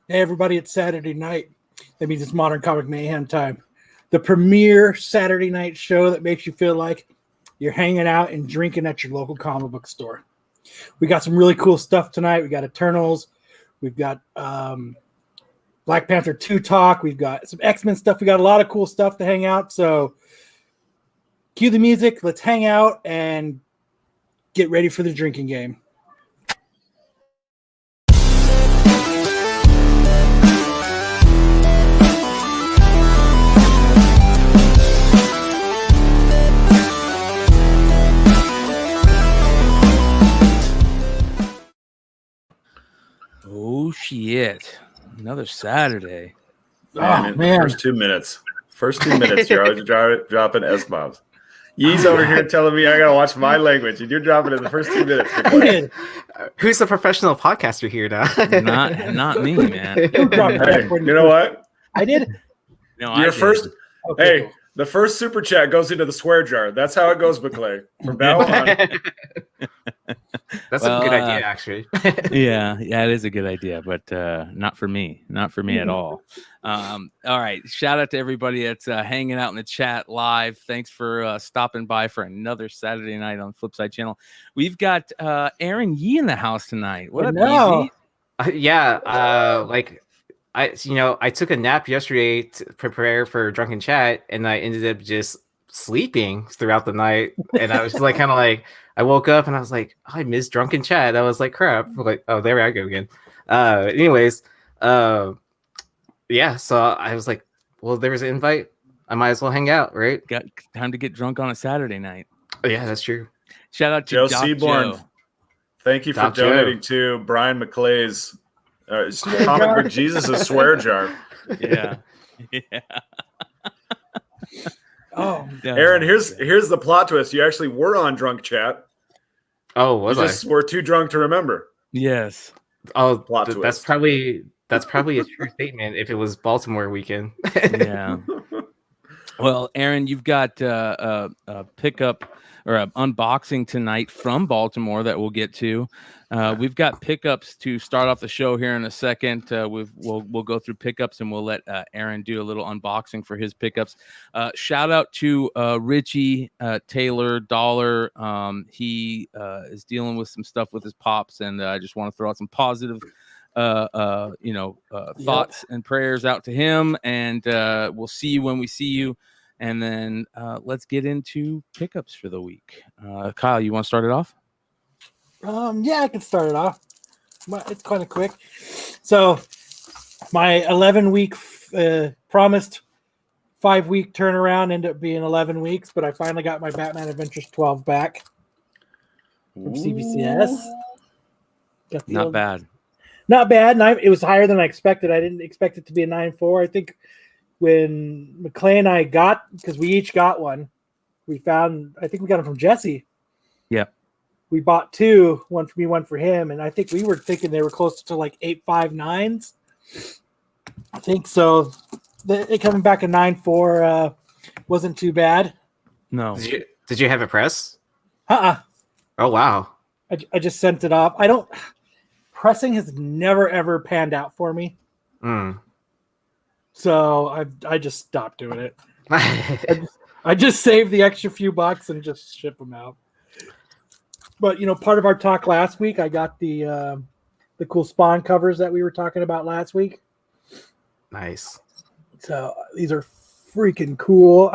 Hey, everybody, it's Saturday night. That means it's Modern Comic Mayhem time. The premier Saturday night show that makes you feel like you're hanging out and drinking at your local comic book store. We got some really cool stuff tonight. We got Eternals. We've got Black Panther 2 talk. We've got some X-Men stuff. We got a lot of cool stuff to hang out. So cue the music. Let's hang out and get ready for the drinking game. Oh shit! Another Saturday. Man, First 2 minutes, you're always dropping S-bombs. Yee's over here telling me I gotta watch my language, and you're dropping it in the first 2 minutes. Who's the professional podcaster here now? not me, man. Hey, you know what? I did. No, Your I first. Okay, Hey, cool. the first super chat goes into the swear jar. That's how it goes, McClay. From now on. That's a good idea, actually. yeah, it is a good idea, but not for me. Not for me at all. All right. Shout out to everybody that's hanging out in the chat live. Thanks for stopping by for another Saturday night on the Flipside channel. We've got Aaron Yee in the house tonight. What up, No. Yeezy? I took a nap yesterday to prepare for Drunken Chat, and I ended up just sleeping throughout the night. And I was like, kind of like, I woke up and I was like, oh, I missed Drunken Chat. I was like, crap. I'm like, oh, there I go again. Yeah. So I was like, well, there was an invite. I might as well hang out, right? Got time to get drunk on a Saturday night. Oh, yeah, that's true. Shout out to Joe Doc Seaborn. Joe. Thank you for Doc donating to Brian McClay's Comic Book Jesus' swear jar. Yeah. Oh, Aaron, here's the plot twist. You actually were on Drunk Chat. Oh, was You I? just were too drunk to remember. Yes. Oh, Plot that's twist. probably a true statement if it was Baltimore weekend. Yeah. Well, Aaron, you've got a pickup or an unboxing tonight from Baltimore that we'll get to. We've got pickups to start off the show here in a second. We'll go through pickups and we'll let Aaron do a little unboxing for his pickups. Shout out to Richie Taylor Dollar. He is dealing with some stuff with his pops, and I just want to throw out some positive thoughts and prayers out to him, and we'll see you when we see you. And then let's get into pickups for the week. Kyle, you want to start it off? Yeah, I can start it off. It's kind of quick. So my 11-week promised 5-week turnaround ended up being 11 weeks, but I finally got my Batman Adventures 12 back from CBCS. Not bad. Not bad. It was higher than I expected. I didn't expect it to be a 9.4. I think when McClay and I because we each got one, I think we got them from Jesse. Yep. We bought two, one for me, one for him, and I think we were thinking they were closer to like 8.59s. I think so. It coming back a 9.4 wasn't too bad. No. Did you have a press? Oh wow. I just sent it off. Pressing has never ever panned out for me. So I just stopped doing it. I just saved the extra few bucks and just ship them out. But part of our talk last week, I got the cool Spawn covers that we were talking about last week. Nice. So these are freaking cool.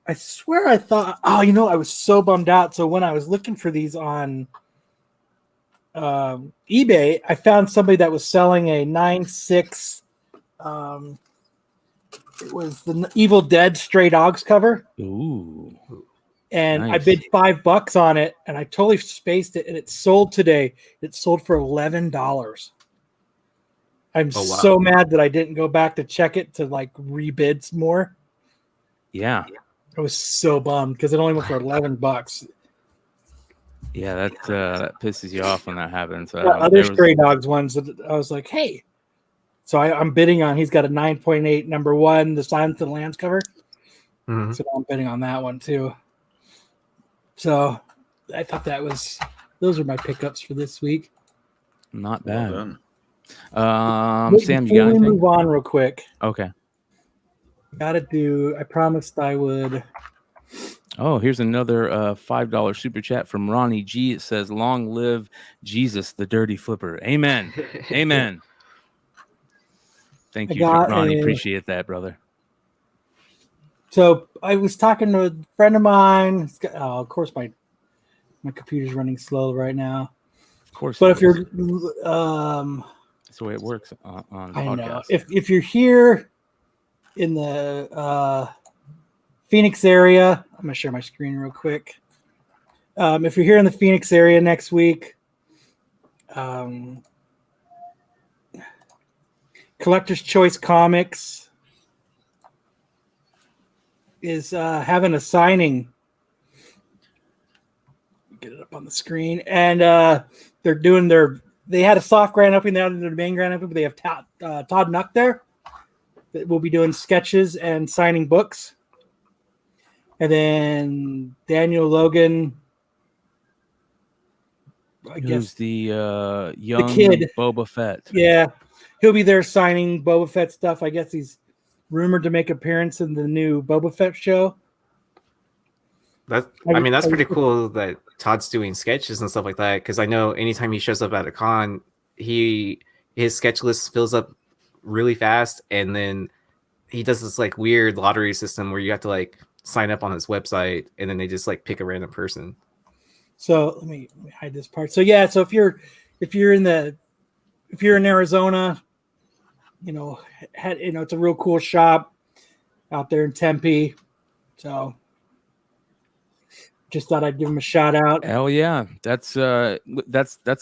I swear I thought, I was so bummed out. So when I was looking for these on eBay, I found somebody that was selling a 9.6. It was the Evil Dead Stray Dogs cover. Ooh. And nice. I bid $5 on it, and I totally spaced it, and it sold today. It sold for $11. I'm so mad that I didn't go back to check it to like rebid some more. Yeah. I was so bummed because it only went for $11. Yeah, that pisses you off when that happens. Other Stray Dogs ones that I was like, hey. So I'm bidding on. He's got a 9.8 number one, the Silence of the Lambs cover. Mm-hmm. So I'm bidding on that one too. So I thought those are my pickups for this week. Not bad. Well done. Wait, Sam, you before got we anything? move on real quick. Okay. I promised I would. Oh, here's another $5 super chat from Ronnie G. It says, "Long live Jesus, the dirty flipper." Amen. Amen. Thank you, Ronnie. Appreciate that, brother. So I was talking to a friend of mine. Of course, my computer's running slow right now. Of course. But if you're, that's the way it works on I podcasts. know. If you're here in the Phoenix area, I'm gonna share my screen real quick. If you're here in the Phoenix area next week, Collector's Choice Comics is having a signing. Get it up on the screen, and they're doing they had a soft grand opening, now they're the main grand opening, but they have Todd Nuck there that will be doing sketches and signing books. And then Daniel Logan, I guess the young the kid, Boba Fett. Yeah, he'll be there signing Boba Fett stuff. I guess he's rumored to make an appearance in the new Boba Fett show. That's pretty cool that Todd's doing sketches and stuff like that, because I know anytime he shows up at a con, his sketch list fills up really fast, and then he does this like weird lottery system where you have to like sign up on his website, and then they just like pick a random person. So let me hide this part. So yeah, so if you're in Arizona, it's a real cool shop out there in Tempe. So just thought I'd give him a shout out. Hell yeah, that's a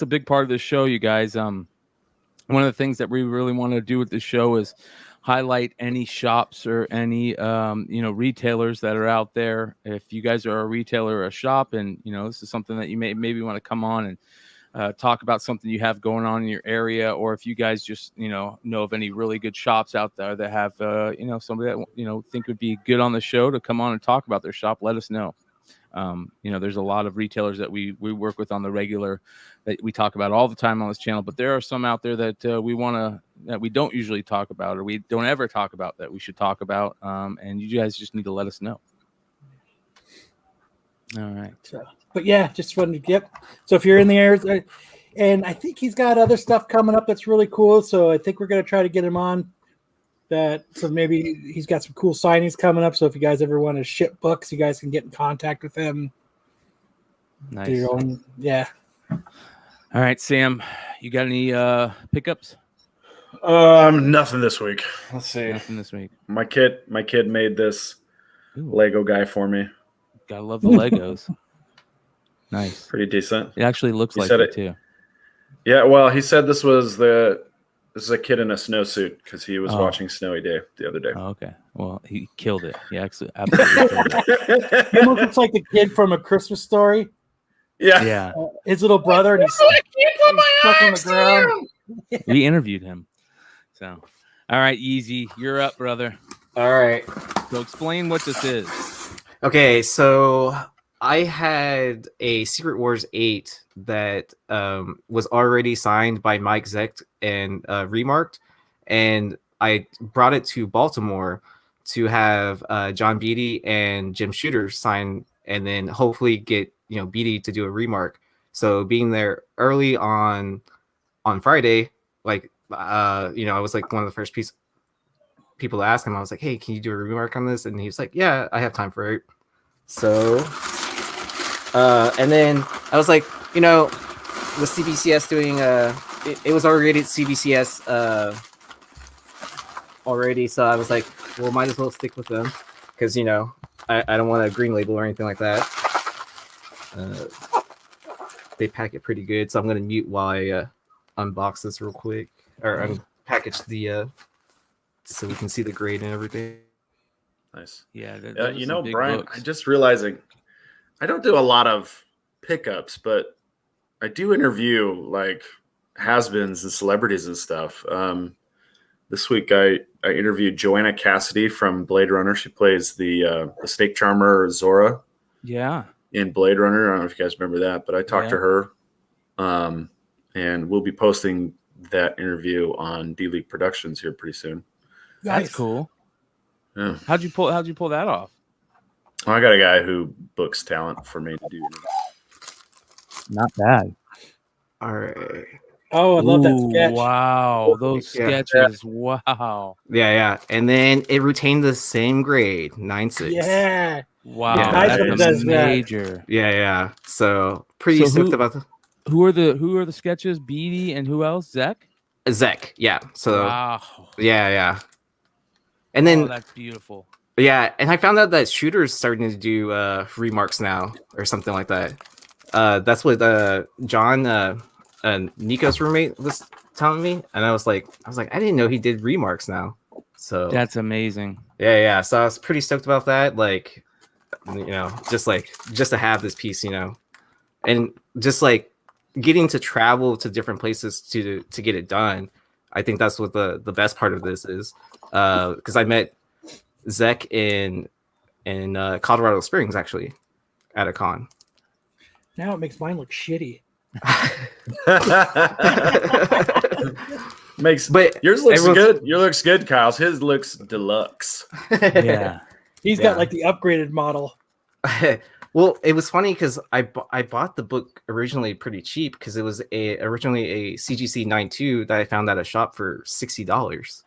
big part of the show, you guys. One of the things that we really want to do with the show is highlight any shops or any retailers that are out there. If you guys are a retailer or a shop, and this is something that you maybe want to come on and talk about something you have going on in your area, or if you guys just know of any really good shops out there that have somebody that think would be good on the show to come on and talk about their shop, let us know. There's a lot of retailers that we work with on the regular that we talk about all the time on this channel, but there are some out there that that we don't usually talk about, or we don't ever talk about, that we should talk about. And you guys just need to let us know. All right. But yeah, just wanted to so if you're in the area, and I think he's got other stuff coming up that's really cool. So I think we're going to try to get him on so maybe he's got some cool signings coming up. So if you guys ever want to ship books, you guys can get in contact with him. Nice. Yeah. All right, Sam, you got any pickups? Nothing this week. Let's see. Nothing this week. My kid made this Lego guy for me. Gotta love the Legos. Nice. Pretty decent. It actually looks like it too. Yeah, well, he said this is a kid in a snowsuit because he was watching Snowy Day the other day. Oh, okay. Well, he killed it. He absolutely killed it. He almost looks like the kid from A Christmas Story. Yeah. Yeah. His little brother, and he's stuck on the ground. We interviewed him. So, all right, Yeezy, you're up, brother. All right. So explain what this is. Okay, so I had a Secret Wars 8 that was already signed by Mike Zeck and remarked, and I brought it to Baltimore to have John Beatty and Jim Shooter sign, and then hopefully get Beatty to do a remark. So being there early on Friday, like I was like one of the first people to ask him. I was like, hey, can you do a remark on this? And he was like, yeah, I have time for it. So and then I was like, with CBCS doing it was already CBCS already, so I was like, well, might as well stick with them, because I don't want a green label or anything like that. They pack it pretty good, so I'm gonna mute while I unbox this real quick, or unpackage the so we can see the grade and everything. Nice. Yeah. Brian, books. I'm just realizing I don't do a lot of pickups, but I do interview like has-beens and celebrities and stuff. This week I interviewed Joanna Cassidy from Blade Runner. She plays the snake charmer Zora. Yeah. In Blade Runner. I don't know if you guys remember that, but I talked to her. And we'll be posting that interview on D League Productions here pretty soon. That's Nice. cool. Yeah. How'd you pull that off? I got a guy who books talent for me to do interviews. Not bad. All right. Oh, I love that Ooh, sketch. Wow, those Yeah. sketches. Wow. Yeah. And then it retained the same grade, 9.6. Yeah. Wow. Yeah. Nice one That's does that. major. Yeah. So pretty So stoked about the Who are the sketches? Beatty and who else? Zek? Zek. Yeah. So Wow. yeah. And Oh, then that's beautiful. yeah, and I found out that Shooter's starting to do remarks now or something like that. That's what John Nico's roommate was telling me, and I was like I didn't know he did remarks now. So That's amazing. yeah. So I was pretty stoked about that. Like, just to have this piece, and just like getting to travel to different places to get it done. I think that's what the best part of this is, because I met Zek in Colorado Springs actually at a con. Now it makes mine look shitty. But Yours looks everyone's- good. Yours looks good, Kyle's. His looks deluxe. Yeah. He's got like the upgraded model. Well, it was funny because I bought the book originally pretty cheap because it was originally a CGC 9.2 that I found at a shop for $60.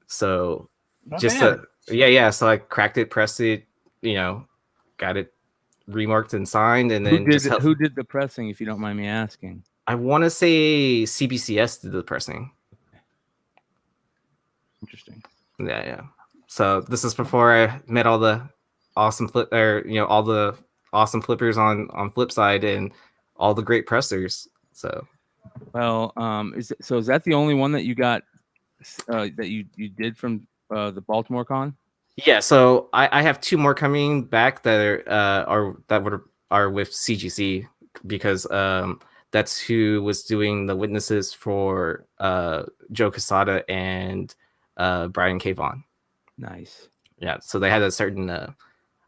So Not just bad. yeah. So I cracked it, pressed it, got it remarked and signed, and then Who did the pressing, if you don't mind me asking? I want to say CBCS did the pressing. Interesting. Yeah. So this is before I met all the awesome all the awesome flippers on Flipside and all the great pressers. So, Well, is that the only one that you got that you did from the Baltimore con? yeah. So I have two more coming back that are with CGC because that's who was doing the witnesses for Joe Quesada and Brian K. Vaughan. Nice. Yeah. So they had a certain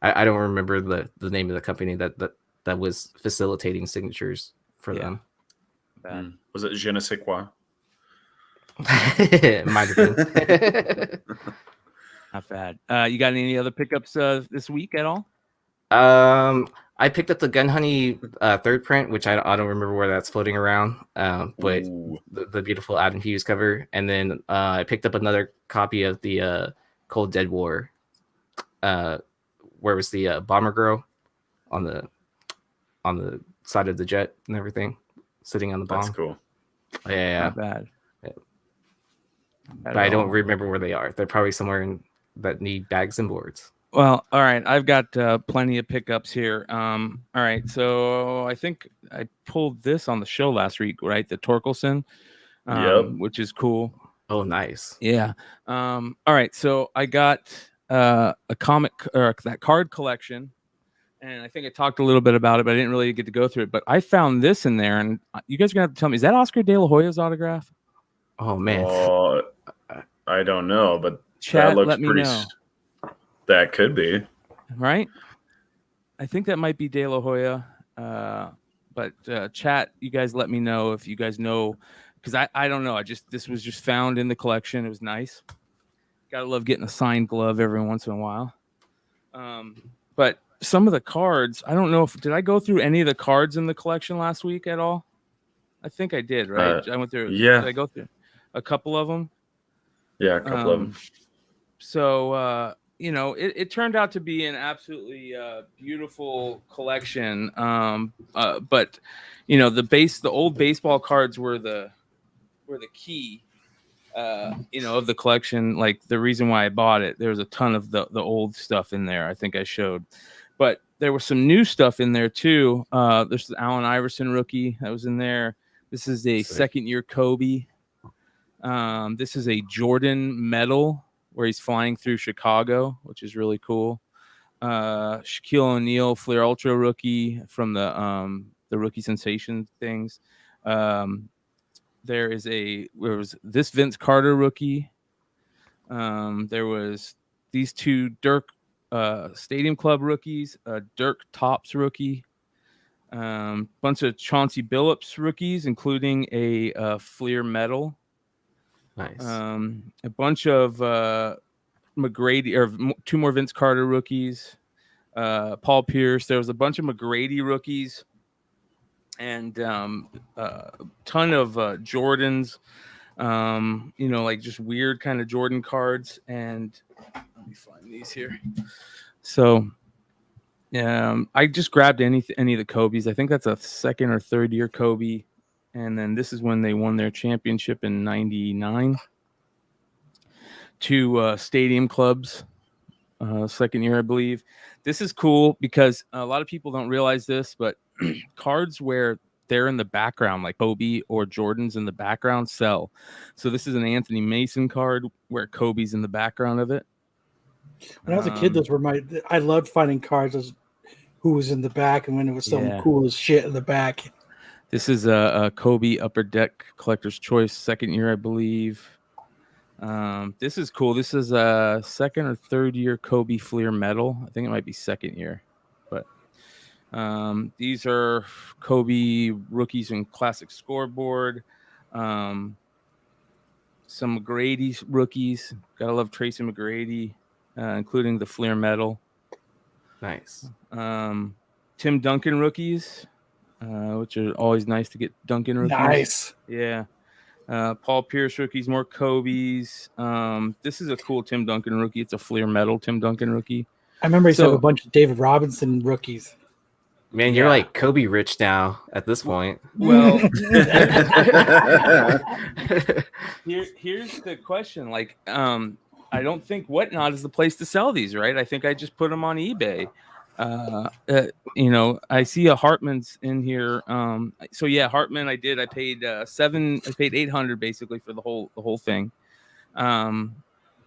I don't remember the name of the company that was facilitating signatures for them. Was it Je ne sais quoi? It might have been. Not bad. You got any other pickups this week at all? I picked up the Gun Honey third print, which I don't remember where that's floating around. But the beautiful Adam Hughes cover, and then I picked up another copy of the Cold Dead War. Where was the bomber girl on the side of the jet and everything, sitting on the bomb? That's cool. Yeah. Not bad. But I don't remember where they are. They're probably somewhere that need bags and boards. Well, all right. I've got plenty of pickups here. All right. So I think I pulled this on the show last week, right? The Torkelson, which is cool. Oh, nice. Yeah. All right. So I got a comic or that card collection, and I think I talked a little bit about it, but I didn't really get to go through it. But I found this in there, and you guys are gonna have to tell me, is that Oscar De La Hoya's autograph? Oh man. I don't know, but Chat, that looks let me pretty. know. That could be Right. I think that might be De La Hoya. But chat, you guys let me know if you guys know, because I don't know. This was just found in the collection. It was nice. Gotta love getting a signed glove every once in a while. But some of the cards, I don't know did I go through any of the cards in the collection last week at all? I think I did, right? I went through. Yeah. Did I go through a couple of them? Yeah, a couple of them. So it turned out to be an absolutely beautiful collection. But the old baseball cards were the key. Of the collection, like the reason why I bought it. There was a ton of the old stuff in there. I think I showed, but there was some new stuff in there too. There's the Allen Iverson rookie that was in there. This is a second-year Kobe. This is a Jordan medal where he's flying through Chicago, which is really cool. Shaquille O'Neal Flair Ultra rookie from the rookie sensation things. There was this Vince Carter rookie. There was these two Dirk Stadium Club rookies, Dirk Tops rookie. Bunch of Chauncey Billups rookies, including a Fleer medal. Nice. A bunch of McGrady, or 2 more Vince Carter rookies. Paul Pierce. There was a bunch of McGrady rookies, and a ton of Jordans. Like just weird kind of Jordan cards. And let me find these here. So I just grabbed any of the Kobe's. I think that's a 2nd or 3rd year Kobe. And then this is when they won their championship in '99. 2 stadium clubs, 2nd year, I believe. This is cool because a lot of people don't realize this, but cards where they're in the background, like Kobe or Jordan's in the background, sell. So this is an Anthony Mason card where Kobe's in the background of it. When I was a kid, those were I loved finding cards as who was in the back and when it was some cool as shit in the back. This is a Kobe Upper Deck Collector's Choice 2nd year, I believe. This is cool. This is a 2nd or 3rd year Kobe Fleer medal. I think it might be 2nd year, but these are Kobe rookies and classic scoreboard. Some McGrady rookies. Gotta love Tracy McGrady, including the Fleer medal. Nice. Tim Duncan rookies, which are always nice to get Duncan rookies. Nice. Yeah. Paul Pierce rookies, more Kobe's. This is a cool Tim Duncan rookie. It's a Fleer medal Tim Duncan rookie. I remember he have a bunch of David Robinson rookies. Man, you're like Kobe rich now at this point. Well, here's the question. Like, I don't think Whatnot is the place to sell these, right? I think I just put them on eBay. I see a Hartman's in here. So yeah, Hartman, I paid $800 basically for the whole thing.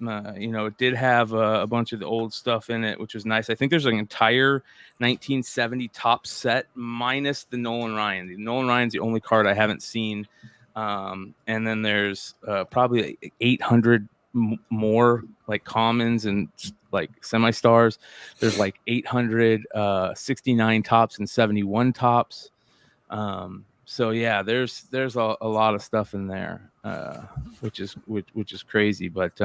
It did have a bunch of the old stuff in it, which was nice. I think there's an entire 1970 top set minus the Nolan Ryan. The Nolan Ryan's the only card I haven't seen. And then there's probably 800 more like commons and like semi-stars. There's like 869 tops and 71 tops. So yeah, there's a lot of stuff in there, which is crazy. But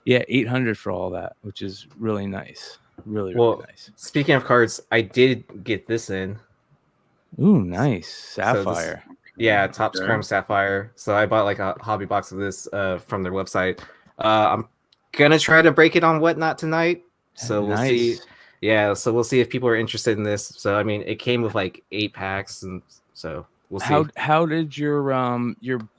yeah, 800 for all that, which is really nice. Really nice. Speaking of cards, I did get this in. Ooh, nice. Sapphire. So Topps Chrome Sapphire. So I bought like a hobby box of this from their website. I'm gonna try to break it on Whatnot tonight. So we'll see. Yeah, so we'll see if people are interested in this. So I mean, it came with like 8 packs, and so we'll see. How did your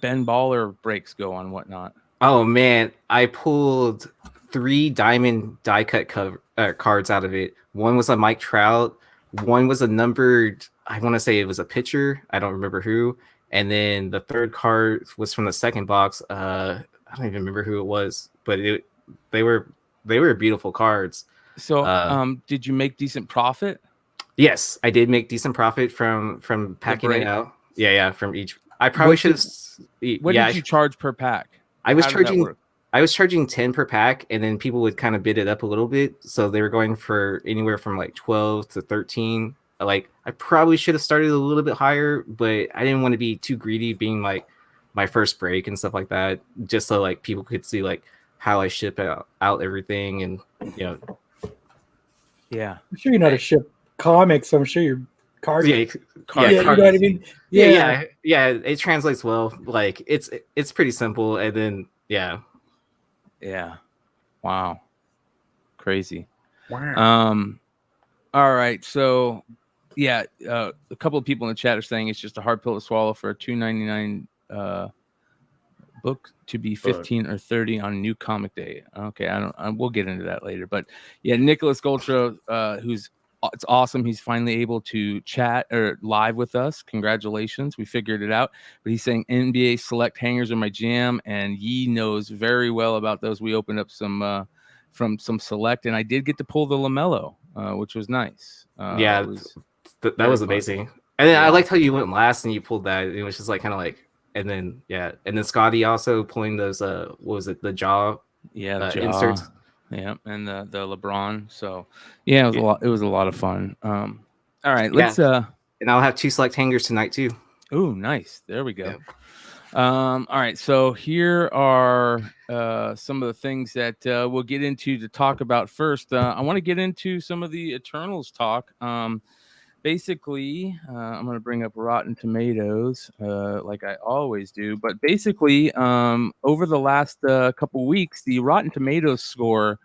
Ben Baller breaks go on Whatnot? Oh man, I pulled 3 diamond die cut cards out of it. One was a Mike Trout. One was a numbered. I want to say it was a pitcher. I don't remember who. And then the 3rd card was from the 2nd box. I don't even remember who it was, but they were beautiful cards. So, did you make decent profit? Yes, I did make decent profit from packing it out. Yeah, from each. I probably should have. What did you charge per pack? I was charging 10 per pack, and then people would kind of bid it up a little bit. So they were going for anywhere from like 12 to 13. Like I probably should have started a little bit higher, but I didn't want to be too greedy, being like my first break and stuff like that, just so like people could see like how I ship out everything, and Yeah, I'm sure you know how to ship comics. So I'm sure your card. You know what I mean? Yeah. It translates well. Like it's pretty simple, and then yeah. Wow, crazy. Wow. All right, so yeah, a couple of people in the chat are saying it's just a hard pill to swallow for a $2.99 book to be 15 or 30 on New Comic Day. Okay, we'll get into that later. But yeah, Nicholas Goltra, it's awesome. He's finally able to chat or live with us. Congratulations, we figured it out. But he's saying NBA Select hangers are my jam, and Yee knows very well about those. We opened up some from some Select, and I did get to pull the LaMelo, which was nice. That was amazing. And then I liked how you went last and you pulled that. It was just like kind of like, and then Scotty also pulling those what was it, the jaw inserts. Yeah, and the LeBron. So yeah, it was a lot of fun. All right, let's And I'll have 2 select hangers tonight too. Ooh, nice. There we go. Yeah. All right, so here are some of the things that we'll get into to talk about first. I want to get into some of the Eternals talk. Basically, I'm going to bring up Rotten Tomatoes like I always do. But basically, over the last couple weeks, the Rotten Tomatoes score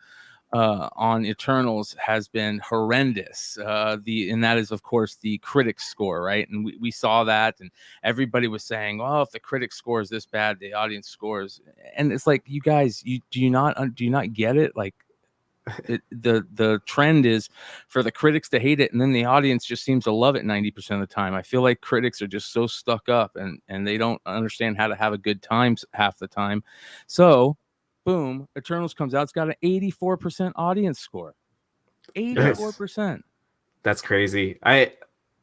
on Eternals has been horrendous. And that is, of course, the critics score, right? And we saw that, and everybody was saying, "Oh, if the critics score is this bad, the audience scores." And it's like, you guys, do you not get it? Like, the trend is for the critics to hate it, and then the audience just seems to love it 90% of the time. I feel like critics are just so stuck up, and they don't understand how to have a good time half the time. So boom, Eternals comes out. It's got an 84% audience score. 84%. That's crazy.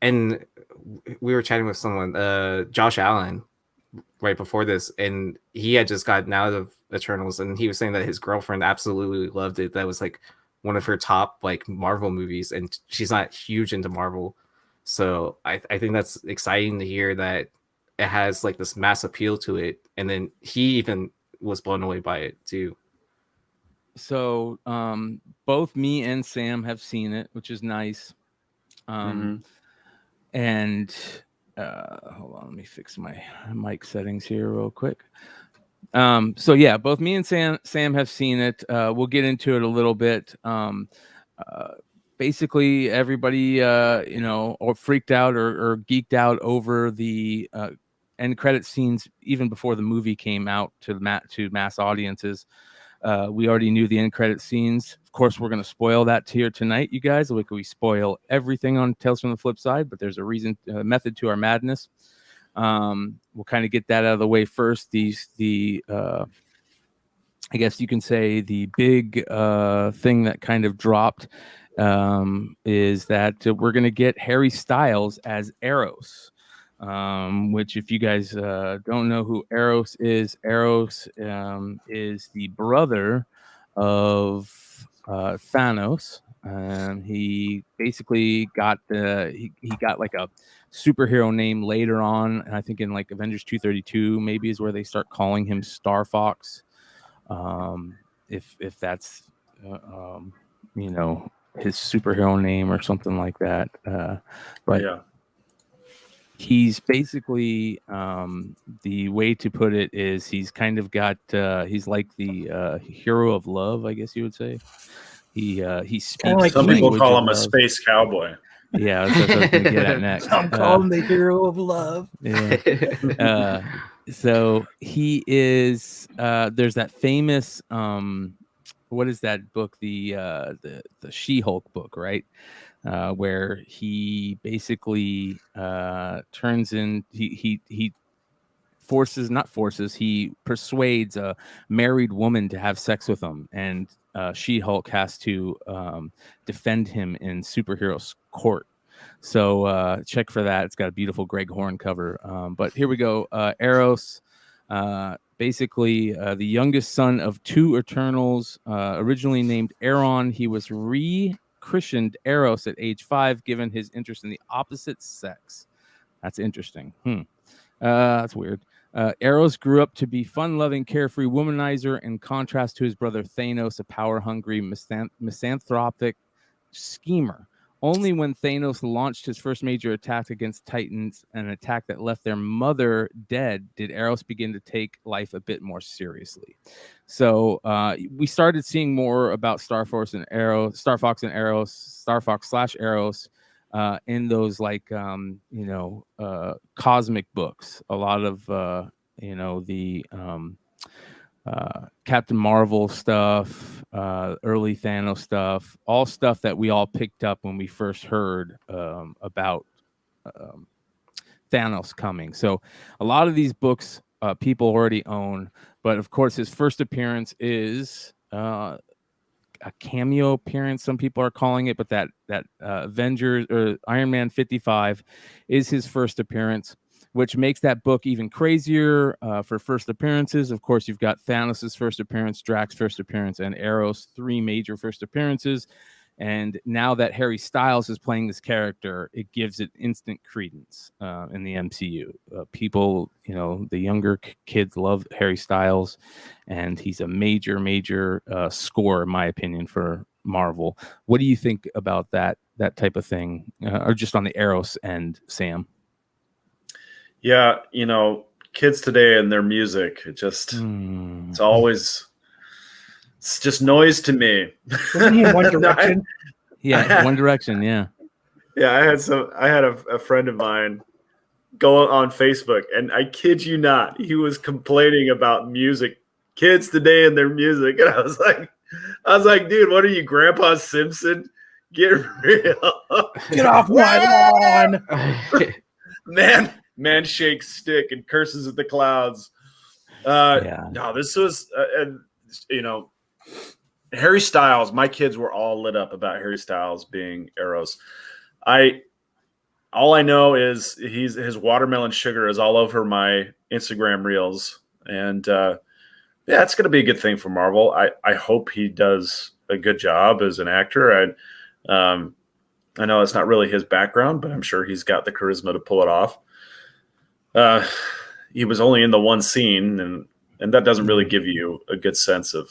And we were chatting with someone, Josh Allen, right before this, and he had just gotten out of Eternals, and he was saying that his girlfriend absolutely loved it. That was like one of her top like Marvel movies, and she's not huge into Marvel. So I think that's exciting to hear that it has like this mass appeal to it. And then he even was blown away by it too. So both me and Sam have seen it, which is nice. And hold on, let me fix my mic settings here real quick. So yeah, both me and Sam have seen it. We'll get into it a little bit. Basically, everybody or freaked out or geeked out over the end credit scenes even before the movie came out to mass audiences. We already knew the end credit scenes. Of course, we're going to spoil that here tonight, you guys. Like, we spoil everything on Tales from the Flip Side, but there's a method to our madness. We'll kind of get that out of the way first. I guess you can say the big thing that kind of dropped is that we're going to get Harry Styles as Eros. Which, if you guys don't know who Eros is the brother of Thanos. He basically got he got like a superhero name later on, and I think in like Avengers 232 maybe is where they start calling him Star Fox. If that's his superhero name or something like that. But yeah. He's basically the way to put it is he's kind of got he's like the hero of love, I guess you would say. He speaks. Like some people call him a space cowboy. Yeah, that's what I was going to get at next. I'll call him the hero of love. Yeah. So he is. There's that famous. What is that book? The She-Hulk book, right? Where he basically turns in. He persuades a married woman to have sex with him, and She-Hulk has to defend him in superhero court. So check for that. It's got a beautiful Greg Horn cover. But here we go. Eros, basically the youngest son of two Eternals, originally named Aaron. He was rechristened Eros at age 5, given his interest in the opposite sex. That's interesting. That's weird. Eros grew up to be fun-loving, carefree womanizer, in contrast to his brother Thanos, a power-hungry, misanthropic schemer. Only when Thanos launched his first major attack against Titans, an attack that left their mother dead, did Eros begin to take life a bit more seriously. So we started seeing more about Star Fox and Eros, Eros, in those cosmic books. A lot of the Captain Marvel stuff, early Thanos stuff, all stuff that we all picked up when we first heard about Thanos coming. So a lot of these books people already own, but of course his first appearance is a cameo appearance, some people are calling it, but that Avengers or Iron Man 55 is his first appearance, which makes that book even crazier for first appearances. Of course, you've got Thanos' first appearance, Drax's first appearance, and Eros, 3 major first appearances. And now that Harry Styles is playing this character, it gives it instant credence in the MCU. People, the younger kids love Harry Styles, and he's a major score, in my opinion, for Marvel. What do you think about that type of thing, or just on the Eros end, Sam? Yeah, kids today and their music, it's just noise to me. Wasn't he in One Direction? One Direction, yeah. Yeah, I had a friend of mine go on Facebook, and I kid you not, he was complaining about music, kids today and their music, and I was like, dude, what are you, Grandpa Simpson? Get real. Get off my lawn. Man shakes stick and curses at the clouds. No, this was, Harry Styles. My kids were all lit up about Harry Styles being Eros. All I know is his watermelon sugar is all over my Instagram reels, and it's going to be a good thing for Marvel. I hope he does a good job as an actor. I know it's not really his background, but I'm sure he's got the charisma to pull it off. He was only in the one scene, and that doesn't really give you a good sense of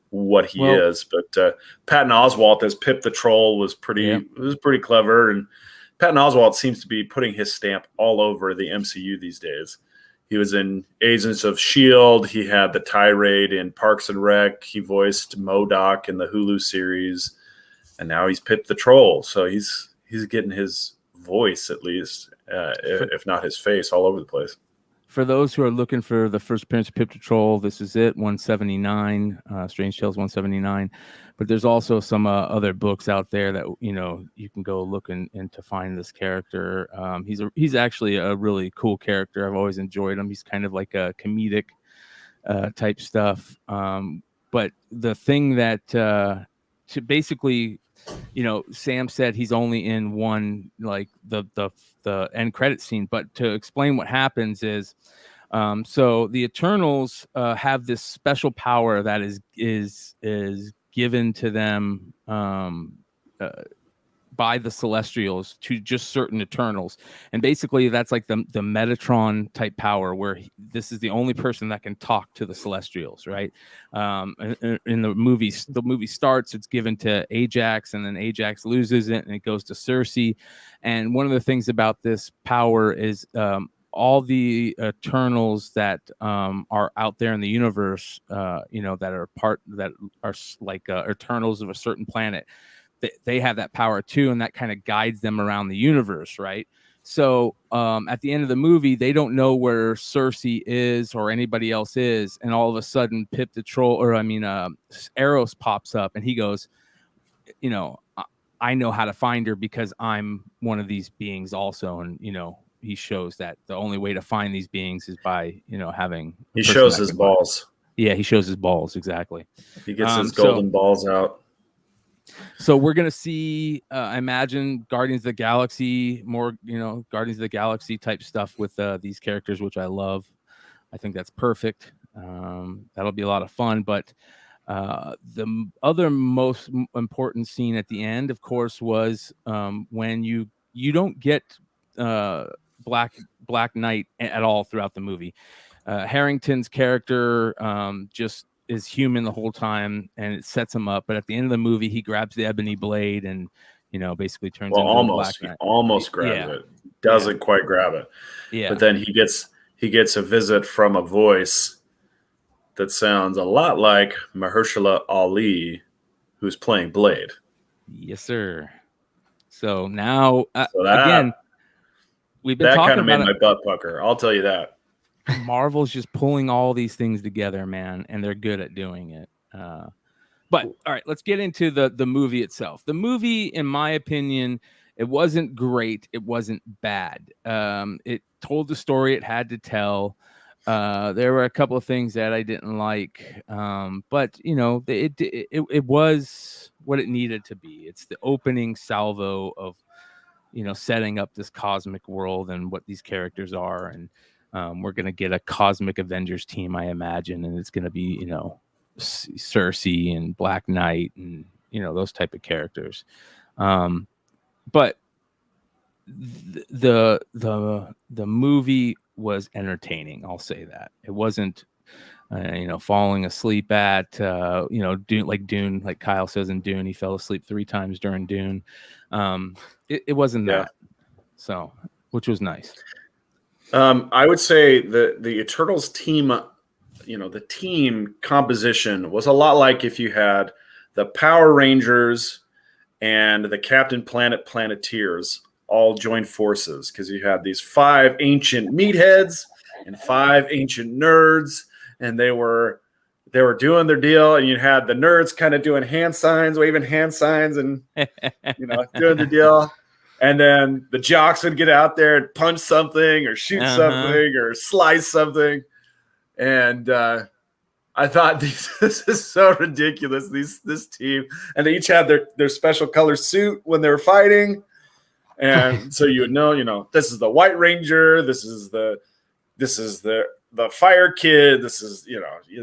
what he is. But Patton Oswalt as Pip the Troll was pretty clever, and Patton Oswalt seems to be putting his stamp all over the MCU these days. He was in Agents of S.H.I.E.L.D. He had the tirade in Parks and Rec. He voiced MODOK in the Hulu series, and now he's Pip the Troll. So he's getting his voice, at least, if not his face, all over the place. For those who are looking for the first appearance of Pip the Troll, this is it, 179, Strange Tales 179. But there's also some other books out there that you can go look and to find this character. He's actually a really cool character. I've always enjoyed him. He's kind of like a comedic type stuff. But the thing that to basically, Sam said he's only in one, like the end credit scene, but to explain what happens is, so the Eternals have this special power that is given to them by the Celestials to just certain Eternals, and basically that's like the Metatron type power, where this is the only person that can talk to the Celestials, right? In the movie starts, it's given to Ajax, and then Ajax loses it, and it goes to Cersei. And one of the things about this power is all the Eternals that are out there in the universe, that are like Eternals of a certain planet. They have that power too, and that kind of guides them around the universe, right? So at the end of the movie, they don't know where Cersei is or anybody else is, and all of a sudden, Pip the Troll, Eros pops up, and he goes, I know how to find her because I'm one of these beings also, and he shows that the only way to find these beings is by having. He shows his balls. Yeah, he shows his balls, exactly. He gets his golden balls out. So we're going to see, I imagine, Guardians of the Galaxy, more, Guardians of the Galaxy type stuff with these characters, which I love. I think that's perfect. That'll be a lot of fun. But the other most important scene at the end, of course, was when you don't get Black Knight at all throughout the movie. Harrington's character just is human the whole time, and it sets him up. But at the end of the movie, he grabs the ebony blade and basically turns into a Black Knight. Almost grabs it. Doesn't quite grab it. Yeah. But then he gets a visit from a voice that sounds a lot like Mahershala Ali, who's playing Blade. Yes, sir. So now again, we've been talking about that kind of made my butt pucker. I'll tell you that. Marvel's just pulling all these things together, man, and they're good at doing it. But all right, let's get into the movie itself. The movie, in my opinion, it wasn't great. It wasn't bad. It told the story it had to tell. There were a couple of things that I didn't like, but it was what it needed to be. It's the opening salvo of setting up this cosmic world and what these characters are, and we're gonna get a cosmic Avengers team, I imagine, and it's gonna be Cersei and Black Knight and those type of characters. But the movie was entertaining. I'll say that. It wasn't falling asleep at Dune, like Kyle says in Dune. He fell asleep 3 times during Dune. It wasn't that. So, which was nice. I would say the Eternals team, the team composition was a lot like if you had the Power Rangers and the Captain Planet Planeteers all joined forces, because you had these 5 ancient meatheads and 5 ancient nerds, and they were doing their deal, and you had the nerds kind of doing hand signs, waving hand signs, and doing the deal. And then the jocks would get out there and punch something or shoot something or slice something. And I thought this is so ridiculous, this team. And they each had their special color suit when they were fighting. And so you would know, this is the White Ranger, this is the Fire Kid, this is,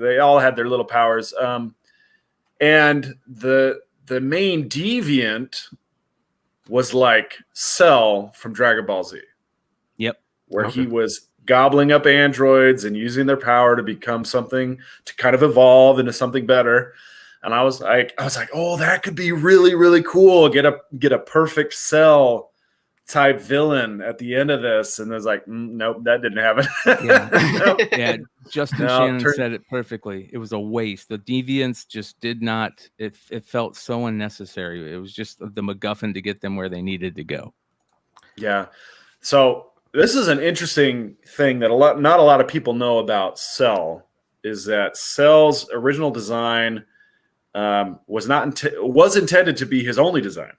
they all had their little powers. And the main deviant was like Cell from Dragon Ball Z. Yep. Where he was gobbling up androids and using their power to become something, to kind of evolve into something better. And I was like, oh, that could be really, really cool. Get a perfect Cell type villain at the end of this. And I was like, nope, that didn't happen. Yeah. Justin Shannon said it perfectly. It was a waste. The deviants just did not, it felt so unnecessary. It was just the MacGuffin to get them where they needed to go. Yeah. So this is an interesting thing that not a lot of people know about Cell, is that Cell's original design was intended to be his only design.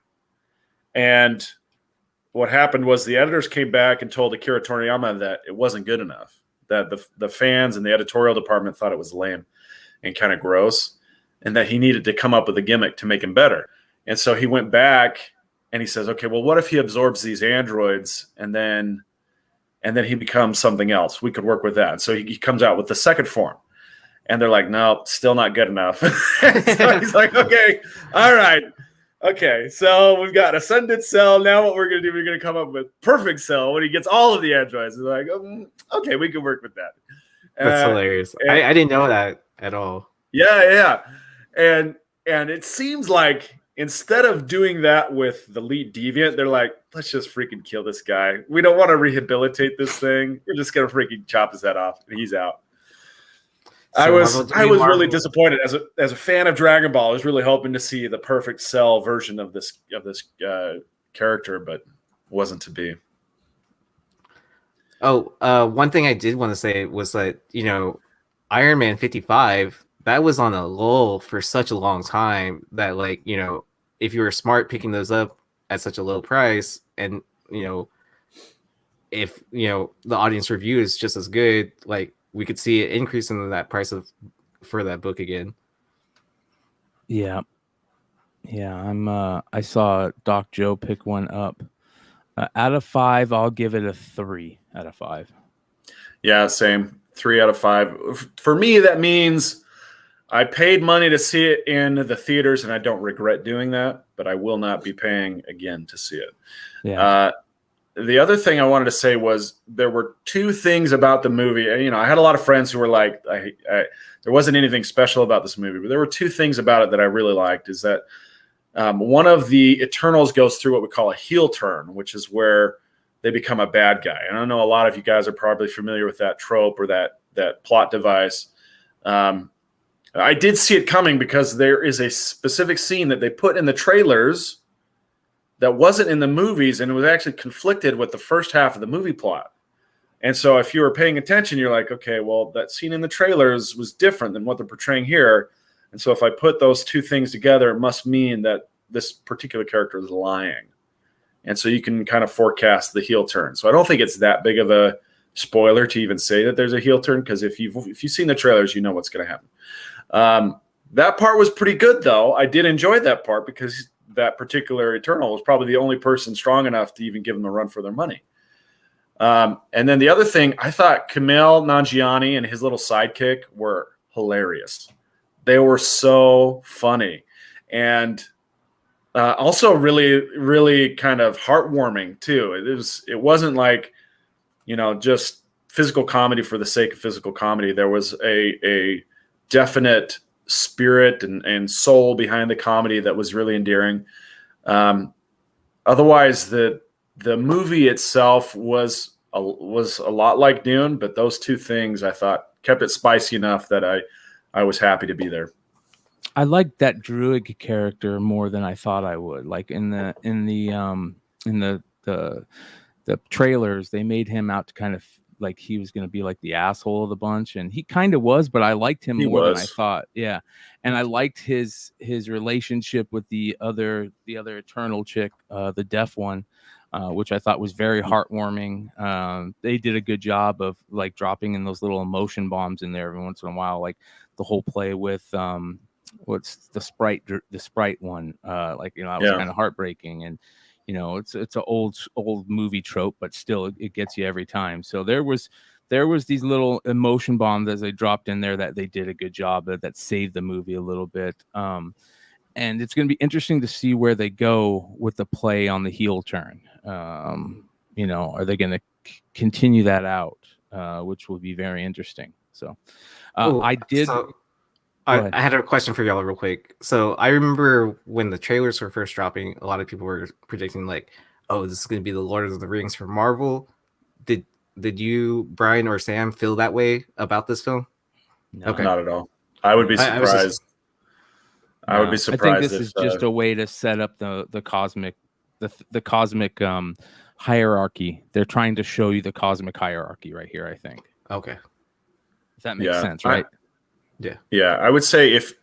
And what happened was the editors came back and told Akira Toriyama that it wasn't good enough, that the fans and the editorial department thought it was lame and kind of gross, and that he needed to come up with a gimmick to make him better. And so he went back and he says, okay, well, what if he absorbs these androids and then he becomes something else? We could work with that. And so he comes out with the second form. And they're like, no, still not good enough. So he's like, okay, all right. Okay, so we've got Ascended Cell. Now what we're going to do, we're going to come up with Perfect Cell when he gets all of the androids. They're like, okay, we can work with that. That's hilarious. I didn't know that at all. Yeah. And it seems like instead of doing that with the lead deviant, they're like, let's just freaking kill this guy. We don't want to rehabilitate this thing. We're just going to freaking chop his head off, and he's out. So I was really disappointed as a fan of Dragon Ball. I was really hoping to see the perfect Cell version of this character, but wasn't to be. Oh, one thing I did want to say was that Iron Man 55, that was on a lull for such a long time that if you were smart picking those up at such a low price, and if the audience review is just as good, we could see it increase in that price for that book again. Yeah. I saw Doc Joe pick one up. Out of 5, I'll give it a 3 out of 5. Yeah, same. 3 out of 5. For me, that means I paid money to see it in the theaters, and I don't regret doing that, but I will not be paying again to see it. Yeah. The other thing I wanted to say was there were 2 things about the movie. I had a lot of friends who were like, there wasn't anything special about this movie, but there were 2 things about it that I really liked. Is that one of the Eternals goes through what we call a heel turn, which is where they become a bad guy. And I know a lot of you guys are probably familiar with that trope or that plot device. I did see it coming because there is a specific scene that they put in the trailers that wasn't in the movies, and it was actually conflicted with the first half of the movie plot. And so if you were paying attention, you're like, okay, well, that scene in the trailers was different than what they're portraying here. And so if I put those 2 things together, it must mean that this particular character is lying. And so you can kind of forecast the heel turn. So I don't think it's that big of a spoiler to even say that there's a heel turn, because if you've seen the trailers, you know what's going to happen. That part was pretty good, though. I did enjoy that part because that particular Eternal was probably the only person strong enough to even give them a run for their money. And then the other thing, I thought Kumail Nanjiani and his little sidekick were hilarious. They were so funny. And Also really, really kind of heartwarming too. It wasn't like, just physical comedy for the sake of physical comedy. There was a definite spirit and soul behind the comedy that was really endearing. Otherwise, the movie itself was a lot like Dune, but those two things I thought kept it spicy enough that I was happy to be there. I liked that Druid character more than I thought I would. Like in the trailers, they made him out to kind of like he was going to be like the asshole of the bunch, and he kind of was, but I liked him more than I thought. Yeah, and I liked his relationship with the other Eternal chick, the deaf one, which I thought was very heartwarming. They did a good job of like dropping in those little emotion bombs in there every once in a while, like the whole play with what's the sprite one, like that was kind of heartbreaking, and it's an old movie trope, but still it gets you every time. So there was these little emotion bombs as they dropped in there that they did a good job of, that saved the movie a little bit. And it's going to be interesting to see where they go with the play on the heel turn. Are they going to continue that out, which will be very interesting. So I had a question for y'all real quick. So I remember when the trailers were first dropping, a lot of people were predicting like, oh, this is going to be the Lord of the Rings for Marvel. Did you, Brian or Sam, feel that way about this film? No, okay. Not at all. I would be surprised. I would be surprised. I think this is just a way to set up the cosmic hierarchy. They're trying to show you the cosmic hierarchy right here, I think. Okay. If that makes sense, right? Yeah. I would say if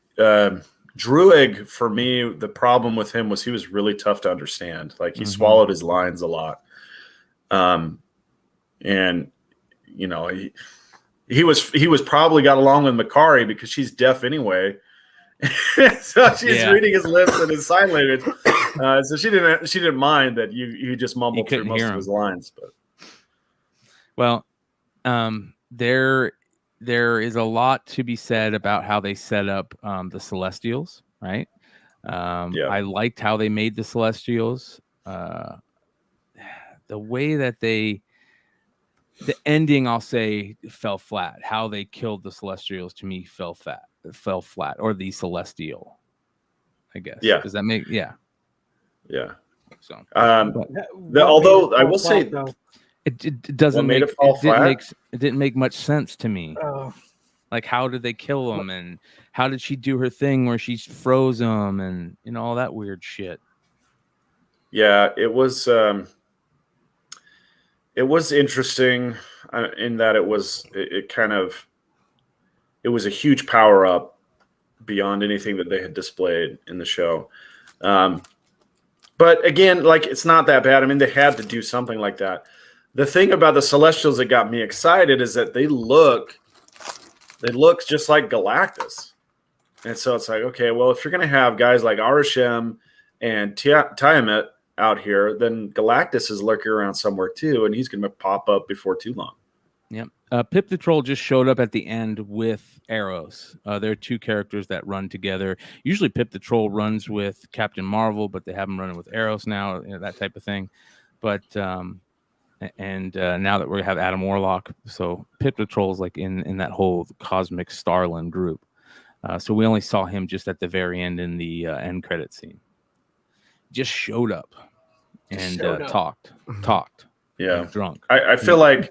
Druig, for me, the problem with him was he was really tough to understand. Like he swallowed his lines a lot. And he was probably got along with Makari because she's deaf anyway. So she's reading his lips and his sign language. So she didn't mind that you just mumbled through most of his lines. But there is a lot to be said about how they set up the Celestials, right? I liked how they made the Celestials. The way that the ending, I'll say, fell flat. How they killed the Celestials to me fell flat, or the Celestial, I guess. Yeah. Does that make Yeah. So, although I will say, it doesn't make it didn't make much sense to me. Like, how did they kill him, and how did she do her thing where she froze him, and all that weird shit? Yeah, it was interesting in that it was a huge power up beyond anything that they had displayed in the show. But again, like, it's not that bad. I mean, they had to do something like that. The thing about the Celestials that got me excited is that they look just like Galactus. And so it's like, okay, well, if you're going to have guys like Arishem and Tiamat out here, then Galactus is lurking around somewhere too, and he's going to pop up before too long. Yep. Pip the Troll just showed up at the end with arrows. There are two characters that run together. Usually Pip the Troll runs with Captain Marvel, but they have him running with Arrows now, that type of thing. But now that we have Adam Warlock, so Pip the Troll is like in that whole cosmic Starland group. So we only saw him just at the very end in the end credit scene. Just showed up and talked. Yeah, drunk. I feel like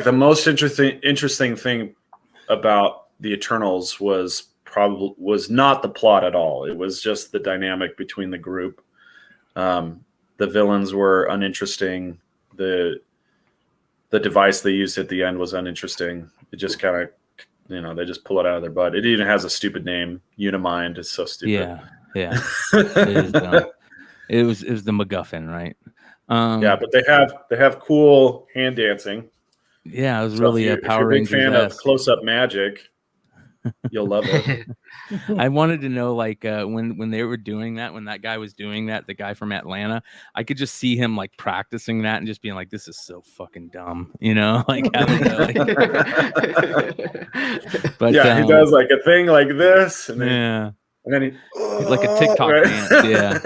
the most interesting thing about the Eternals was not the plot at all. It was just the dynamic between the group. The villains were uninteresting. The device they used at the end was uninteresting. It just kind of, they just pull it out of their butt. It even has a stupid name, Unimind. It's so stupid. Yeah. It was the MacGuffin, right? But they have cool hand dancing. Yeah, it was really a Power Rangers. If you're a big fan of close-up magic, you'll love it. I wanted to know, like, when they were doing that, when that guy was doing that, the guy from Atlanta, I could just see him like practicing that and just being like, "This is so fucking dumb," like having to, like. But he does like a thing like this, and then And then like a TikTok right? dance. Yeah.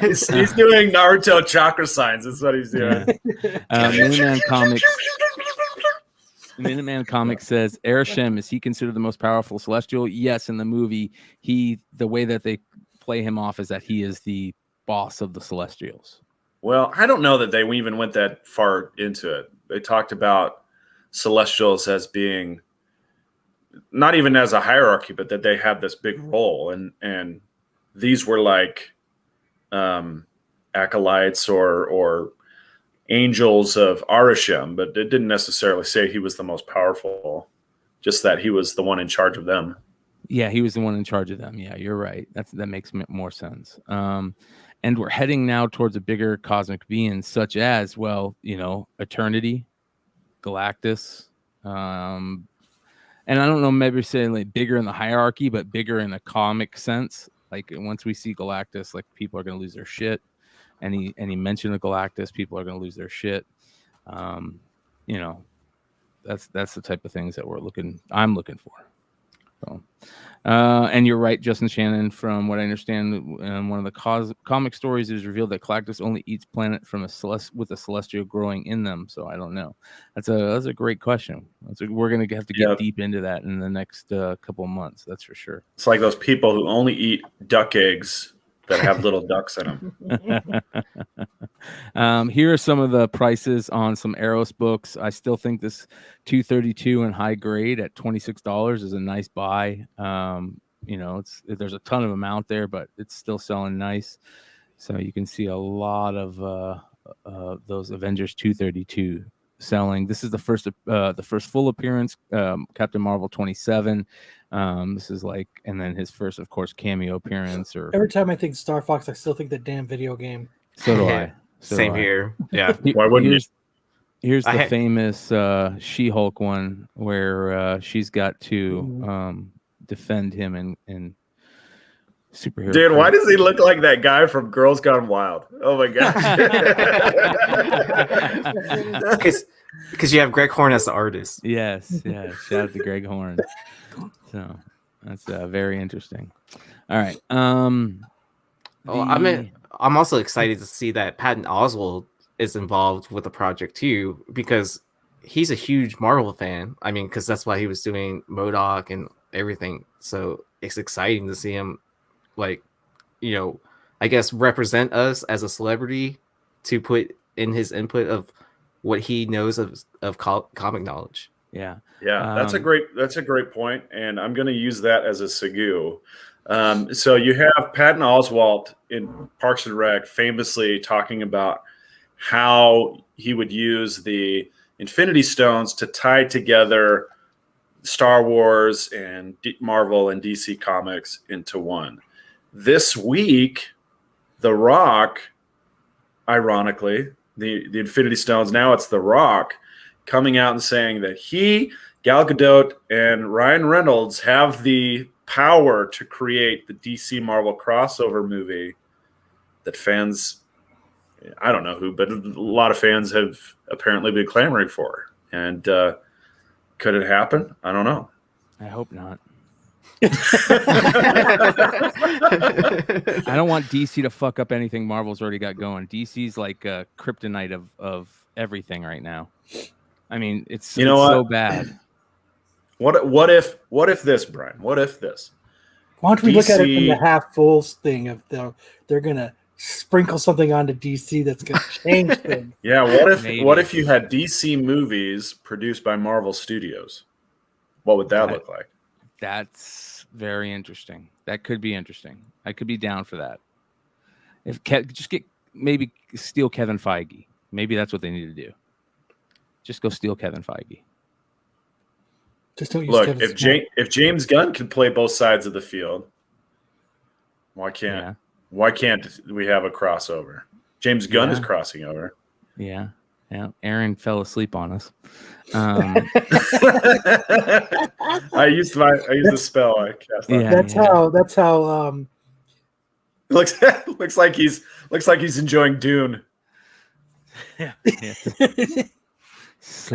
he's doing Naruto chakra signs. That's what he's doing. Minuteman Comics says Arishem, is he considered the most powerful Celestial? Yes, in the movie, the way that they play him off is that he is the boss of the Celestials. Well, I don't know that they even went that far into it. They talked about Celestials as being not even as a hierarchy, but that they have this big role, and these were like acolytes or angels of Arishem, but it didn't necessarily say he was the most powerful, just that he was the one in charge of them. Yeah, he was the one in charge of them. Yeah, you're right. That makes more sense. And we're heading now towards a bigger cosmic being, such as, well, Eternity, Galactus, and I don't know, maybe saying like bigger in the hierarchy, but bigger in a comic sense. Like once we see Galactus, like people are going to lose their shit. Any mention of Galactus, people are going to lose their shit. That's the type of things that I'm looking for. So, and you're right, Justin Shannon. From what I understand, one of the comic stories is revealed that Galactus only eats planet from with a celestial growing in them. So I don't know. That's a great question. We're going to have to get deep into that in the next couple of months. That's for sure. It's like those people who only eat duck eggs that have little ducks in them. Here are some of the prices on some Eros books. I still think this 232 in high grade at $26 is a nice buy. There's a ton of them out there, but it's still selling nice. So you can see a lot of those Avengers 232 selling. This is the first full appearance, Captain Marvel 27. This is and then his first, of course, cameo appearance. Or every time I think Star Fox, I still think that damn video game. So do I. Same here. Yeah. Why wouldn't you? Here's the famous She-Hulk one where she's got to defend him in superhero. Dude, why does he look like that guy from Girls Gone Wild? Oh my god! Because you have Greg Horn as the artist. Yes. Shout out to Greg Horn. So that's very interesting. All right. I'm also excited to see that Patton Oswalt is involved with the project too, because he's a huge Marvel fan. I mean, because that's why he was doing MODOK and everything. So it's exciting to see him, I guess, represent us as a celebrity to put in his input of what he knows of comic knowledge. Yeah. That's a great point, and I'm going to use that as a segue. So you have Patton Oswalt in Parks and Rec famously talking about how he would use the Infinity Stones to tie together Star Wars and Marvel and DC Comics into one. This week, The Rock, ironically, the Infinity Stones, now it's The Rock, coming out and saying that he, Gal Gadot, and Ryan Reynolds have the power to create the DC Marvel crossover movie that fans, I don't know who, but a lot of fans have apparently been clamoring for. And could it happen? I don't know. I hope not. I don't want DC to fuck up anything Marvel's already got going. DC's like a kryptonite of everything right now. I mean, it's so bad. What if this, Brian? What if this? Why don't we look at it from the half full thing of they're gonna sprinkle something onto DC that's gonna change things? Yeah, what if you had DC movies produced by Marvel Studios? What would that look like? That's very interesting. That could be interesting. I could be down for that. Maybe steal Kevin Feige. Maybe that's what they need to do. Just go steal Kevin Feige. Just don't use Look, Kevin if James Gunn can play both sides of the field, why can't we have a crossover? James Gunn is crossing over. Yeah. Aaron fell asleep on us. I used the spell I cast on. That's how looks like he's enjoying Dune. How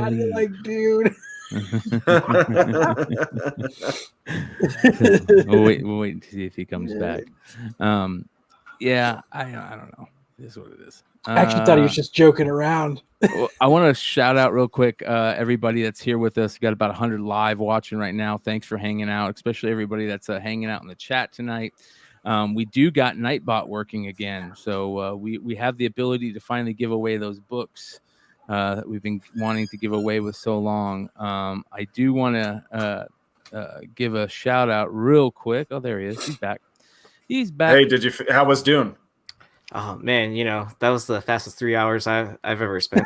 do you like Dune? We'll wait to see if he comes back. Yeah, I don't know. It is what it is. I actually thought he was just joking around. Well, I want to shout out real quick everybody that's here with us. We got about 100 live watching right now. Thanks for hanging out, especially everybody that's hanging out in the chat tonight. We do got Nightbot working again, so we have the ability to finally give away those books that we've been wanting to give away with so long. I do want to give a shout out real quick. Oh, there he is. He's back. He's back. Hey, how was Dune? Oh man, that was the fastest 3 hours I've ever spent.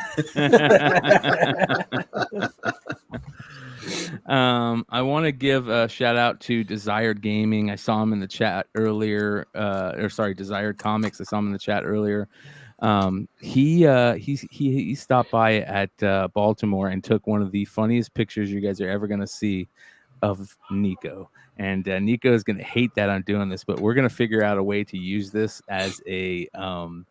I want to give a shout out to Desired Gaming. I saw him in the chat earlier. Desired Comics. I saw him in the chat earlier. He stopped by at Baltimore and took one of the funniest pictures you guys are ever going to see of Nico. And Nico is going to hate that I'm doing this, but we're going to figure out a way to use this as a, on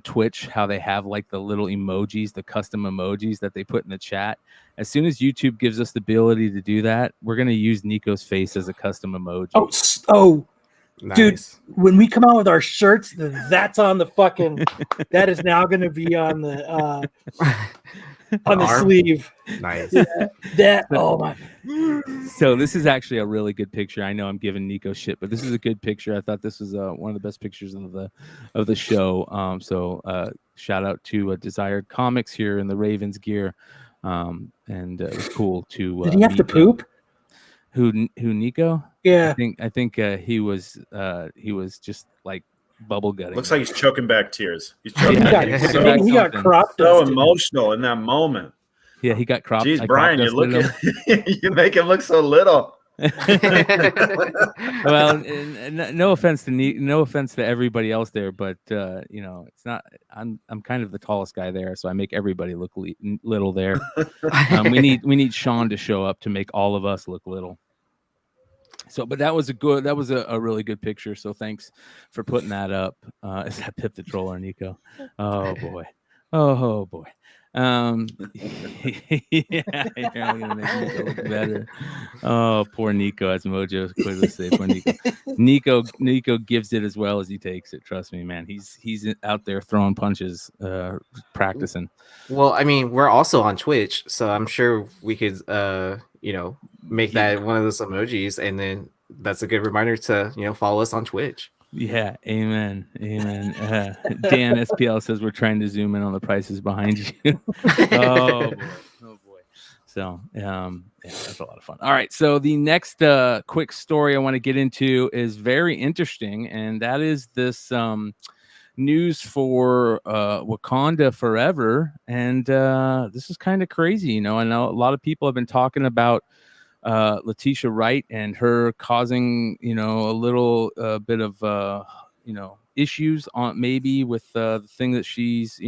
Twitch, how they have like the little emojis, the custom emojis that they put in the chat. As soon as YouTube gives us the ability to do that, we're going to use Nico's face as a custom emoji. Oh, Nice. dude, when we come out with our shirts, that's on the fucking, that is now going to be on the, on the arm? Sleeve. Nice. Oh my. So this is actually a really good picture. I know I'm giving Nico shit, but this is a good picture. I thought this was one of the best pictures of the show. So shout out to Desired Comics here in the Ravens gear, and it was cool to. Did he have to poop? Who Nico? Yeah, I think he was just like bubble gutting. Looks like he's choking back tears. He's choking Yeah, back. he got crop So dusted. emotional in that moment. Yeah, he got cropped. Jeez, I Brian, crop you dusted him. you make him look so little. Well, no offense to everybody else there, but it's not. I'm kind of the tallest guy there, so I make everybody look little there. We need Sean to show up to make all of us look little. So, but that was a really good picture. So thanks for putting that up. Is that Pip the Troller, Nico? Oh boy. Yeah, I'm gonna make Nico look better. Oh, poor Nico, as Mojo clearly say. Poor Nico. Nico gives it as well as he takes it. Trust me, man. He's out there throwing punches, practicing. Well, I mean, we're also on Twitch, so I'm sure we could, make that one of those emojis, and then that's a good reminder to, follow us on Twitch. Yeah, amen. Dan SPL says we're trying to zoom in on the prices behind you. Oh boy. So that's a lot of fun. All right, so the next quick story I want to get into is very interesting, and that is this news for Wakanda Forever, and this is kind of crazy. I know a lot of people have been talking about Letitia Wright and her causing a little bit of issues on maybe with the thing that she's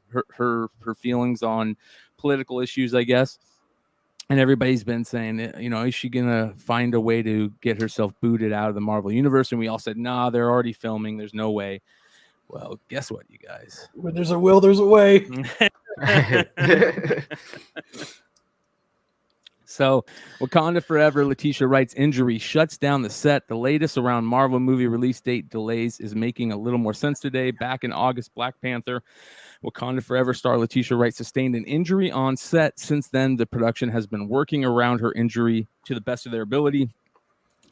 her feelings on political issues, I guess. And everybody's been saying, is she gonna find a way to get herself booted out of the Marvel universe? And we all said, nah, they're already filming, there's no way. Well, guess what, you guys? When there's a will, there's a way. So, Wakanda Forever, Letitia Wright's injury shuts down the set. The latest around Marvel movie release date delays is making a little more sense today. Back in August, Black Panther, Wakanda Forever star Letitia Wright sustained an injury on set. Since then, the production has been working around her injury to the best of their ability.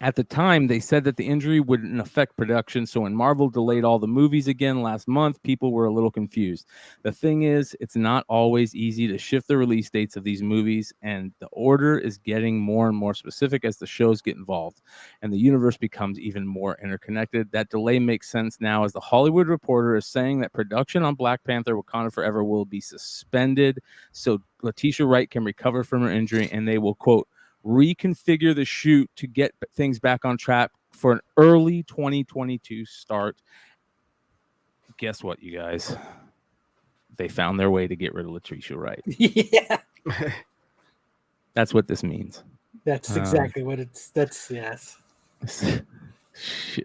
At the time, they said that the injury wouldn't affect production, so when Marvel delayed all the movies again last month, people were a little confused. The thing is, it's not always easy to shift the release dates of these movies, and the order is getting more and more specific as the shows get involved, and the universe becomes even more interconnected. That delay makes sense now, as the Hollywood Reporter is saying that production on Black Panther Wakanda Forever will be suspended so Letitia Wright can recover from her injury, and they will, quote, reconfigure the shoot to get things back on track for an early 2022 start. Guess what, you guys? They found their way to get rid of Letitia Wright. Yeah. That's what this means. That's exactly what it's. That's yes.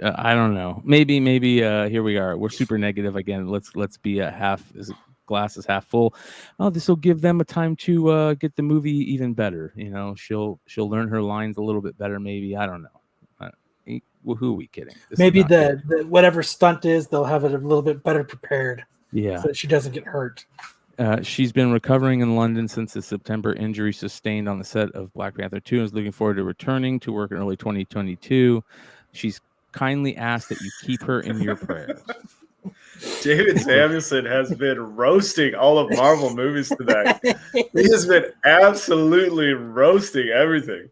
I don't know. Maybe. Here we are. We're super negative again. Let's be a half as glass is half full. Oh, this will give them a time to get the movie even better. You know, she'll learn her lines a little bit better. Maybe, I don't know. Well, who are we kidding? This Maybe is not the good. whatever stunt is, they'll have it a little bit better prepared. Yeah. So that she doesn't get hurt. She's been recovering in London since the September injury sustained on the set of Black Panther 2 and is looking forward to returning to work in early 2022. She's kindly asked that you keep her in your prayers. David Samuelson has been roasting all of Marvel movies tonight. He has been absolutely roasting everything.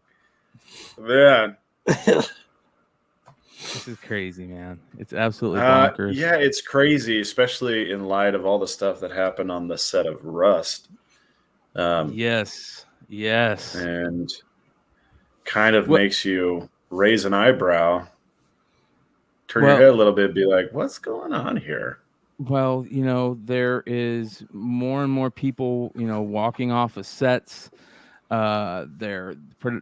Man. This is crazy, man. It's absolutely bonkers. Yeah, it's crazy, especially in light of all the stuff that happened on the set of Rust. Yes. And kind of makes you raise an eyebrow, turn your head a little bit, be like, what's going on here? Well, you know, there is more and more people, you know, walking off of sets.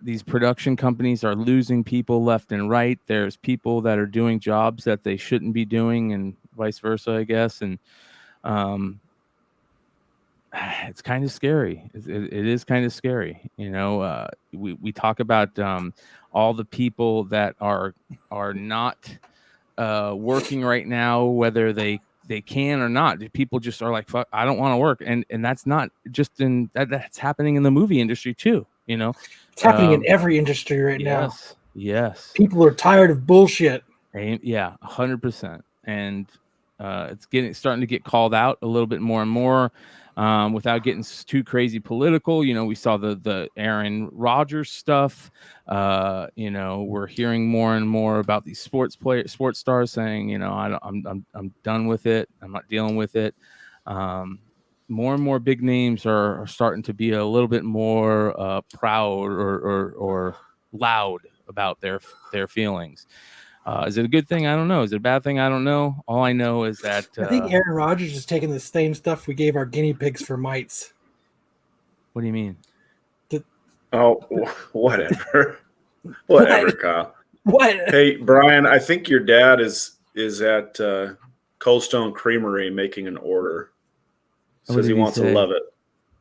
These production companies are losing people left and right. There's people that are doing jobs that they shouldn't be doing, and vice versa, I guess. And it's kind of scary. It is kind of scary. You know, we talk about all the people that are not working right now, whether they can or not. People just are like, fuck, I don't want to work. And that's not just that's happening in the movie industry too. You know, it's happening in every industry right now. Yes. People are tired of bullshit. Yeah, 100%. And it's starting to get called out a little bit more and more. Without getting too crazy political, you know, we saw the Aaron Rodgers stuff. You know, we're hearing more and more about these sports stars saying, you know, I'm done with it. I'm not dealing with it. More and more big names are starting to be a little bit more proud or loud about their feelings. Is it a good thing? I don't know. Is it a bad thing? I don't know. All I know is that I think Aaron Rodgers is taking the same stuff we gave our guinea pigs for mites. What do you mean? Whatever. Whatever, Kyle. What? Hey, Brian, I think your dad is at Cold Stone Creamery making an order. Says he wants to love it.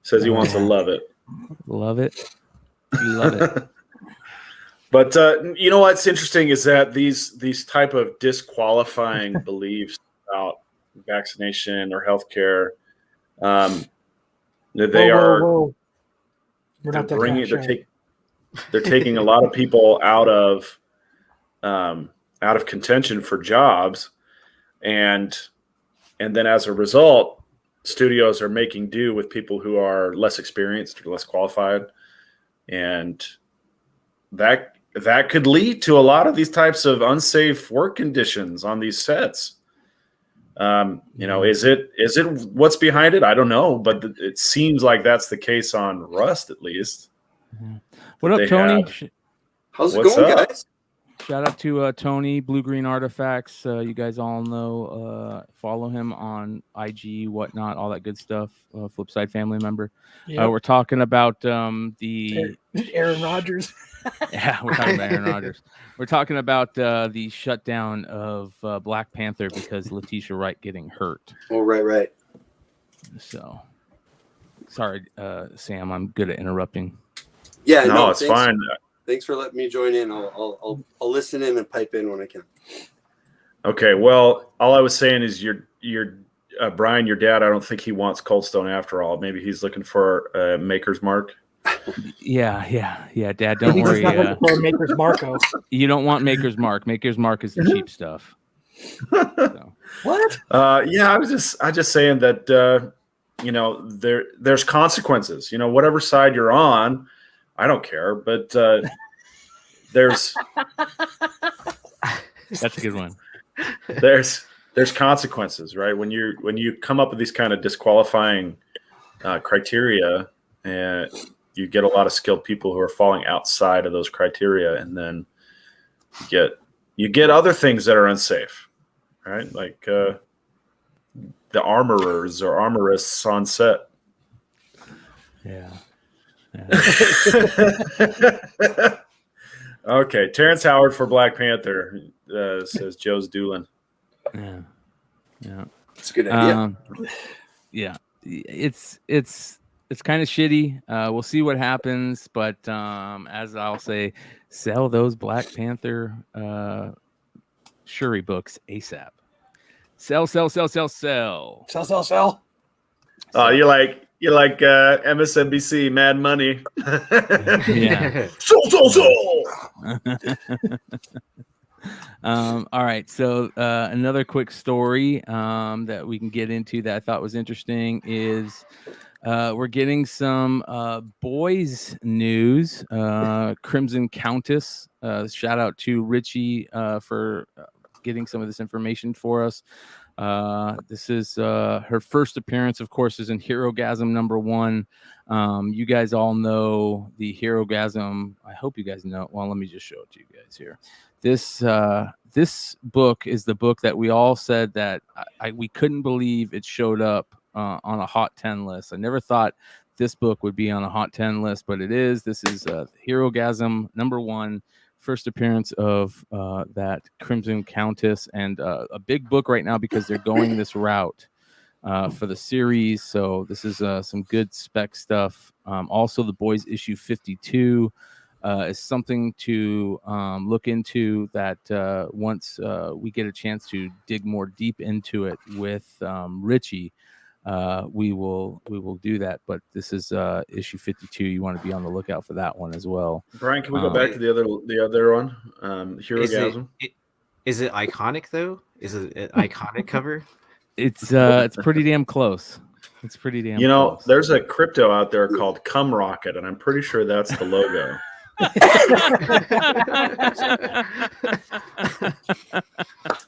Says he wants to love it. Love it. You love it. But you know what's interesting is that these type of disqualifying beliefs about vaccination or healthcare, they are they're taking a lot of people out of contention for jobs, and then as a result, studios are making do with people who are less experienced or less qualified, and that could lead to a lot of these types of unsafe work conditions on these sets. You know, is it what's behind it? I don't know, but it seems like that's the case on Rust, at least. What up, Tony? How's it going, guys? Shout out to Tony, Blue Green Artifacts. You guys all know, follow him on IG, whatnot, all that good stuff. Flipside family member. Yep. We're talking about the Aaron Rodgers. Yeah, we're talking about Aaron Rodgers. We're talking about the shutdown of Black Panther because Letitia Wright getting hurt. Oh, right. So, sorry, Sam. I'm good at interrupting. Yeah, no, it's fine. Thanks for letting me join in. I'll listen in and pipe in when I can. Okay. Well, all I was saying is your Brian, your dad. I don't think he wants Cold Stone after all. Maybe he's looking for a Maker's Mark. Yeah. Dad, don't worry. Maker's Marco. You don't want Maker's Mark. Maker's Mark is the cheap stuff. So. What? Yeah, I was just saying that you know, there's consequences. You know, whatever side you're on, I don't care, but there's that's a good one. There's consequences, right? When you come up with these kind of disqualifying criteria, and you get a lot of skilled people who are falling outside of those criteria, and then you get other things that are unsafe, right? Like the armorers or armorists on set. Yeah. Okay, Terrence Howard for Black Panther says Joe's Doolin. Yeah, it's a good idea. Yeah, it's kind of shitty. We'll see what happens, but as I'll say, sell those Black Panther Shuri books ASAP. Sell. Sell. You like MSNBC Mad Money. Yeah. Soul. All right. So another quick story that we can get into that I thought was interesting is we're getting some boys news. Crimson Countess. Shout out to Richie for getting some of this information for us. This is her first appearance, of course, is in Herogasm #1. You guys all know the Herogasm. I hope you guys know. Well, let me just show it to you guys here. This book is the book that we all said that we couldn't believe it showed up on a Hot 10 list. I never thought this book would be on a Hot 10 list, but it is. This is Herogasm #1. First appearance of that Crimson Countess, and a big book right now because they're going this route for the series. So this is some good spec stuff. Also, the Boys issue 52 is something to look into. That once we get a chance to dig more deep into it with Richie, we will do that. But this is issue 52. You want to be on the lookout for that one as well. Brian, can we go back to the other one? Herogasm. Is it iconic though? Is it an iconic cover? It's pretty damn close. It's pretty damn close. There's a crypto out there called Cum Rocket, and I'm pretty sure that's the logo.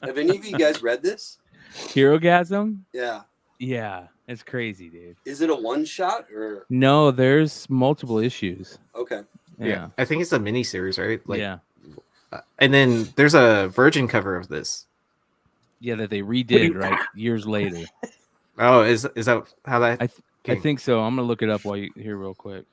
Have any of you guys read this? Herogasm? Yeah. Yeah, it's crazy, dude. Is it a one shot or No, there's multiple issues. okay? Yeah. I think it's a mini series, right? Yeah. And then there's a Virgin cover of this. Yeah, that they redid right years later. Oh, is that how that? I think so. I'm gonna look it up while you here real quick.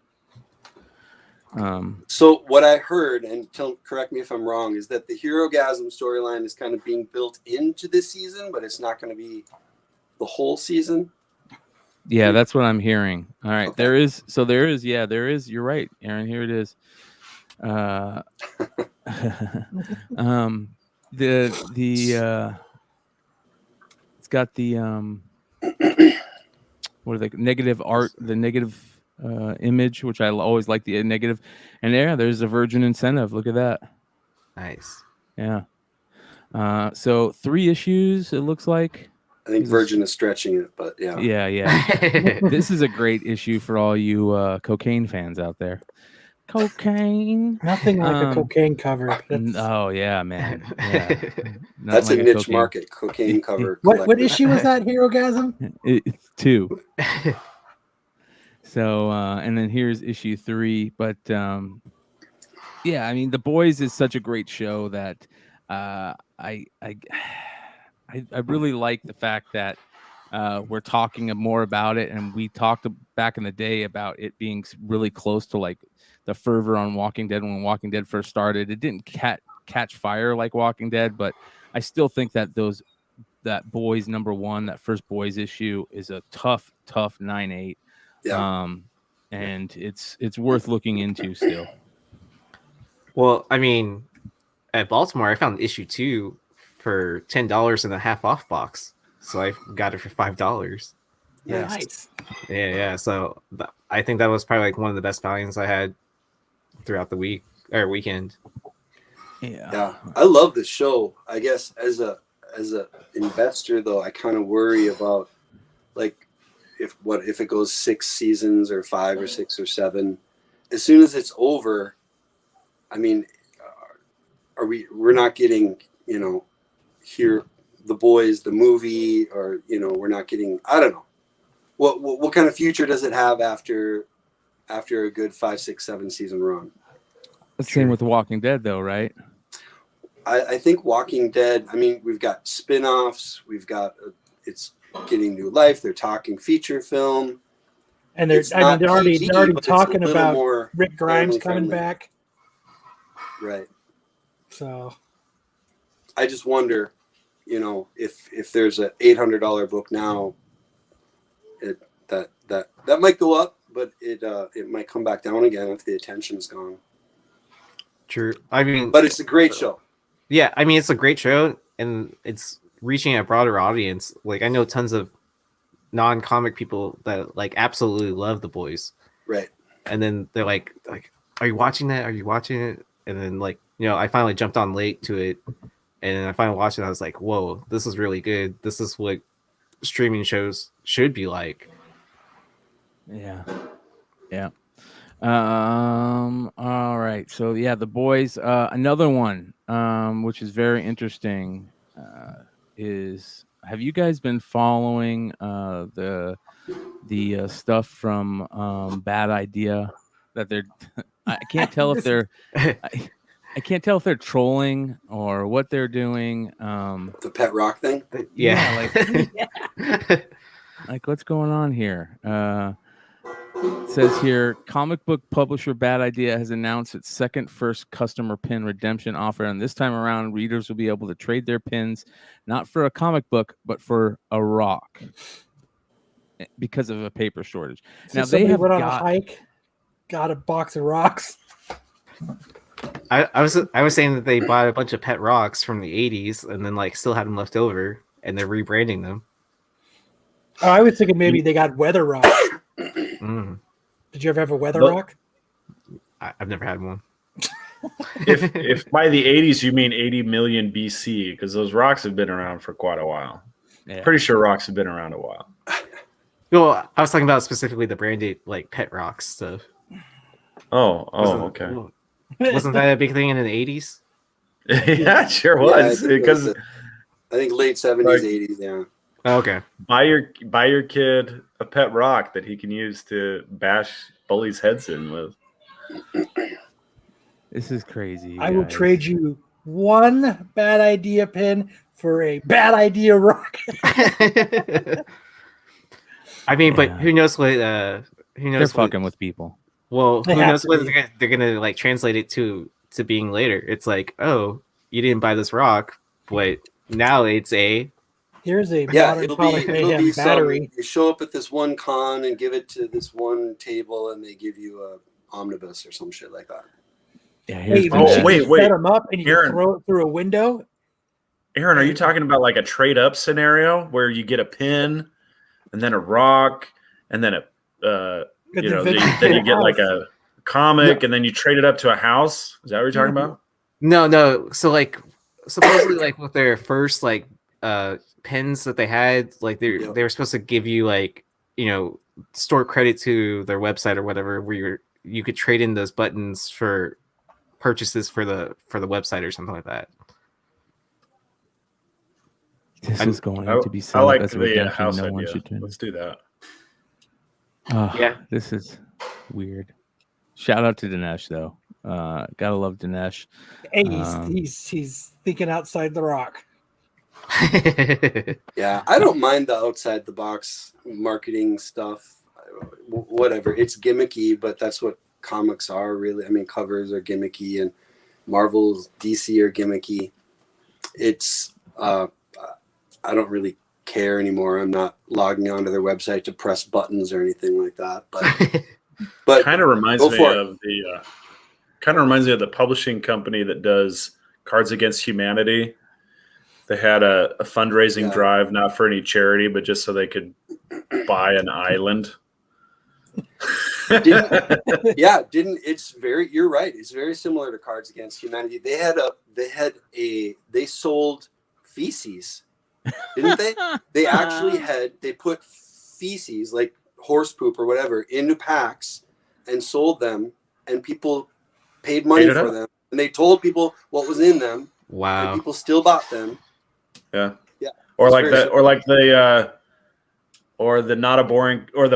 So what I heard, and correct me if I'm wrong, is that the Herogasm storyline is kind of being built into this season, but it's not going to be the whole season. Yeah, that's what I'm hearing. All right, Okay. there is. You're right, Aaron. Here it is. It's got the what are they, negative art, the negative image, which I always like the negative, and there's a Virgin incentive. Look at that. Nice. Yeah. So 3 issues it looks like. I think Virgin is stretching it, but yeah. Yeah. This is a great issue for all you cocaine fans out there. Cocaine. Nothing like a cocaine cover. Oh yeah, man. Yeah. That's like a niche cocaine. market. Cocaine cover. What issue was that? Herogasm? It's 2. So and then here's issue 3. But yeah, I mean, The Boys is such a great show that I really like the fact that we're talking more about it, and we talked back in the day about it being really close to like the fervor on Walking Dead when Walking Dead first started. It didn't catch fire like Walking Dead, but I still think that that Boys #1, that first Boys issue, is a tough 9/8. Yeah. And it's worth looking into still. Well, I mean, at Baltimore, I found issue 2 for $10 in a half off box, so I got it for $5. Yes. Nice. Yeah. So I think that was probably like one of the best values I had throughout the week or weekend. Yeah. I love this show. I guess as a investor though, I kind of worry about like if it goes 6 seasons or 5 or 6 or 7. As soon as it's over, I mean, we're not getting, here The Boys the movie, or we're not getting, I don't know. What kind of future does it have after a good 5, 6, 7 season run? The same with Walking Dead, though, right? I think Walking Dead. I mean, we've got spin-offs. We've got it's getting new life. They're talking feature film, and they're already talking about Rick Grimes coming back. Right. So, I just wonder, if there's a $800 book now. that might go up, but it might come back down again if the attention's gone. True. I mean, but it's a great show. Yeah, I mean, it's a great show, and it's reaching a broader audience. Like, I know tons of non-comic people that like absolutely love The Boys, right? And then they're like, are you watching that? Are you watching it? And then like, I finally jumped on late to it, and I finally watched it. And I was like, whoa, this is really good. This is what streaming shows should be like. Yeah. All right. So yeah, The Boys. Another one, which is very interesting, is, have you guys been following the stuff from Bad Idea? That they're, I can't tell if they're, I can't tell if they're trolling or what they're doing. The pet rock thing. Yeah. Like what's going on here? It says here, comic book publisher Bad Idea has announced its second first customer pin redemption offer, and this time around, readers will be able to trade their pins not for a comic book, but for a rock, because of a paper shortage. So now they have went on a hike, got a box of rocks. I was saying that they bought a bunch of pet rocks from the 80s and then like still had them left over, and they're rebranding them. Oh, I was thinking maybe they got weather rocks. Did you ever have a weather rock? I've never had one. if by the 80s you mean 80 million BC, because those rocks have been around for quite a while. Yeah. Pretty sure rocks have been around a while. Well, I was talking about specifically the branded like pet rocks stuff. Okay. Wasn't that a big thing in the 80s? Yeah, it sure was. Because I think late 70s, 80s. Yeah. Oh, okay. Buy your kid a pet rock that he can use to bash bullies' heads in with. This is crazy. I will trade you one Bad Idea pin for a Bad Idea rock. I mean, but who knows what? Who knows? They're fucking with people. Well, who knows what they're gonna like translate it to being later? It's like, oh, you didn't buy this rock, but now it's a. Here's a it'll be battery. You show up at this one con and give it to this one table, and they give you a omnibus or some shit like that. Yeah. Wait. Set them up and you can throw it through a window. Aaron, are you talking about like a trade up scenario where you get a pin and then a rock and then then you get like a comic and then you trade it up to a house? Is that what you're talking about? No. So like supposedly like with their first like pins that they had, like they were supposed to give you like, store credit to their website or whatever, where you could trade in those buttons for purchases for the website or something like that. This is going to be set up as a redemption. House idea. Let's do that. This is weird. Shout out to Dinesh though. Gotta love Dinesh. Hey, he's thinking outside the rock. Yeah, I don't mind the outside the box marketing stuff. Whatever, it's gimmicky, but that's what comics are really. I mean, covers are gimmicky, and Marvel's DC are gimmicky. It's I don't really care anymore. I'm not logging onto their website to press buttons or anything like that. But kind of reminds me of the publishing company that does Cards Against Humanity. They had a fundraising drive, not for any charity, but just so they could buy an island. You're right. It's very similar to Cards Against Humanity. They sold feces, didn't they? They put feces like horse poop or whatever into packs and sold them, and people paid money for them, and they told people what was in them. Wow. And people still bought them. Yeah. Or the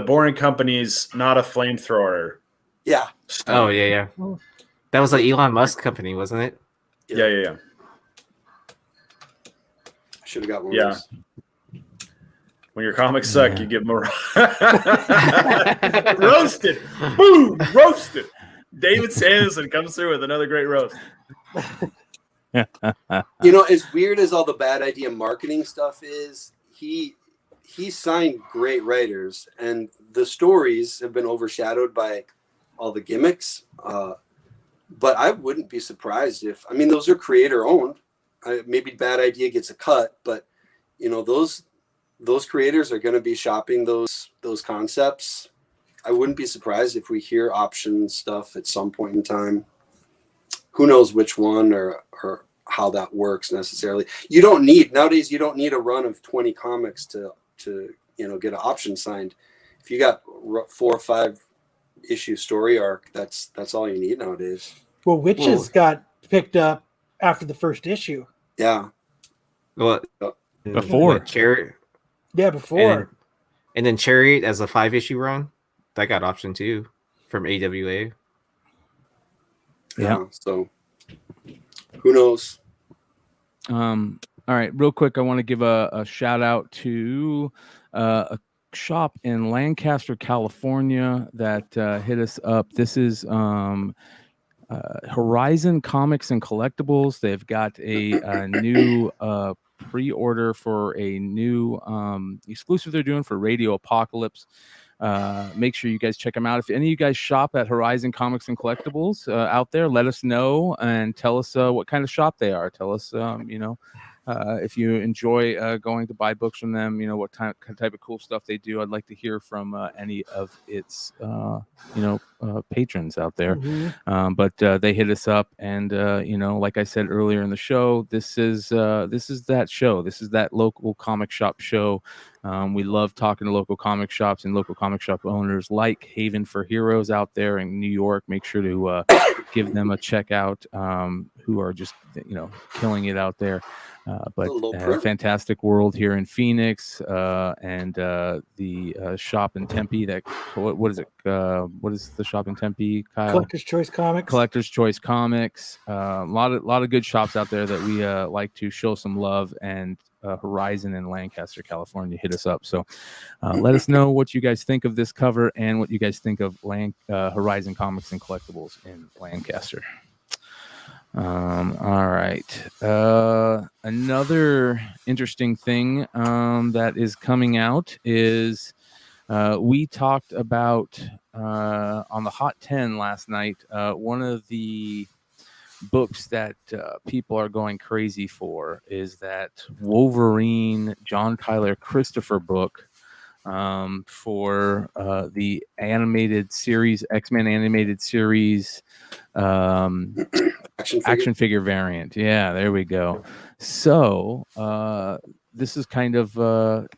Boring Company's Not a Flamethrower. Yeah. Oh yeah. That was like Elon Musk company, wasn't it? Yeah. I should have got one of those. When your comics suck, you give them a roasted. Boom, roasted. David Samuelson comes through with another great roast. As weird as all the Bad Idea marketing stuff is, he he signed great writers, and the stories have been overshadowed by all the gimmicks. But I wouldn't be surprised if, I mean, those are creator owned. Maybe Bad Idea gets a cut, but you know, those creators are going to be shopping those concepts. I wouldn't be surprised if we hear option stuff at some point in time. Who knows which one or how that works necessarily. Nowadays you don't need a run of 20 comics to get an option signed. If you got 4 or 5 issue story arc, that's all you need nowadays. Well, Witches got picked up after the first issue. Yeah. Well, Before Chariot. Yeah, before. And then Chariot as a 5-issue run, that got option too from AWA. Yeah. So who knows? All right, real quick, I want to give a shout out to a shop in Lancaster, California that hit us up. This is Horizon Comics and Collectibles. They've got a new pre-order for a new exclusive they're doing for Radio Apocalypse. Make sure you guys check them out. If any of you guys shop at Horizon Comics and Collectibles out there, let us know and tell us what kind of shop they are. Tell us, if you enjoy going to buy books from them, what type of cool stuff they do. I'd like to hear from any of its, patrons out there. Mm-hmm. But they hit us up, and like I said earlier in the show, this is that show. This is that local comic shop show. We love talking to local comic shops and local comic shop owners like Haven for Heroes out there in New York. Make sure to give them a check out, who are just killing it out there. But fantastic world here in Phoenix, and the shop in Tempe. What is it? What is the shop in Tempe, Kyle? Collector's Choice Comics. Collector's Choice Comics. A lot of good shops out there that we like to show some love. And Horizon in Lancaster, California, hit us up. So let us know what you guys think of this cover and what you guys think of Horizon Comics and Collectibles in Lancaster. All right. Another interesting thing that is coming out is we talked about on the Hot 10 last night, one of the books that people are going crazy for is that Wolverine John Tyler Christopher book for the animated series, X-Men animated series, action figure variant. Yeah, there we go. So this is kind of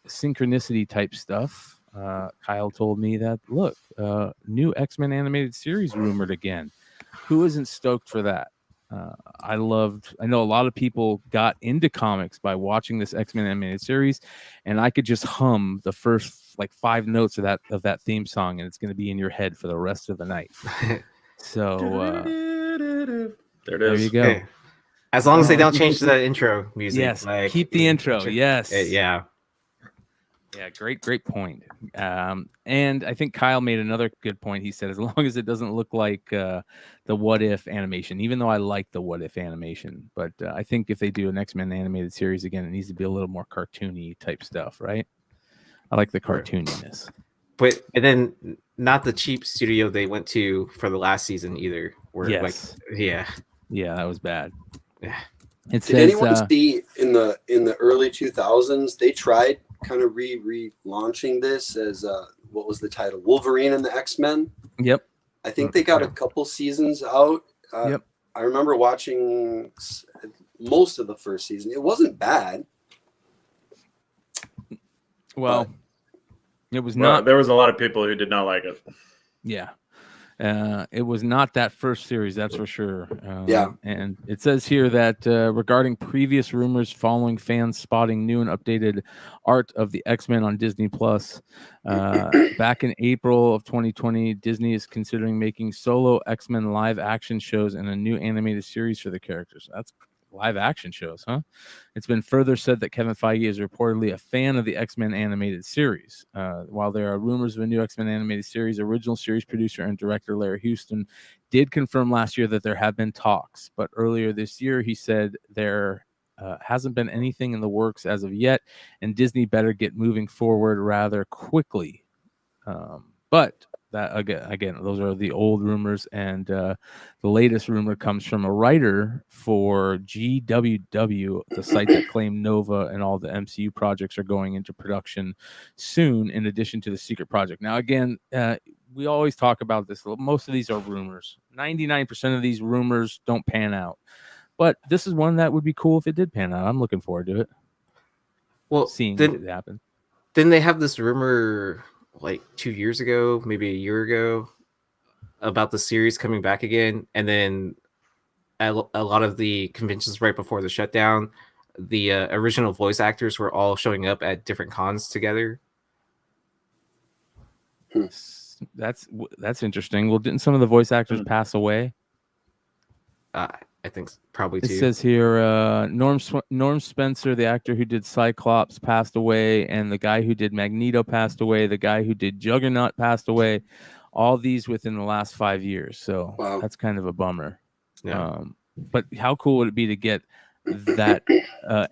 synchronicity type stuff. Kyle told me that, look, new X-Men animated series rumored again. Who isn't stoked for that? I know a lot of people got into comics by watching this X-Men animated series, and I could just hum the first 5 notes of that theme song, and it's going to be in your head for the rest of the night. So there it is. There you go. Okay. As long as they don't change the intro music. Yes, keep the intro. Yes. Yeah. Yeah, great point. And I think Kyle made another good point. He said, as long as it doesn't look like the What If animation, even though I like the What If animation, but I think if they do an X-Men animated series again, it needs to be a little more cartoony type stuff, right? I like the cartooniness. But and then not the cheap studio they went to for the last season either. Yes. Yeah, that was bad. Yeah. Did anyone see in the early 2000s they tried kind of relaunching this as what was the title, Wolverine and the X-Men? Yep. I think they got a couple seasons out. Yep. I remember watching most of the first season. It wasn't bad. Well, it was not. There was a lot of people who did not like it. Yeah. It was not that first series, that's for sure. Yeah. And it says here that regarding previous rumors following fans spotting new and updated art of the X-Men on Disney Plus, back in April of 2020, Disney is considering making solo X-Men live action shows and a new animated series for the characters. That's live action shows, huh? It's been further said that Kevin Feige is reportedly a fan of the X-Men animated series. While there are rumors of a new X-Men animated series, original series producer and director Larry Houston did confirm last year that there have been talks. But earlier this year, he said there hasn't been anything in the works as of yet, and Disney better get moving forward rather quickly. But that again, those are the old rumors, and the latest rumor comes from a writer for GWW, the site that claimed Nova and all the MCU projects are going into production soon, in addition to the secret project. Now, again, we always talk about this. Most of these are rumors. 99% of these rumors don't pan out, but this is one that would be cool if it did pan out. I'm looking forward to it. Well, seeing if it happen. Didn't they have this rumor like 2 years ago, maybe a year ago, about the series coming back again? And then a lot of the conventions right before the shutdown, the original voice actors were all showing up at different cons together. That's interesting. Well, didn't some of the voice actors pass away? I think probably it too. Says here, Norm Spencer, the actor who did Cyclops, passed away, and the guy who did Magneto passed away. The guy who did Juggernaut passed away. All these within the last 5 years. So That's kind of a bummer. Yeah. But how cool would it be to get that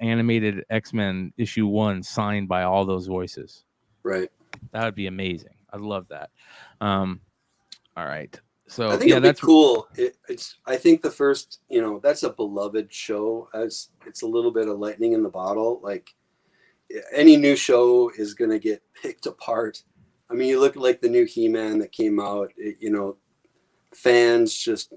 animated X-Men issue 1 signed by all those voices? Right. That would be amazing. I'd love that. All right. So I think it'd be cool. I think the first, that's a beloved show. As it's a little bit of lightning in the bottle. Like any new show is going to get picked apart. I mean, you look at like the new He-Man that came out. Fans just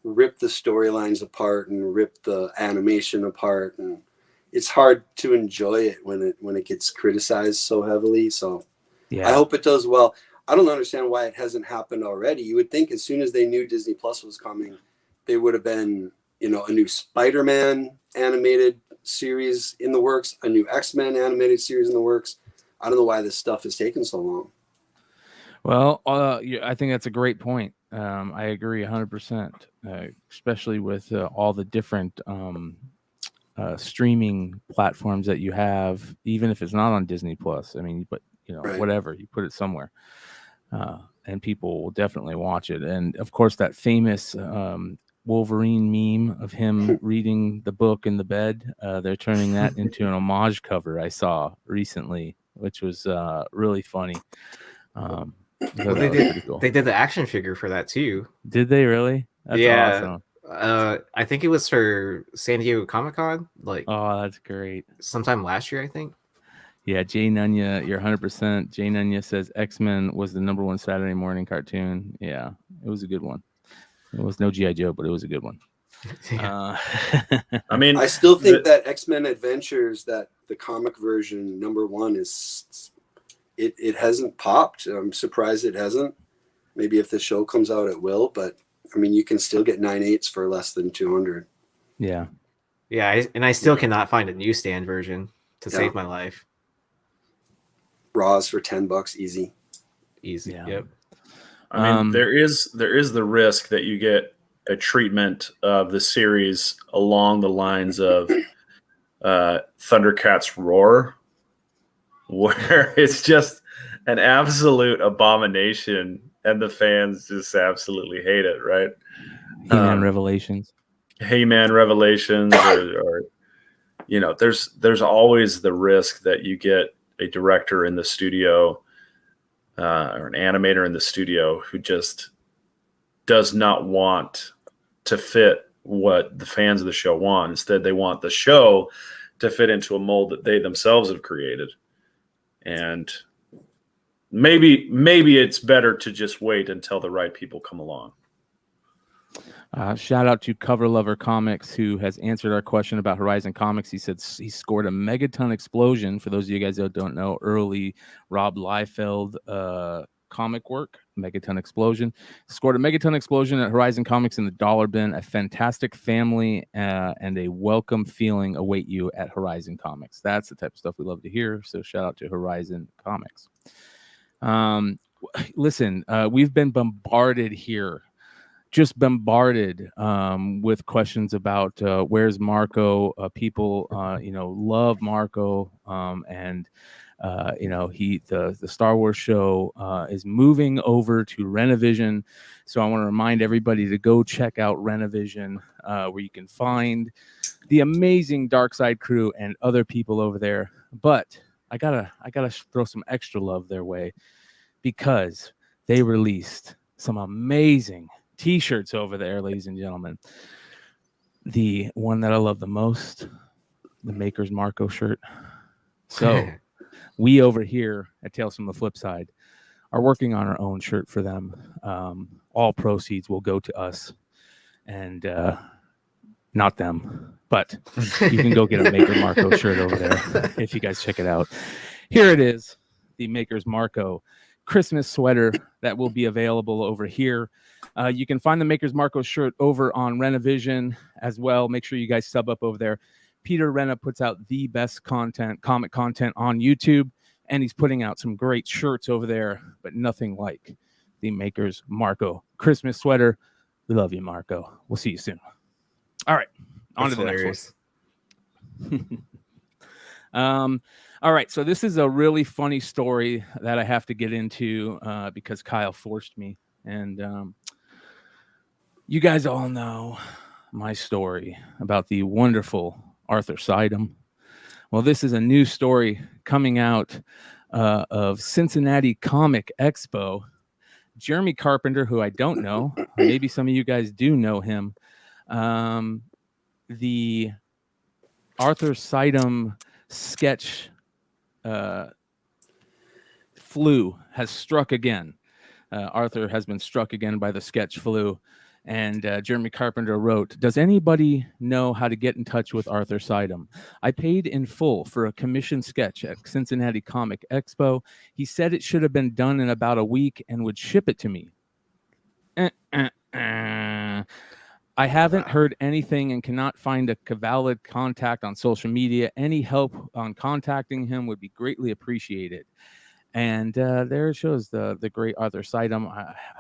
rip the storylines apart and rip the animation apart, and it's hard to enjoy it when it gets criticized so heavily. So I hope it does well. I don't understand why it hasn't happened already. You would think as soon as they knew Disney Plus was coming, they would have been, a new Spider-Man animated series in the works, a new X-Men animated series in the works. I don't know why this stuff is taking so long. Well, I think that's a great point. I agree 100%, especially with all the different streaming platforms that you have, even if it's not on Disney Plus. I mean, but Right. Whatever, you put it somewhere, and people will definitely watch it. And of course, that famous Wolverine meme of him reading the book in the bed, they're turning that into an homage cover I saw recently, which was really funny. Well, they did the action figure for that too. Did they really? That's awesome. I think it was for San Diego Comic-Con. Oh, that's great. Sometime last year, I think. Yeah, Jay Nunya, you're 100%. Jay Nunya says X-Men was the #1 Saturday morning cartoon. Yeah, it was a good one. It was no G.I. Joe, but it was a good one. I mean, I still think that X-Men Adventures, that the comic version #1 is, it hasn't popped. I'm surprised it hasn't. Maybe if the show comes out, it will. But I mean, you can still get 9/8 for less than $200. Yeah. Yeah, and I still cannot find a newsstand version to save my life. Raws for $10, easy. Yeah. Yep. I mean, there is the risk that you get a treatment of the series along the lines of Thundercats Roar, where it's just an absolute abomination and the fans just absolutely hate it, right? He-Man Revelations. He-Man Revelations, or there's always the risk that you get a director in the studio or an animator in the studio who just does not want to fit what the fans of the show want. Instead, they want the show to fit into a mold that they themselves have created. And maybe it's better to just wait until the right people come along. Shout out to Cover Lover Comics, who has answered our question about Horizon Comics. He said he scored a megaton explosion. For those of you guys that don't know, early Rob Liefeld comic work, megaton explosion. Scored a megaton explosion at Horizon Comics in the dollar bin. A fantastic family and a welcome feeling await you at Horizon Comics. That's the type of stuff we love to hear. So shout out to Horizon Comics. Listen, we've been bombarded here. Just bombarded with questions about where's Marco. People, love Marco, and the Star Wars show is moving over to Renovision. So I want to remind everybody to go check out Renovision, where you can find the amazing Dark Side crew and other people over there. But I gotta throw some extra love their way, because they released some amazing t-shirts over there, ladies and gentlemen. The one that I love the most, the Maker's Marco shirt. So we over here at Tales from the Flipside are working on our own shirt for them. All proceeds will go to us and not them, but you can go get a Maker Marco shirt over there if you guys check it out. Here it is, the Maker's Marco Christmas sweater that will be available over here. You can find the Maker's Marco shirt over on Renovision as well. Make sure you guys sub up over there. Peter Renna puts out the best content, comic content on YouTube, and he's putting out some great shirts over there, but nothing like the Maker's Marco Christmas sweater. We love you, Marco. We'll see you soon. All right, on to the next one. All right, so this is a really funny story that I have to get into because Kyle forced me. And you guys all know my story about the wonderful Arthur Sidem. Well, this is a new story coming out of Cincinnati Comic Expo. Jeremy Carpenter, who I don't know, maybe some of you guys do know him. The Arthur Sidem sketch flu has struck again. Arthur has been struck again by the sketch flu. And Jeremy Carpenter wrote, "Does anybody know how to get in touch with Arthur Sidem? I paid in full for a commissioned sketch at Cincinnati Comic Expo. He said it should have been done in about a week and would ship it to me. I haven't heard anything and cannot find a valid contact on social media. Any help on contacting him would be greatly appreciated." And there it shows the great Arthur Sidem.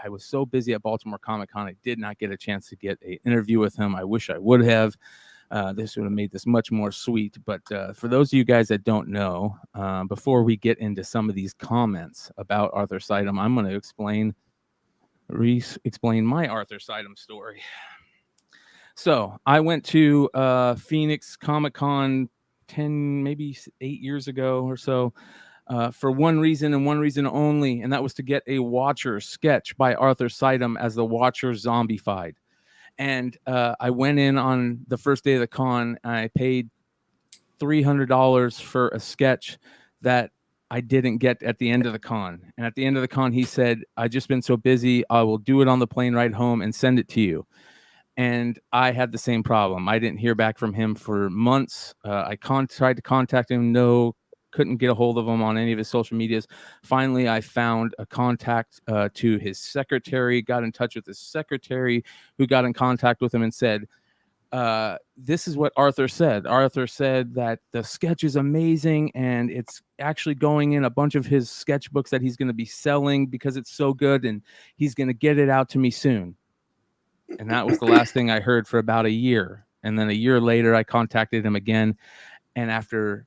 I was so busy at Baltimore Comic Con, I did not get a chance to get an interview with him. I wish I would have. This would have made this much more sweet. But for those of you guys that don't know, before we get into some of these comments about Arthur Sidem, I'm going to explain my Arthur Sidem story. So I went to Phoenix Comic Con 10, maybe 8 years ago or so. For one reason and one reason only, and that was to get a Watcher sketch by Arthur Sidem as the Watcher zombified. And I went in on the first day of the con. I paid $300 for a sketch that I didn't get at the end of the con. And at the end of the con, he said, "I've just been so busy. I will do it on the plane ride home and send it to you." And I had the same problem. I didn't hear back from him for months. I tried to contact him. Couldn't get a hold of him on any of his social medias. Finally, I found a contact to his secretary, got in touch with his secretary, who got in contact with him and said, this is what Arthur said. Arthur said that the sketch is amazing and it's actually going in a bunch of his sketchbooks that he's going to be selling because it's so good, and he's going to get it out to me soon. And that was the last thing I heard for about a year. And then a year later, I contacted him again. And after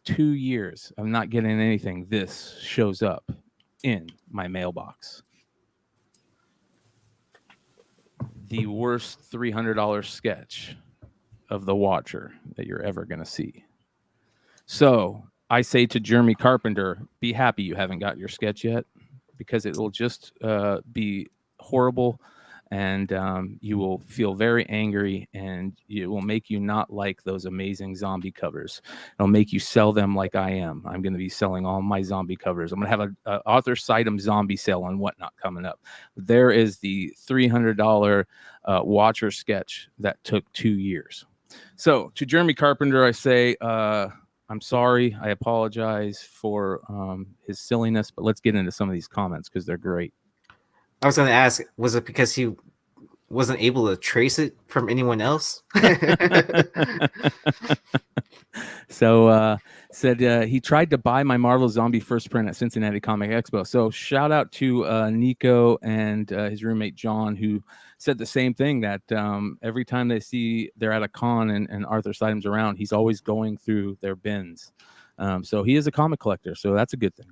2 years of not getting anything, this shows up in my mailbox. The worst $300 sketch of the Watcher that you're ever going to see. So I say to Jeremy Carpenter, be happy you haven't got your sketch yet, because it will just be horrible. And you will feel very angry, and it will make you not like those amazing zombie covers. It'll make you sell them like I am. I'm going to be selling all my zombie covers. I'm going to have a Arthur Sidem zombie sale on Whatnot coming up. There is the $300 Watcher sketch that took 2 years. So to Jeremy Carpenter, I say, I'm sorry. I apologize for his silliness, but let's get into some of these comments because they're great. I was going to ask, was it because he wasn't able to trace it from anyone else? So said he tried to buy my Marvel Zombie first print at Cincinnati Comic Expo. So shout out to Nico and his roommate John, who said the same thing, that every time they're at a con and Arthur Sidem's around, he's always going through their bins. So he is a comic collector, so that's a good thing.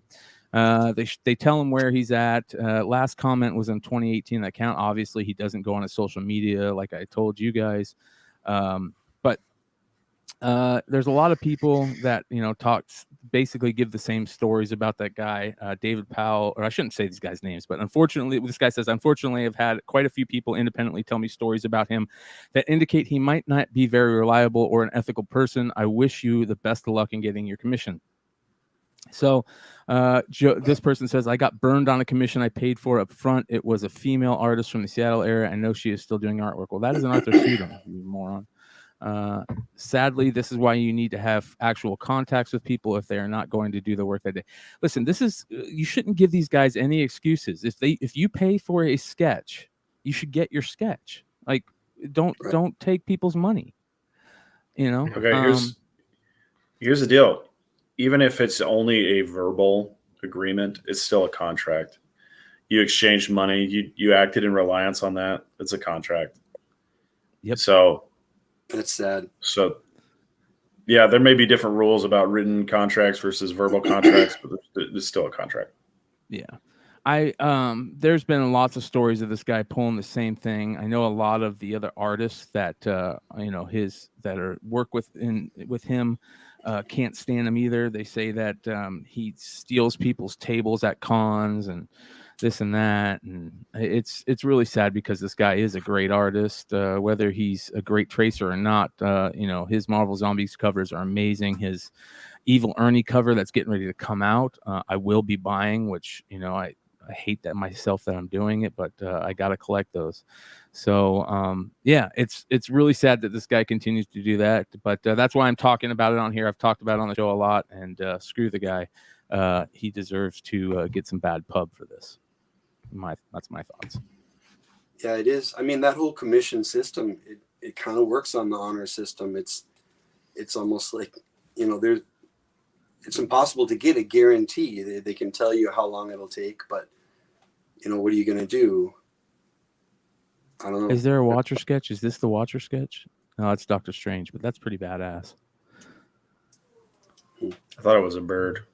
They tell him where he's at. Last comment was in 2018 account. Obviously, he doesn't go on his social media, like I told you guys. But there's a lot of people that basically give the same stories about that guy, David Powell, or I shouldn't say these guys' names, but unfortunately, this guy says, unfortunately, I've had quite a few people independently tell me stories about him that indicate he might not be very reliable or an ethical person. I wish you the best of luck in getting your commission. So this person says, I got burned on a commission I paid for up front. It was a female artist from the Seattle area. I know she is still doing artwork. Well, that is an Arthur pseudonym, you moron. Sadly, this is why you need to have actual contacts with people if they are not going to do the work that day. Listen, you shouldn't give these guys any excuses. If you pay for a sketch, you should get your sketch. Like, don't take people's money. Okay, here's the deal. Even if it's only a verbal agreement, it's still a contract. You exchanged money. You acted in reliance on that. It's a contract. Yep. So that's sad. So yeah, there may be different rules about written contracts versus verbal contracts, but it's still a contract. Yeah. There's been lots of stories of this guy pulling the same thing. I know a lot of the other artists that work with him can't stand him either. They say that he steals people's tables at cons and this and that, and it's really sad because this guy is a great artist. Whether he's a great tracer or not, his Marvel Zombies covers are amazing. His Evil Ernie cover that's getting ready to come out, I will be buying, which I hate that myself that I'm doing it, but I got to collect those. So, it's really sad that this guy continues to do that, but that's why I'm talking about it on here. I've talked about it on the show a lot, and screw the guy. He deserves to get some bad pub for this. That's my thoughts. Yeah, it is. I mean, that whole commission system, it kind of works on the honor system. It's almost like, it's impossible to get a guarantee. They can tell you how long it'll take, but what are you going to do? I don't know. Is there a Watcher sketch? Is this the Watcher sketch? No, it's Doctor Strange, but that's pretty badass. I thought it was a bird.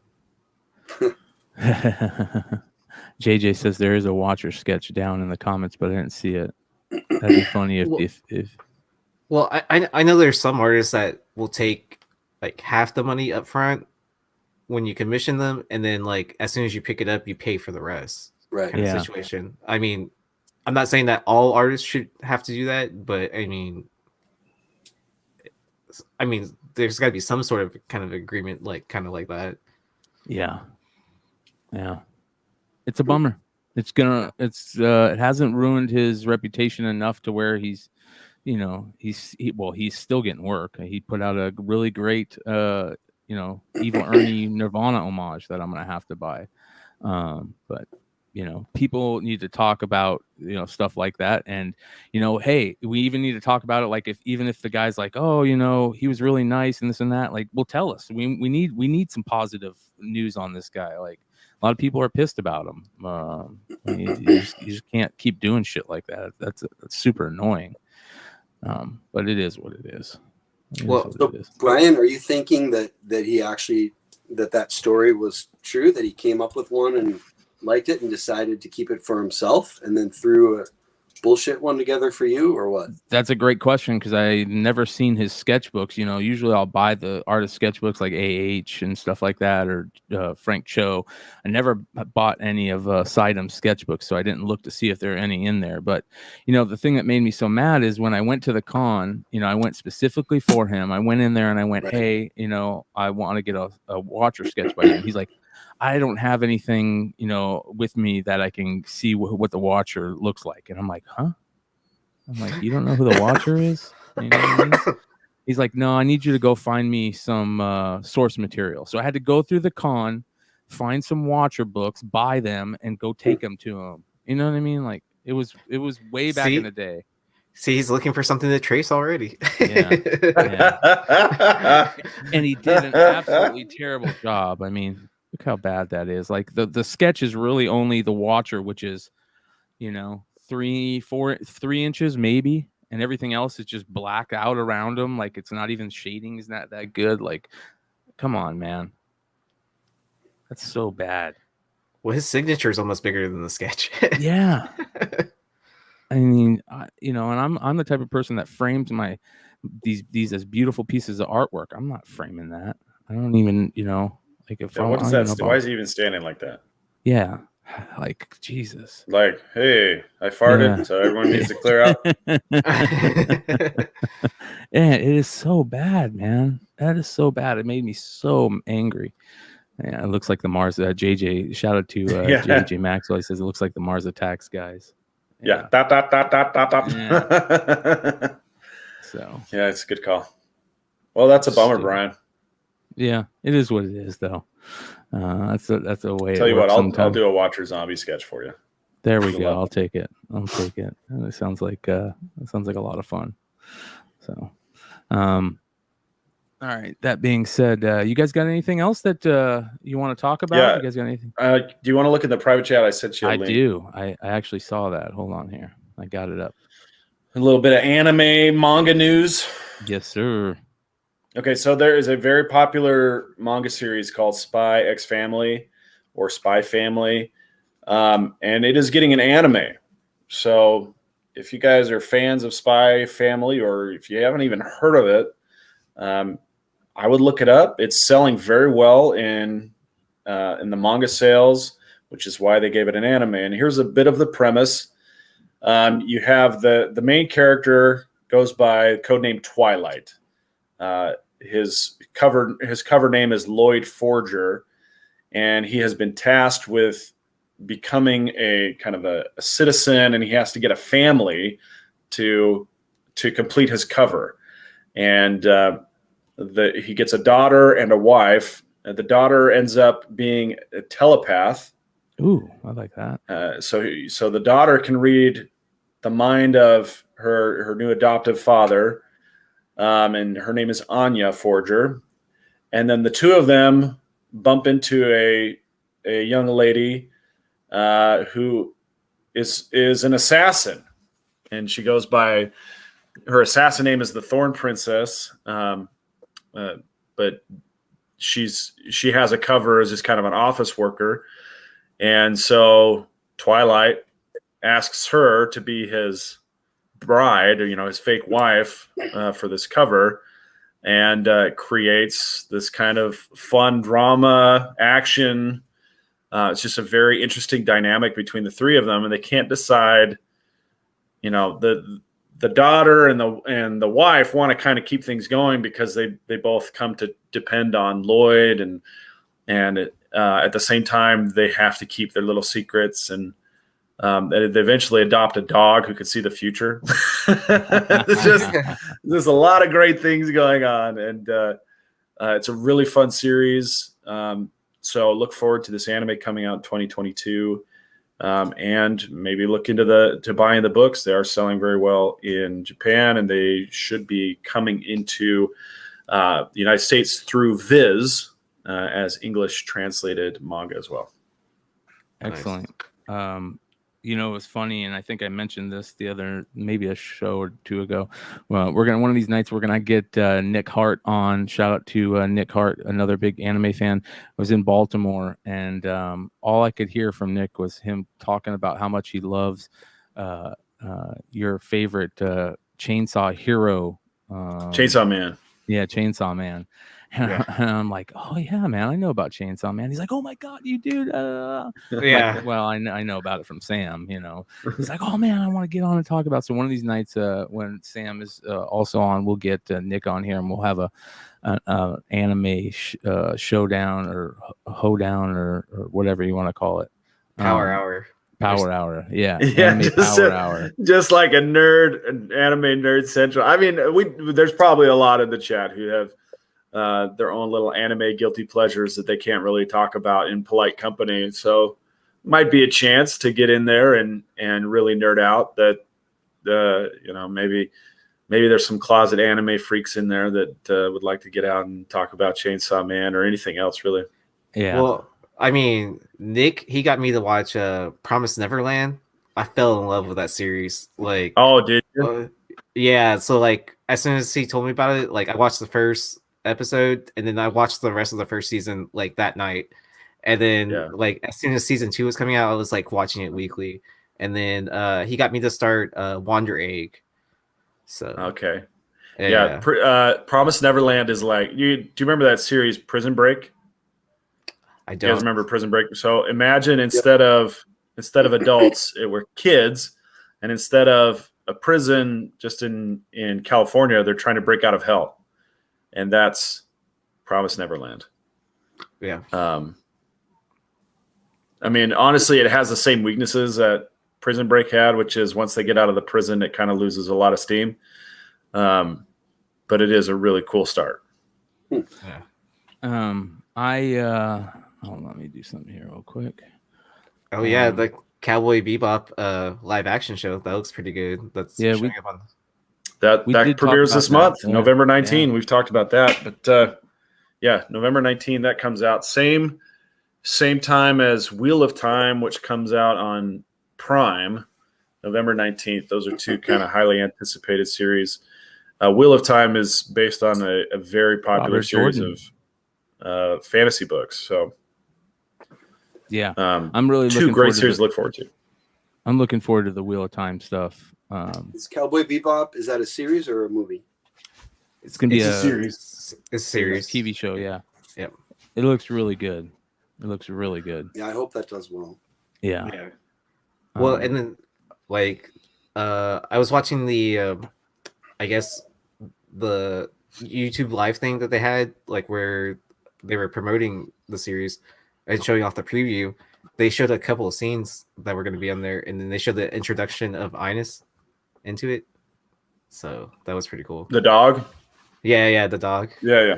JJ says there is a Watcher sketch down in the comments, but I didn't see it. That'd be funny if. Well, I know there's some artists that will take like half the money up front when you commission them, and then like as soon as you pick it up, you pay for the rest. Right. Kind of situation. I mean, I'm not saying that all artists should have to do that, but I mean, there's got to be some sort of kind of agreement, like kind of like that. Yeah. It's a bummer. It hasn't ruined his reputation enough to where he's still getting work. He put out a really great, Evil Ernie Nirvana homage that I'm going to have to buy. But people need to talk about, stuff like that. And, hey, we even need to talk about it. Like even if the guy's like, oh, he was really nice and this and that, like, well, tell us. We need some positive news on this guy. Like, a lot of people are pissed about him. You just can't keep doing shit like that. That's super annoying. But it is what it is. Brian, are you thinking that he actually that story was true, that he came up with one and liked it and decided to keep it for himself and then threw a bullshit one together for you, or what? That's a great question, because I never seen his sketchbooks. Usually I'll buy the artist sketchbooks like AH and stuff like that, or Frank Cho. I never bought any of Sidem's sketchbooks, so I didn't look to see if there are any in there. But the thing that made me so mad is when I went to the con, I went specifically for him. I went in there and I went, hey, I want to get a Watcher sketch by him. He's like, I don't have anything, with me that I can see what the Watcher looks like. And I'm like, huh? I'm like, you don't know who the Watcher is? You know what I mean? He's like, no, I need you to go find me some source material. So I had to go through the con, find some Watcher books, buy them, and go take them to him. You know what I mean? Like, it was way back in the day. See, he's looking for something to trace already. Yeah. And he did an absolutely terrible job. I mean, look how bad that is. Like the sketch is really only the Watcher, which is, 3 inches maybe, and everything else is just black out around him. Like, it's not even shading is not that good. Like, come on, man. That's so bad. Well, his signature is almost bigger than the sketch. Yeah. I mean, and I'm the type of person that frames these as beautiful pieces of artwork. I'm not framing that. I don't even, like if What is that? Why is he even standing like that? Yeah. Like Jesus. Like, hey, I farted, so everyone needs to clear out. Yeah, it is so bad, man. That is so bad. It made me so angry. Yeah, it looks like the Mars. JJ, shout out to JJ Maxwell. He says it looks like the Mars Attacks guys. Yeah. Dot. Yeah. So yeah, it's a good call. Well, that's a bummer, Brian. Yeah, it is what it is, though. That's a way. Tell you what, I'll do a Watcher Zombie sketch for you. There we go. I'll take it. It sounds like a lot of fun. So, all right. That being said, you guys got anything else that you want to talk about? Yeah. You guys got anything? Do you want to look in the private chat? I sent you a link. I do. I actually saw that. Hold on here. I got it up. A little bit of anime manga news. Yes, sir. Okay, so there is a very popular manga series called Spy X Family or Spy Family, and it is getting an anime. So if you guys are fans of Spy Family, or if you haven't even heard of it, I would look it up. It's selling very well in the manga sales, which is why they gave it an anime. And here's a bit of the premise. You have the main character goes by codename Twilight. His cover name is Lloyd Forger, and he has been tasked with becoming a kind of a citizen, and he has to get a family to complete his cover. And he gets a daughter and a wife. And the daughter ends up being a telepath. Ooh, I like that. So the daughter can read the mind of her new adoptive father, and her name is Anya Forger. And then the two of them bump into a young lady who is an assassin, and she goes by her assassin name is the Thorn Princess, but she has a cover as just kind of an office worker, and so Twilight asks her to be his bride, or his fake wife, for this cover, and creates this kind of fun drama action. It's just a very interesting dynamic between the three of them, and they can't decide. The daughter and the wife want to kind of keep things going because they both come to depend on Lloyd, and at the same time they have to keep their little secrets, and they eventually adopt a dog who can see the future. There's a lot of great things going on, and it's a really fun series. So look forward to this anime coming out in 2022. And maybe look into buying the books. They are selling very well in Japan, and they should be coming into the United States through Viz as English translated manga as well. Excellent. Nice. It was funny, and I think I mentioned this maybe a show or two ago. Well, one of these nights we're gonna get Nick Hart on. Shout out to Nick Hart, another big anime fan. I was in Baltimore, and all I could hear from Nick was him talking about how much he loves your favorite Chainsaw Hero, Chainsaw Man. Yeah, Chainsaw Man. Yeah. And I'm like, oh yeah, man, I know about Chainsaw Man. He's like, oh my god, you do. Yeah. Like, well, I know about it from Sam. He's like, oh man, I want to get on and talk about. So one of these nights, when Sam is also on, we'll get Nick on here, and we'll have an anime showdown or hoedown or whatever you want to call it. Power Hour. Power Hour, yeah, Power Hour, just like an anime nerd central. I mean, there's probably a lot in the chat who have their own little anime guilty pleasures that they can't really talk about in polite company. So, might be a chance to get in there and really nerd out. That maybe there's some closet anime freaks in there that would like to get out and talk about Chainsaw Man or anything else, really. Yeah. Well, I mean, Nick, he got me to watch Promised Neverland. I fell in love with that series. Like, oh, did you? Yeah. So, like, as soon as he told me about it, like, I watched the first episode, and then I watched the rest of the first season, like, that night. And then Yeah. like as soon as season 2 was coming out, I was like watching it weekly. And then he got me to start Wander Egg. So Okay. yeah. Promise Neverland is like do you remember that series Prison Break? I You guys don't. remember Prison Break? So imagine instead of adults, it were kids, and instead of a prison just in California, they're trying to break out of hell, and that's Promise Neverland. Yeah. I mean, honestly, it has the same weaknesses that Prison Break had, which is once they get out of the prison, it kind of loses a lot of steam. But it is a really cool start. Yeah. Hold on, let me do something here real quick. Oh yeah, the Cowboy Bebop live action show that looks pretty good. That's showing up on. That premieres this month, November 19. Yeah. We've talked about that, but November 19 that comes out same time as Wheel of Time, which comes out on Prime, November 19th. Those are two kind of highly anticipated series. Wheel of Time is based on a very popular Robert series Jordan. of fantasy books. So yeah, I'm really two great series to look forward to. I'm looking forward to the Wheel of Time stuff. Is Cowboy Bebop, is that a series or a movie? It's gonna be a series. It's a series. TV show. Yeah. Yep. It looks really good. It looks really good. Yeah, I hope that does well. Yeah. Well, and then like I was watching the I guess the YouTube live thing that they had, like where they were promoting the series and showing off the preview. They showed a couple of scenes that were going to be on there, and then they showed the introduction of Ines into it. So that was pretty cool. The dog? Yeah, the dog. Yeah.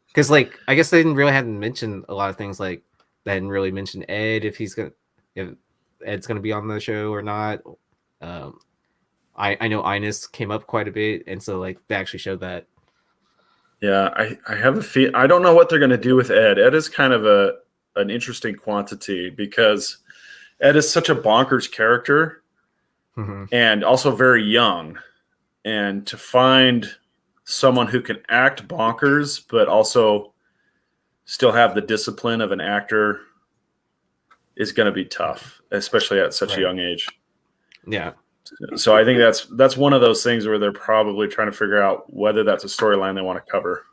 Because like I guess they hadn't mentioned a lot of things. Like they hadn't really mentioned Ed if Ed's gonna be on the show or not. I know Ines came up quite a bit, and so like they actually showed that. Yeah, I have a feel. I don't know what they're going to do with Ed. Ed is kind of an interesting quantity because Ed is such a bonkers character and also very young. And to find someone who can act bonkers but also still have the discipline of an actor is going to be tough, especially at such a young age. Yeah. So I think that's one of those things where they're probably trying to figure out whether that's a storyline they want to cover.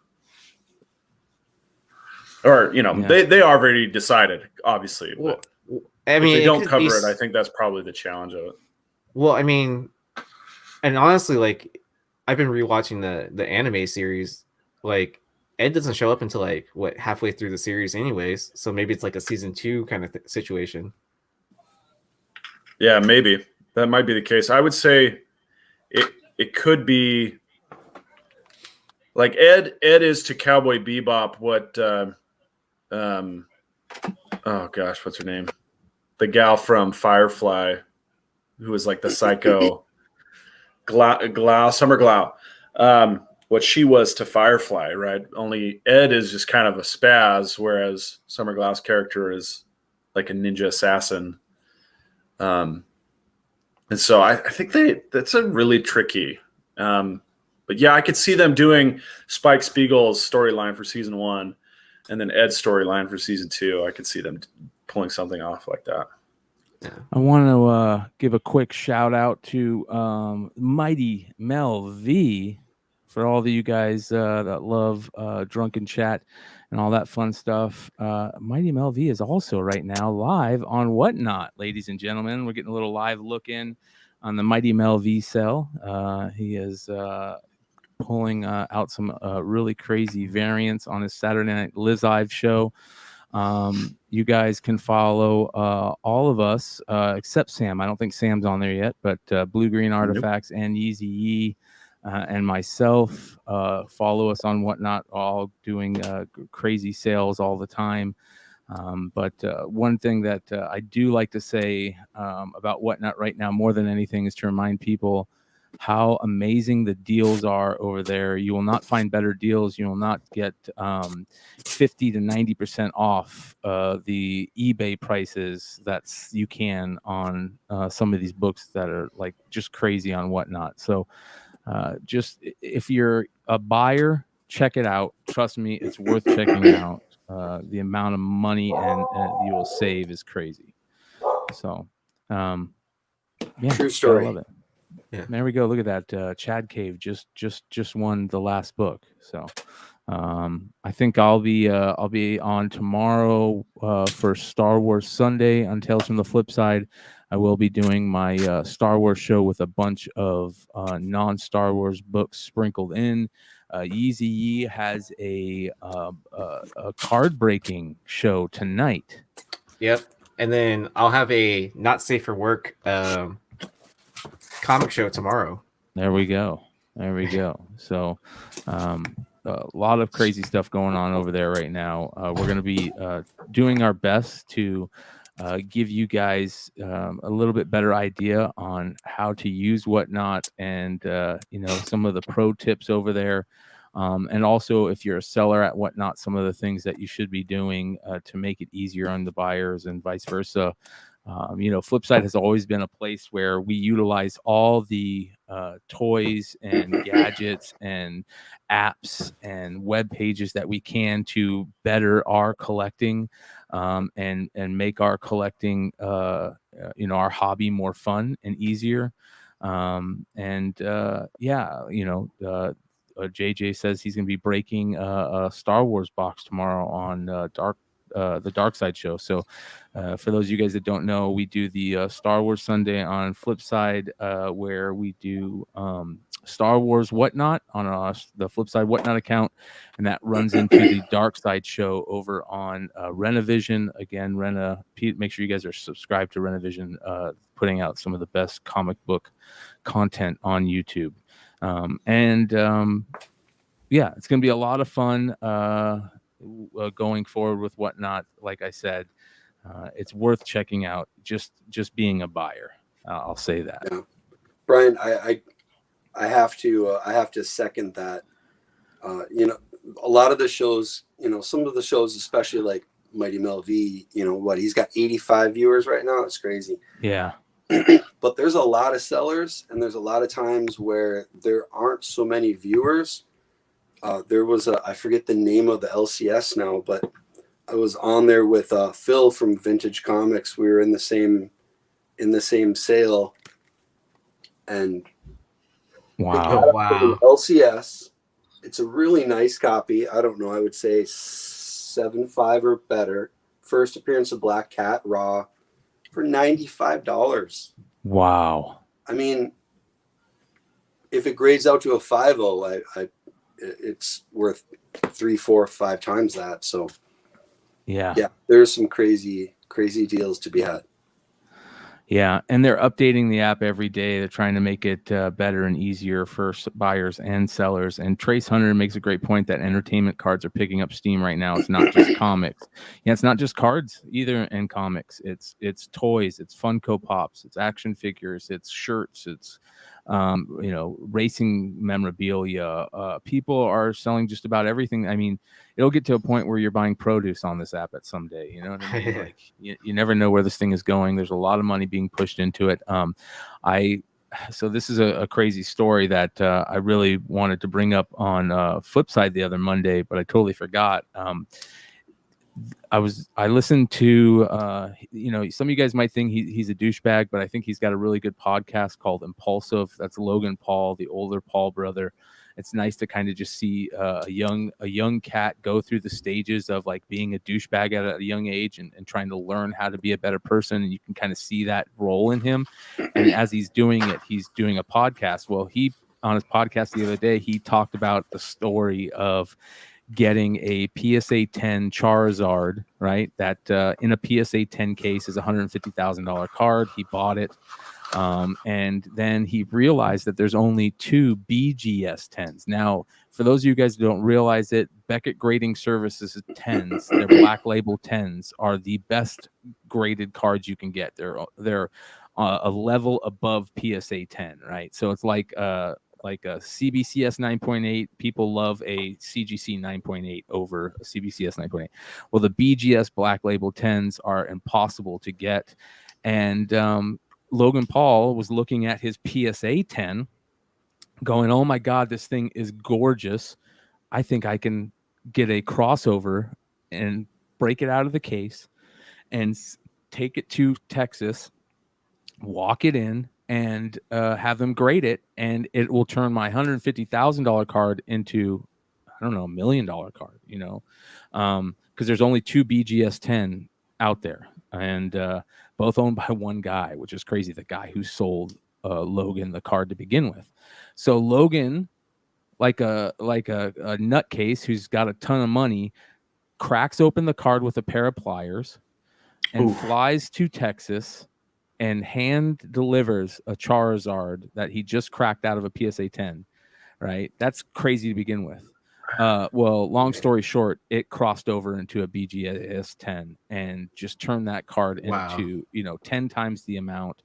Or, they are already decided, obviously. Well, but I mean, if they don't cover it, I think that's probably the challenge of it. Well, I mean, and honestly, like, I've been rewatching the anime series. Like, Ed doesn't show up until like halfway through the series, anyways. So maybe it's like a season 2 kind of situation. Yeah, maybe that might be the case. I would say it could be like Ed is to Cowboy Bebop what oh gosh, what's her name? The gal from Firefly, who was like the psycho Summer Glau. What she was to Firefly, right? Only Ed is just kind of a spaz, whereas Summer Glau's character is like a ninja assassin. And so I think that's a really tricky. But yeah, I could see them doing Spike Spiegel's storyline for season 1 and then Ed's storyline for season 2. I could see them pulling something off like that. I want to give a quick shout out to Mighty Mel V for all of you guys that love Drunken Chat and all that fun stuff. Mighty Mel V is also right now live on Whatnot, ladies and gentlemen. We're getting a little live look in on the Mighty Mel V cell. He is pulling out some really crazy variants on his Saturday Night Live show. You guys can follow all of us except Sam. I don't think Sam's on there yet, but Blue Green Artifacts and Yeezy Yee and myself follow us on Whatnot, all doing crazy sales all the time. But one thing that I do like to say about Whatnot right now more than anything is to remind people how amazing the deals are over there. You will not find better deals. You will not get 50 to 90% off the eBay prices that's you can on some of these books that are like just crazy on Whatnot. So just if you're a buyer, check it out. Trust me, it's worth checking out. the amount of money and you will save is crazy. So, yeah, True story. I love it. Yeah. There we go. Look at that. Chad Cave just won the last book. So, I think I'll be on tomorrow for Star Wars Sunday on Tales from the Flipside. I will be doing my Star Wars show with a bunch of non-Star Wars books sprinkled in. Yeezy Yee has a card breaking show tonight. Yep. And then I'll have a not safe for work comic show tomorrow. There we go. So, a lot of crazy stuff going on over there right now. We're going to be doing our best to give you guys a little bit better idea on how to use Whatnot and some of the pro tips over there. And also, if you're a seller at Whatnot, some of the things that you should be doing to make it easier on the buyers and vice versa. Flipside has always been a place where we utilize all the toys and gadgets and apps and web pages that we can to better our collecting and make our collecting, our hobby more fun and easier. JJ says he's going to be breaking a Star Wars box tomorrow on the Dark Side show. So for those of you guys that don't know, we do the Star Wars Sunday on Flipside where we do Star Wars Whatnot on the Flipside Whatnot account, and that runs into the Dark Side show over on Renavision. Again, make sure you guys are subscribed to Renavision, putting out some of the best comic book content on YouTube. It's going to be a lot of fun going forward with Whatnot. Like I said, it's worth checking out just being a buyer. I'll say that. Yeah. Brian, I have to second that. A lot of the shows, some of the shows, especially like Mighty Mel V, he's got 85 viewers right now. It's crazy. Yeah. But there's a lot of sellers, and there's a lot of times where there aren't so many viewers. There was I forget the name of the LCS now, but I was on there with Phil from Vintage Comics. We were in the same sale, and wow, LCS. It's a really nice copy. I don't know. I would say 7.5 or better. First appearance of Black Cat raw for $95. Wow. I mean, if it grades out to a 5.0, it's worth 3, 4, 5 times that. So yeah, there's some crazy deals to be had. Yeah, and they're updating the app every day. They're trying to make it better and easier for buyers and sellers. And Trace Hunter makes a great point that entertainment cards are picking up steam right now. It's not just comics. Yeah, it's not just cards either and comics. It's toys, it's Funko Pops, it's action figures, it's shirts, it's racing memorabilia. People are selling just about everything. I mean, it'll get to a point where you're buying produce on this app at someday. You know what I mean? Like you never know where this thing is going. There's a lot of money being pushed into it. So this is a crazy story that I really wanted to bring up on Flipside the other Monday, but I totally forgot. I listened to some of you guys might think he's a douchebag, but I think he's got a really good podcast called Impulsive. That's Logan Paul, the older Paul brother. It's nice to kind of just see a young cat go through the stages of like being a douchebag at a young age and trying to learn how to be a better person. And you can kind of see that role in him. And as he's doing it, he's doing a podcast. Well, on his podcast the other day, he talked about the story of getting a PSA 10 Charizard, right? That in a PSA 10 case is $150,000 card. He bought it. And then he realized that there's only 2 BGS 10s. Now, for those of you guys who don't realize it, Beckett Grading Services 10s, their black label 10s, are the best graded cards you can get. They're a level above PSA 10, right? So it's like a CBCS 9.8. People love a CGC 9.8 over a CBCS 9.8. Well, the BGS black label 10s are impossible to get. And Logan Paul was looking at his PSA 10 going, oh my God, this thing is gorgeous. I think I can get a crossover and break it out of the case and take it to Texas, walk it in, and have them grade it, and it will turn my $150,000 card into, I don't know, $1 million card, you know, because there's only 2 BGS 10 out there, and both owned by one guy, which is crazy. The guy who sold Logan the card to begin with. So Logan, like a nutcase who's got a ton of money, cracks open the card with a pair of pliers and flies to Texas and hand delivers a Charizard that he just cracked out of a PSA 10, right? That's crazy to begin with. Well, long story short, it crossed over into a BGS 10 and just turned that card into, 10 times the amount.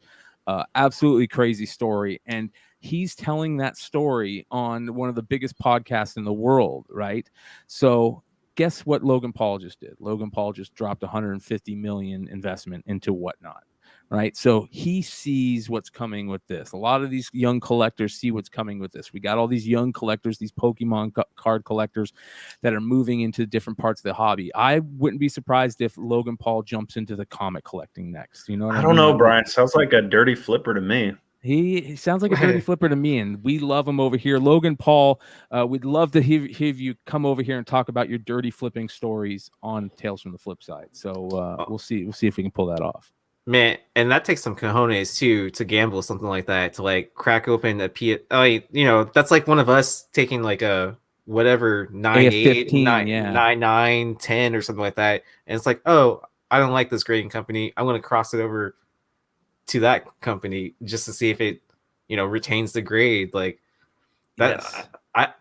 Absolutely crazy story. And he's telling that story on one of the biggest podcasts in the world, right? So guess what Logan Paul just did? Logan Paul just dropped $150 million investment into Whatnot, right? So he sees what's coming with this. A lot of these young collectors see what's coming with this. We got all these young collectors, these Pokemon card collectors that are moving into different parts of the hobby. I wouldn't be surprised if Logan Paul jumps into the comic collecting next. You know what I mean? don't know, Brian. Sounds like a dirty flipper to me. He sounds like a dirty flipper to me, and we love him over here. Logan Paul, we'd love to hear you come over here and talk about your dirty flipping stories on Tales from the Flip Side. So we'll see if we can pull that off. Man, and that takes some cojones too to gamble something like that, to like crack open a that's like one of us taking like a whatever 9.8, 9.9, 10 or something like that, and it's like, oh, I don't like this grading company, I'm going to cross it over to that company just to see if it retains the grade. Like that. Yes.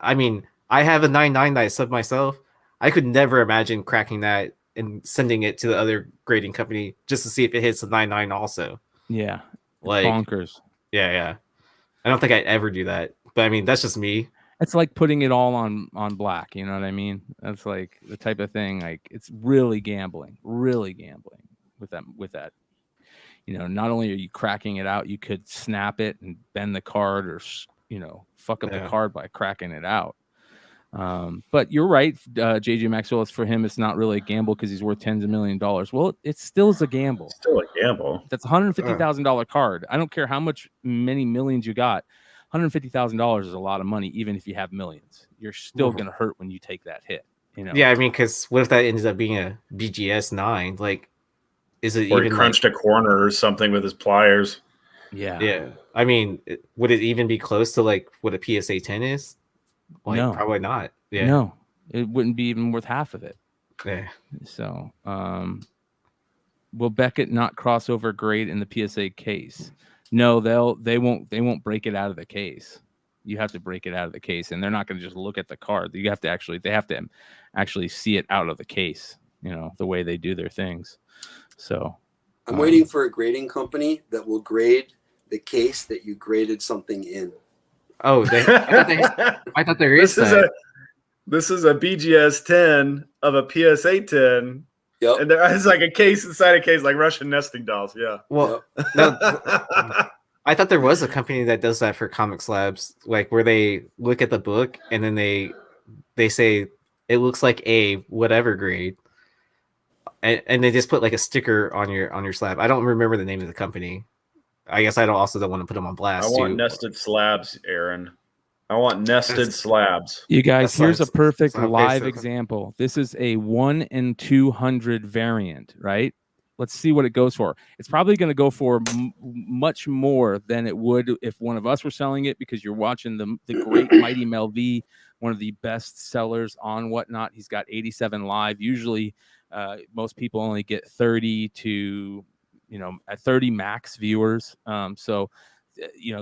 I mean, I have a 9.9 that I subbed myself. I could never imagine cracking that and sending it to the other grading company just to see if it hits a 9.9 also. Yeah, like bonkers. Yeah. I don't think I'd ever do that, but I mean, that's just me. It's like putting it all on black. You know what I mean? That's like the type of thing. Like, it's really gambling with that. Not only are you cracking it out, you could snap it and bend the card, or fuck up the card by cracking it out. But you're right, JJ Maxwell. It's for him. It's not really a gamble because he's worth tens of $millions. Well, it still is a gamble. Still a gamble. That's $150,000 card. I don't care how many millions you got. $150,000 is a lot of money, even if you have millions. You're still gonna hurt when you take that hit. Yeah, I mean, because what if that ends up being a BGS 9? Like, is it or even he crunched a corner or something with his pliers? Yeah. I mean, would it even be close to like what a PSA 10 is? Like, no, probably not. Yeah, no, it wouldn't be even worth half of it. Yeah. So, will Beckett not cross over grade in the PSA case? No, they won't break it out of the case. You have to break it out of the case, and they're not going to just look at the card. They have to actually see it out of the case. The way they do their things. So I'm waiting for a grading company that will grade the case that you graded something in. Oh, I thought there is that. This is a BGS 10 of a PSA 10. Yep. And there is like a case inside a case, like Russian nesting dolls. Yeah. Well, no, I thought there was a company that does that for Comics Labs, like where they look at the book and then they say it looks like a whatever grade. And they just put like a sticker on your slab. I don't remember the name of the company. I guess I don't want to put them on blast. I want nested slabs, Aaron. I want nested slabs. You guys, here's a perfect live example. This is a 1 in 200 variant, right? Let's see what it goes for. It's probably going to go for much more than it would if one of us were selling it, because you're watching the great Mighty Mel V, one of the best sellers on Whatnot. He's got 87 live. Usually, most people only get 30 to, at 30 max viewers. So,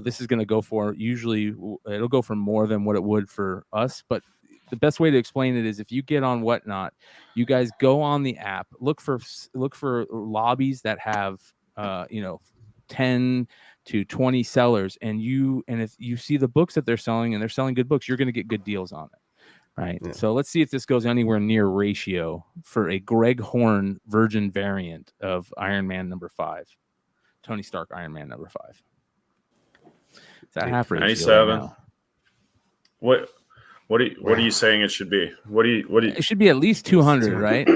this is going to go for, usually it'll go for more than what it would for us. But the best way to explain it is, if you get on Whatnot, you guys go on the app, look for lobbies that have, 10 to 20 sellers, and if you see the books that they're selling and they're selling good books, you're going to get good deals on it. Right. Yeah. So let's see if this goes anywhere near ratio for a Greg Horn Virgin variant of Iron Man #5, Tony Stark Iron Man #5. Is that half ratio? 97. Right, What are you saying it should be? What do you It should be at least 200, right?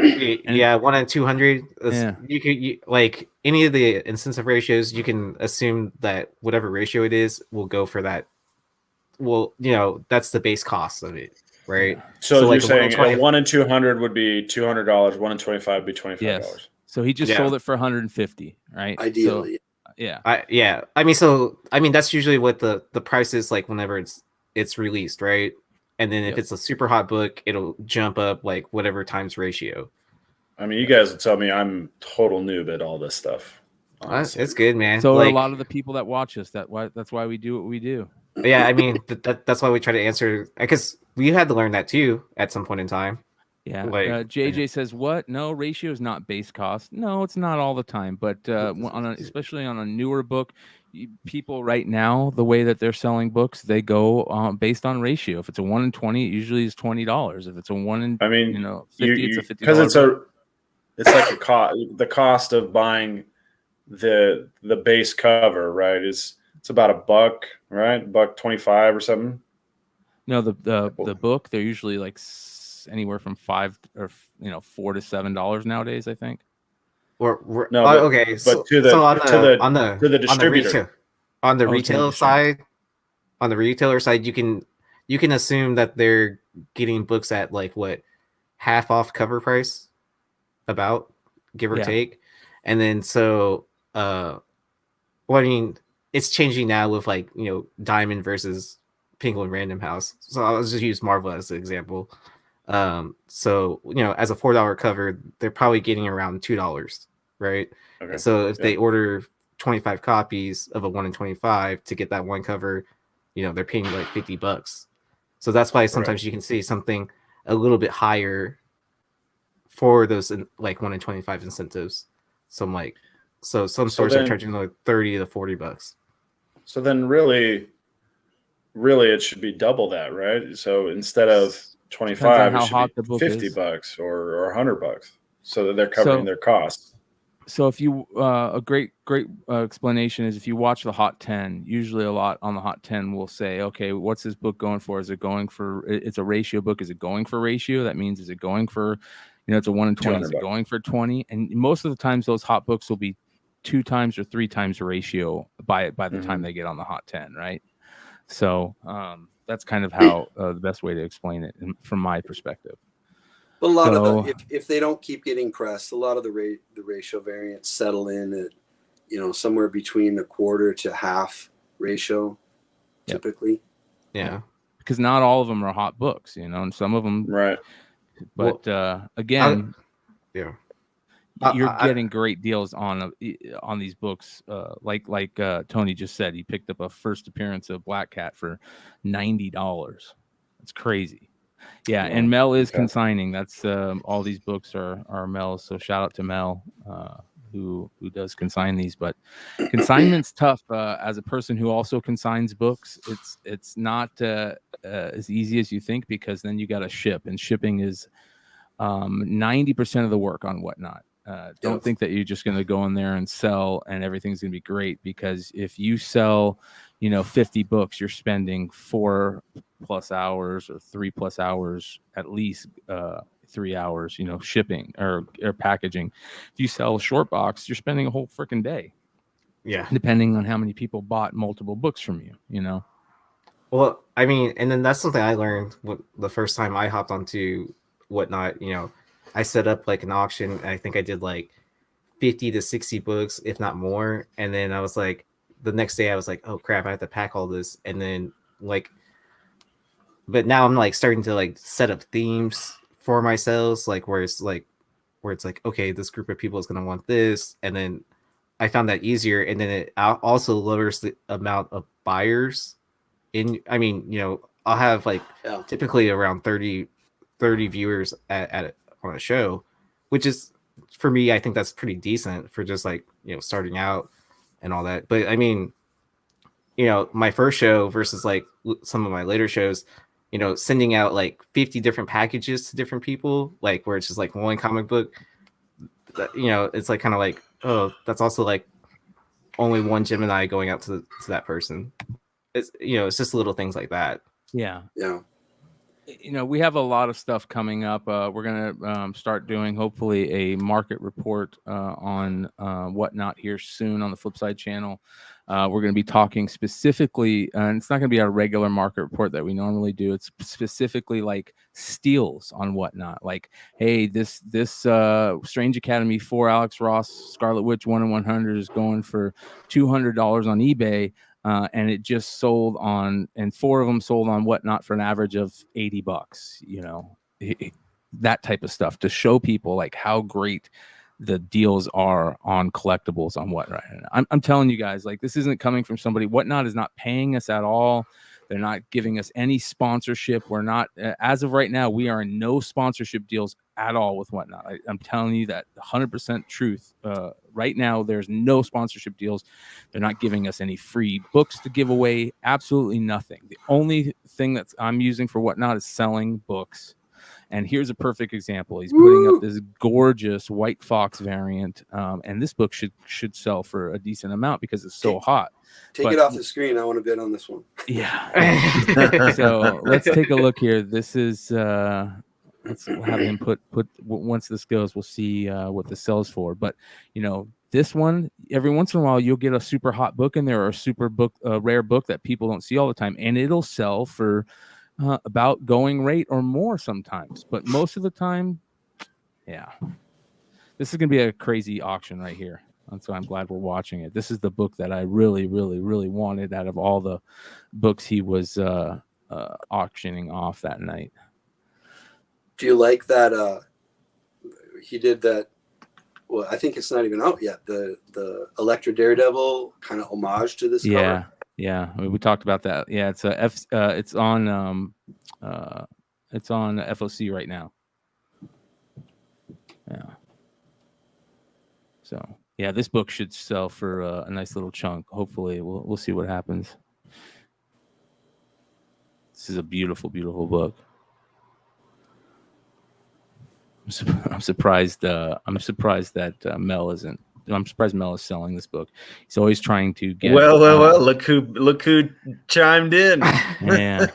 Yeah, 1 in 200. Yeah. You like any of the incentive ratios, you can assume that whatever ratio it is will go for that. Well, that's the base cost of it, right? So you're like saying a 1 in 200 would be $200. 1 in 25 would be $25. Yes. So he just sold it for 150, right? Ideally. So, yeah. I mean, that's usually what the price is like whenever it's released, right? And then if it's a super hot book, it'll jump up like whatever times ratio. I mean, you guys will tell me I'm total noob at all this stuff. It's good, man. So are a lot of the people that watch us. That's why we do what we do. Yeah, I mean, that's why we try to answer, because we had to learn that too at some point in time. Yeah. JJ says, what? No, ratio is not base cost. No, it's not all the time. But especially on a newer book, people right now, the way that they're selling books, they go based on ratio. If it's a 1 in 20, it usually is $20. If it's a 1 in, 50, it's a $50. Because it's like the cost of buying the base cover, right? It's about $1, right? $1.25 or something. No, the book, they're usually like anywhere from $5 or $4 to $7 nowadays, I think. Okay. But to the distributor, on the retail side, on the retailer side, you can assume that they're getting books at like what, half off cover price, about, give or take. And then I mean, it's changing now with like Diamond versus Penguin Random House. So I'll just use Marvel as an example. So as a $4 cover, they're probably getting around $2, right? Okay. So if they order 25 copies of a 1 in 25 to get that one cover, they're paying like $50. So that's why sometimes you can see something a little bit higher for those like 1 in 25 incentives. So some stores are charging like $30 to $40. So then really it should be double that, right? So instead of 25, it should be $50 or $100, so that they're covering their costs. So if you a great explanation is if you watch the Hot 10, usually a lot on the Hot 10 will say, okay, what's this book going for? Is it going for? It's a ratio book. Is it going for ratio? That means is it going for? It's a 1 in 20. Is it going for 20? And most of the times those hot books will be 2 times or 3 times the ratio by the time they get on the Hot 10, right? So that's kind of how the best way to explain it from my perspective. But a lot of if they don't keep getting pressed, a lot of the ratio variants settle in at somewhere between 1/4 to half ratio, typically. Yeah, because not all of them are hot books, and some of them right. But again, you're getting great deals on these books. Like Tony just said, he picked up a first appearance of Black Cat for $90. That's crazy. Yeah, and Mel is consigning. That's all these books are Mel's. So shout out to Mel, who does consign these. But consignment's tough. As a person who also consigns books, it's not as easy as you think, because then you got to ship, and shipping is 90% of the work on Whatnot. Don't think that you're just going to go in there and sell and everything's going to be great, because if you sell 50 books, you're spending 4+ hours or 3+ hours, at least 3 hours, shipping or packaging. If you sell a short box, you're spending a whole freaking day. Yeah. Depending on how many people bought multiple books from you, Well, I mean, and then that's something I learned the first time I hopped onto Whatnot. I set up like an auction, and I think I did like 50 to 60 books, if not more. And then I was like, the next day I was like, oh crap, I have to pack all this. And then but now I'm like starting to like set up themes for myself, like where it's like, okay, this group of people is going to want this. And then I found that easier. And then it also lowers the amount of buyers I'll have like typically around 30 viewers on a show, which is, for me, I think that's pretty decent for just like, starting out and all that. But I mean, my first show versus like some of my later shows, sending out like 50 different packages to different people, like where it's just like one comic book, it's like kind of like, oh, that's also like only one Gemini going out to that person. It's, it's just little things like that. Yeah. Yeah. we have a lot of stuff coming up. We're gonna start doing hopefully a market report on Whatnot here soon on the Flipside channel. We're going to be talking specifically, and it's not going to be our regular market report that we normally do. It's specifically like steals on Whatnot. Like, hey, this Strange Academy 4 Alex Ross Scarlet Witch 1 in 100 is going for $200 on eBay. And it just sold on, and 4 of them sold on Whatnot for an average of $80. That type of stuff to show people like how great the deals are on collectibles on Whatnot. I'm telling you guys, like, this isn't coming from somebody. Whatnot is not paying us at all. They're not giving us any sponsorship. We're not, as of right now, we are in no sponsorship deals at all with Whatnot. I'm telling you that 100% truth. Right now, there's no sponsorship deals. They're not giving us any free books to give away. Absolutely nothing. The only thing that I'm using for Whatnot is selling books. And here's a perfect example. He's putting up this gorgeous White Fox variant, and this book should sell for a decent amount because it's so hot. Take it off the screen. I want to bid on this one. Yeah. So let's take a look here. This is let's have him put once this goes, we'll see what this sells for. But this one, every once in a while, you'll get a super hot book in there or a super book, rare book that people don't see all the time, and it'll sell for about going rate or more sometimes, but most of the time, yeah. This is gonna be a crazy auction right here. That's why I'm glad we're watching it. This is the book that I really, really, really wanted out of all the books he was auctioning off that night. Do you like that? He did that. Well, I think it's not even out yet. The Elektra Daredevil kind of homage to this cover. Yeah, I mean, we talked about that. Yeah, it's it's on FOC right now. Yeah. So yeah, this book should sell for a nice little chunk. Hopefully, we'll see what happens. This is a beautiful, beautiful book. I'm surprised. I'm surprised that Mel isn't. I'm surprised Mel is selling this book. He's always trying to get. Well. Look who chimed in. Yeah.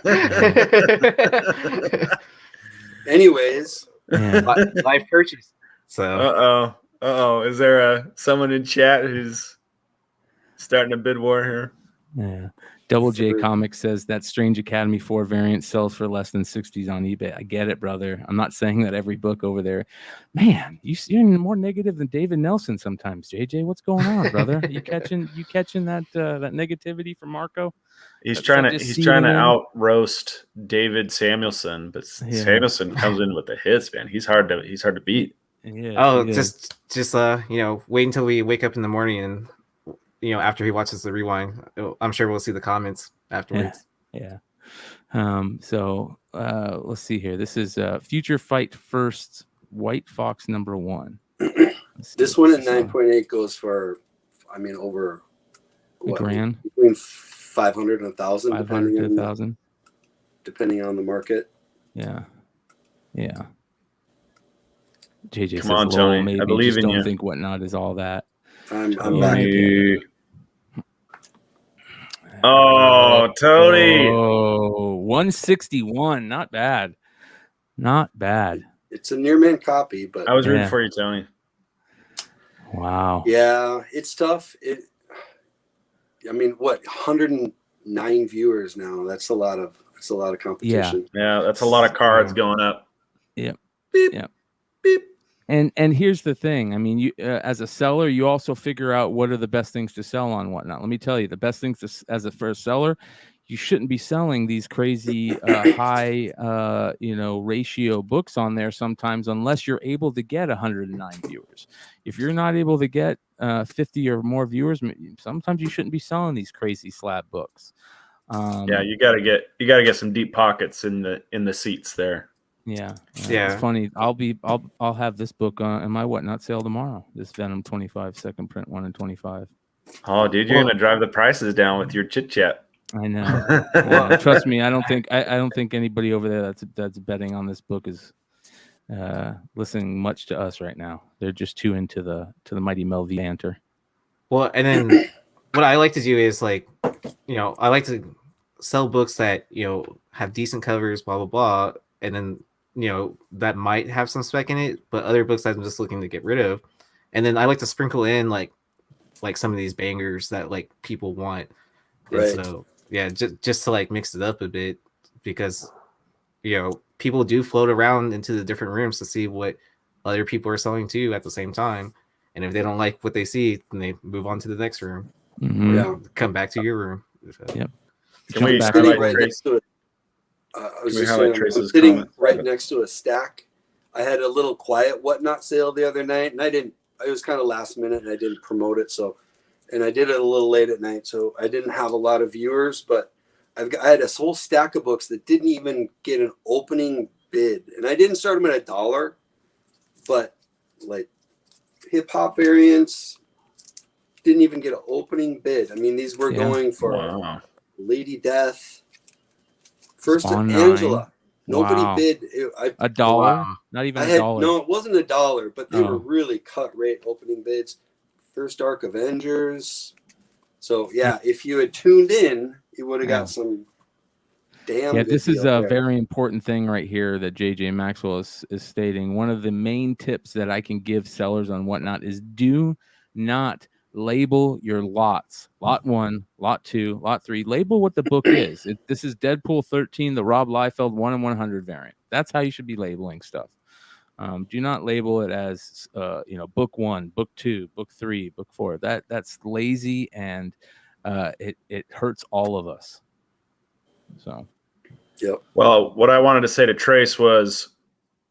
Anyways, live purchase. So. Is there someone in chat who's starting a bid war here? Yeah. Double J Comics says that Strange Academy 4 variant sells for less than 60s on eBay. I get it, brother. I'm not saying that every book over there. Man, you're more negative than David Nelson sometimes, JJ. What's going on, brother? You catching that negativity from Marco? He's trying to out roast David Samuelson, but Samuelson comes in with the hits, man. He's hard to beat. Yeah, just wait until we wake up in the morning and after he watches the rewind, I'm sure we'll see the comments afterwards. Yeah. So let's see here. This is Future Fight First White Fox #1. This one at 9.8 goes for, over $1,000, between 500 and 1,000, 500 to 1,000, depending on the market. Yeah. JJ Come says, on, Tony. Maybe. I believe in you. Don't think Whatnot is all that. I'm back. Oh, Tony. Oh, 161. Not bad. It's a near mint copy, but I was rooting for you, Tony. Wow. Yeah, it's tough. 109 viewers now. That's a lot of competition. Yeah, that's a lot of cards going up. Yep. Beep. Yep. Beep. And here's the thing. I mean, you as a seller, you also figure out what are the best things to sell on Whatnot. Let me tell you, the best things as a first seller, you shouldn't be selling these crazy high ratio books on there sometimes unless you're able to get 109 viewers. If you're not able to get 50 or more viewers, sometimes you shouldn't be selling these crazy slab books. You gotta get some deep pockets in the seats there. Yeah. It's funny. I'll have this book in my Whatnot sale tomorrow. This Venom 25 second print 1 in 25. Oh, dude, you're gonna drive the prices down with your chit chat. I know. Trust me. I don't think anybody over there that's betting on this book is listening much to us right now. They're just too into the mighty Mel V banter. Well, and then what I like to do is I like to sell books that have decent covers, blah blah blah, and then that might have some spec in it, but other books I'm just looking to get rid of. And then I like to sprinkle in like some of these bangers that like people want. Right. And so yeah, just to like mix it up a bit, because people do float around into the different rooms to see what other people are selling too at the same time. And if they don't like what they see, then they move on to the next room. Mm-hmm. Yeah. Come back to your room. Yep. Can we back highlight right Trace? next to it. I was Can we just highlight saying, I'm Trace's sitting comment? right next to a stack. I had a little quiet whatnot sale the other night, and it was kind of last minute, and I didn't promote it. And I did it a little late at night, so I didn't have a lot of viewers, but I had a whole stack of books that didn't even get an opening bid. And I didn't start them at $1, but like hip hop variants didn't even get an opening bid. I mean, these were going for Lady Death, First Spawn of Angela. 9. Nobody Wow. bid. $1? Wow. Not even $1. $1. No, it wasn't $1, but they Oh. were really cut rate opening bids. First Dark Avengers. So yeah, if you had tuned in, you would have got some damn. Yeah, good this is deal a there. very important thing right here that JJ Maxwell is stating. One of the main tips that I can give sellers on Whatnot is do not label your lots. Lot 1, lot 2, lot 3. Label what the book is. This is Deadpool 13, the Rob Liefeld 1 in 100 variant. That's how you should be labeling stuff. Do not label it as book 1, book 2, book 3, book 4. That's lazy, and it hurts all of us. So. Yep. Well, what I wanted to say to Trace was,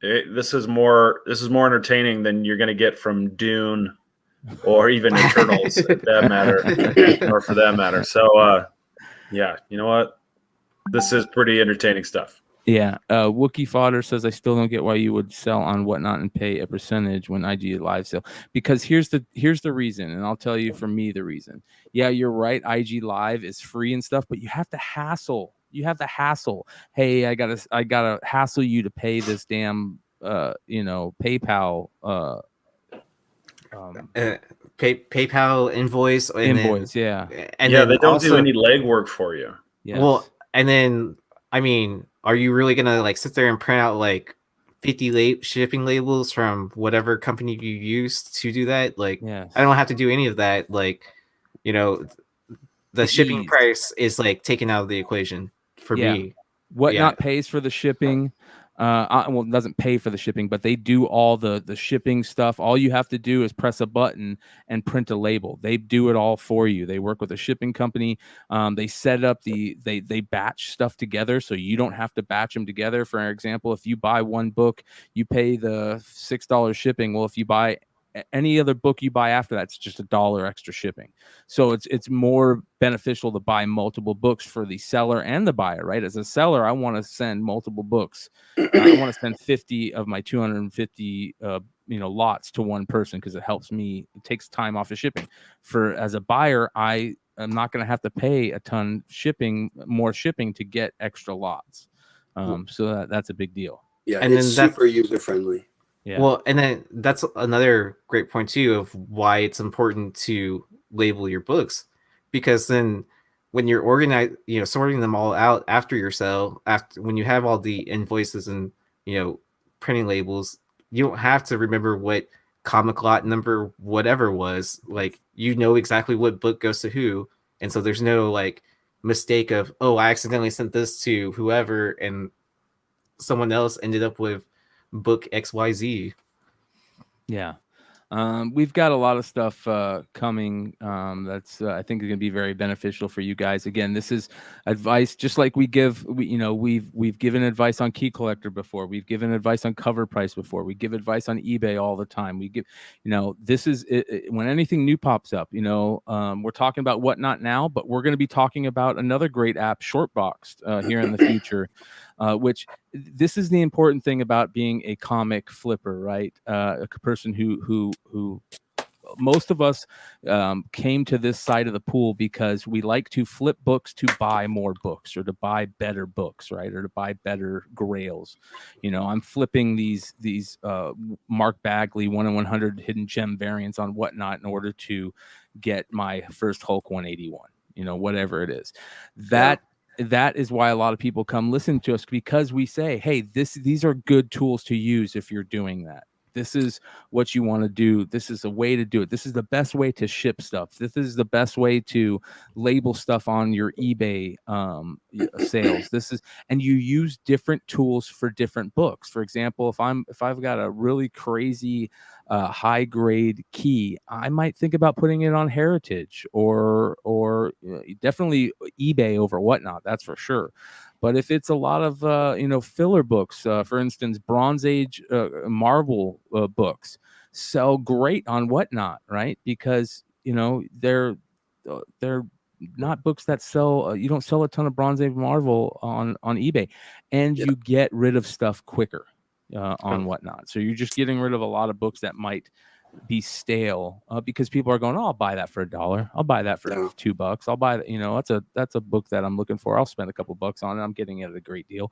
this is more entertaining than you're going to get from Dune or even Eternals, for that matter. So, yeah, you know what? This is pretty entertaining stuff. Yeah. Wookie Fodder says, I still don't get why you would sell on Whatnot and pay a percentage when IG live sale. Because here's the reason, and I'll tell you for me the reason. Yeah, you're right. IG live is free and stuff, but you have to hassle. Hey, I gotta hassle you to pay this damn PayPal PayPal invoice. Yeah. And yeah, then they don't also do any legwork for you. Yes. Well, and then I mean, are you really gonna like sit there and print out like 50 shipping labels from whatever company you use to do that? Like, yes. I don't have to do any of that. Like, the shipping price is like taken out of the equation for me. Whatnot pays for the shipping. It doesn't pay for the shipping, but they do all the shipping stuff. All you have to do is press a button and print a label. They do it all for you. They work with a shipping company. They set up they batch stuff together, so you don't have to batch them together. For example, if you buy one book, you pay the $6 shipping. Well, if you buy any other book you buy after that, it's just $1 extra shipping. So it's more beneficial to buy multiple books for the seller and the buyer, right? As a seller, I want to send multiple books. I want to send 50 of my 250 lots to one person because it helps me. It takes time off of shipping. As a buyer, I am not going to have to pay a ton more shipping to get extra lots. So that's a big deal. Yeah, and it's then super user friendly. Yeah. Well, and then that's another great point too of why it's important to label your books, because then when you're sorting them all out after your sale, when you have all the invoices and printing labels, you don't have to remember what comic lot number whatever was. Like, exactly what book goes to who, and so there's no like mistake of, oh, I accidentally sent this to whoever and someone else ended up with book XYZ. Yeah. We've got a lot of stuff coming that's I think is going to be very beneficial for you guys. Again, this is advice just like we've given advice on Key Collector before. We've given advice on Cover Price before. We give advice on eBay all the time. We give, this is when anything new pops up, we're talking about Whatnot now, but we're going to be talking about another great app, Shortboxed, here in the future, which this is the important thing about being a comic flipper, right? A person who most of us came to this side of the pool because we like to flip books to buy more books or to buy better books, right? Or to buy better grails. I'm flipping these Mark Bagley 1 in 100 hidden gem variants on Whatnot in order to get my first Hulk 181, whatever it is. That that is why a lot of people come listen to us, because we say, hey, these are good tools to use if you're doing that. This is what you want to do. This is a way to do it. This is the best way to ship stuff. This is the best way to label stuff on your eBay sales. And you use different tools for different books. For example, if I've got a really crazy high grade key, I might think about putting it on Heritage or definitely eBay over Whatnot. That's for sure. But if it's a lot of filler books, for instance, Bronze Age Marvel books sell great on Whatnot, right? Because they're not books that sell. You don't sell a ton of Bronze Age Marvel on eBay, and you get rid of stuff quicker on Whatnot. So you're just getting rid of a lot of books that might be stale because people are going, oh, I'll buy that for $1. I'll buy that for $2. I'll buy that. That's a book that I'm looking for. I'll spend a couple bucks on it. I'm getting it at a great deal.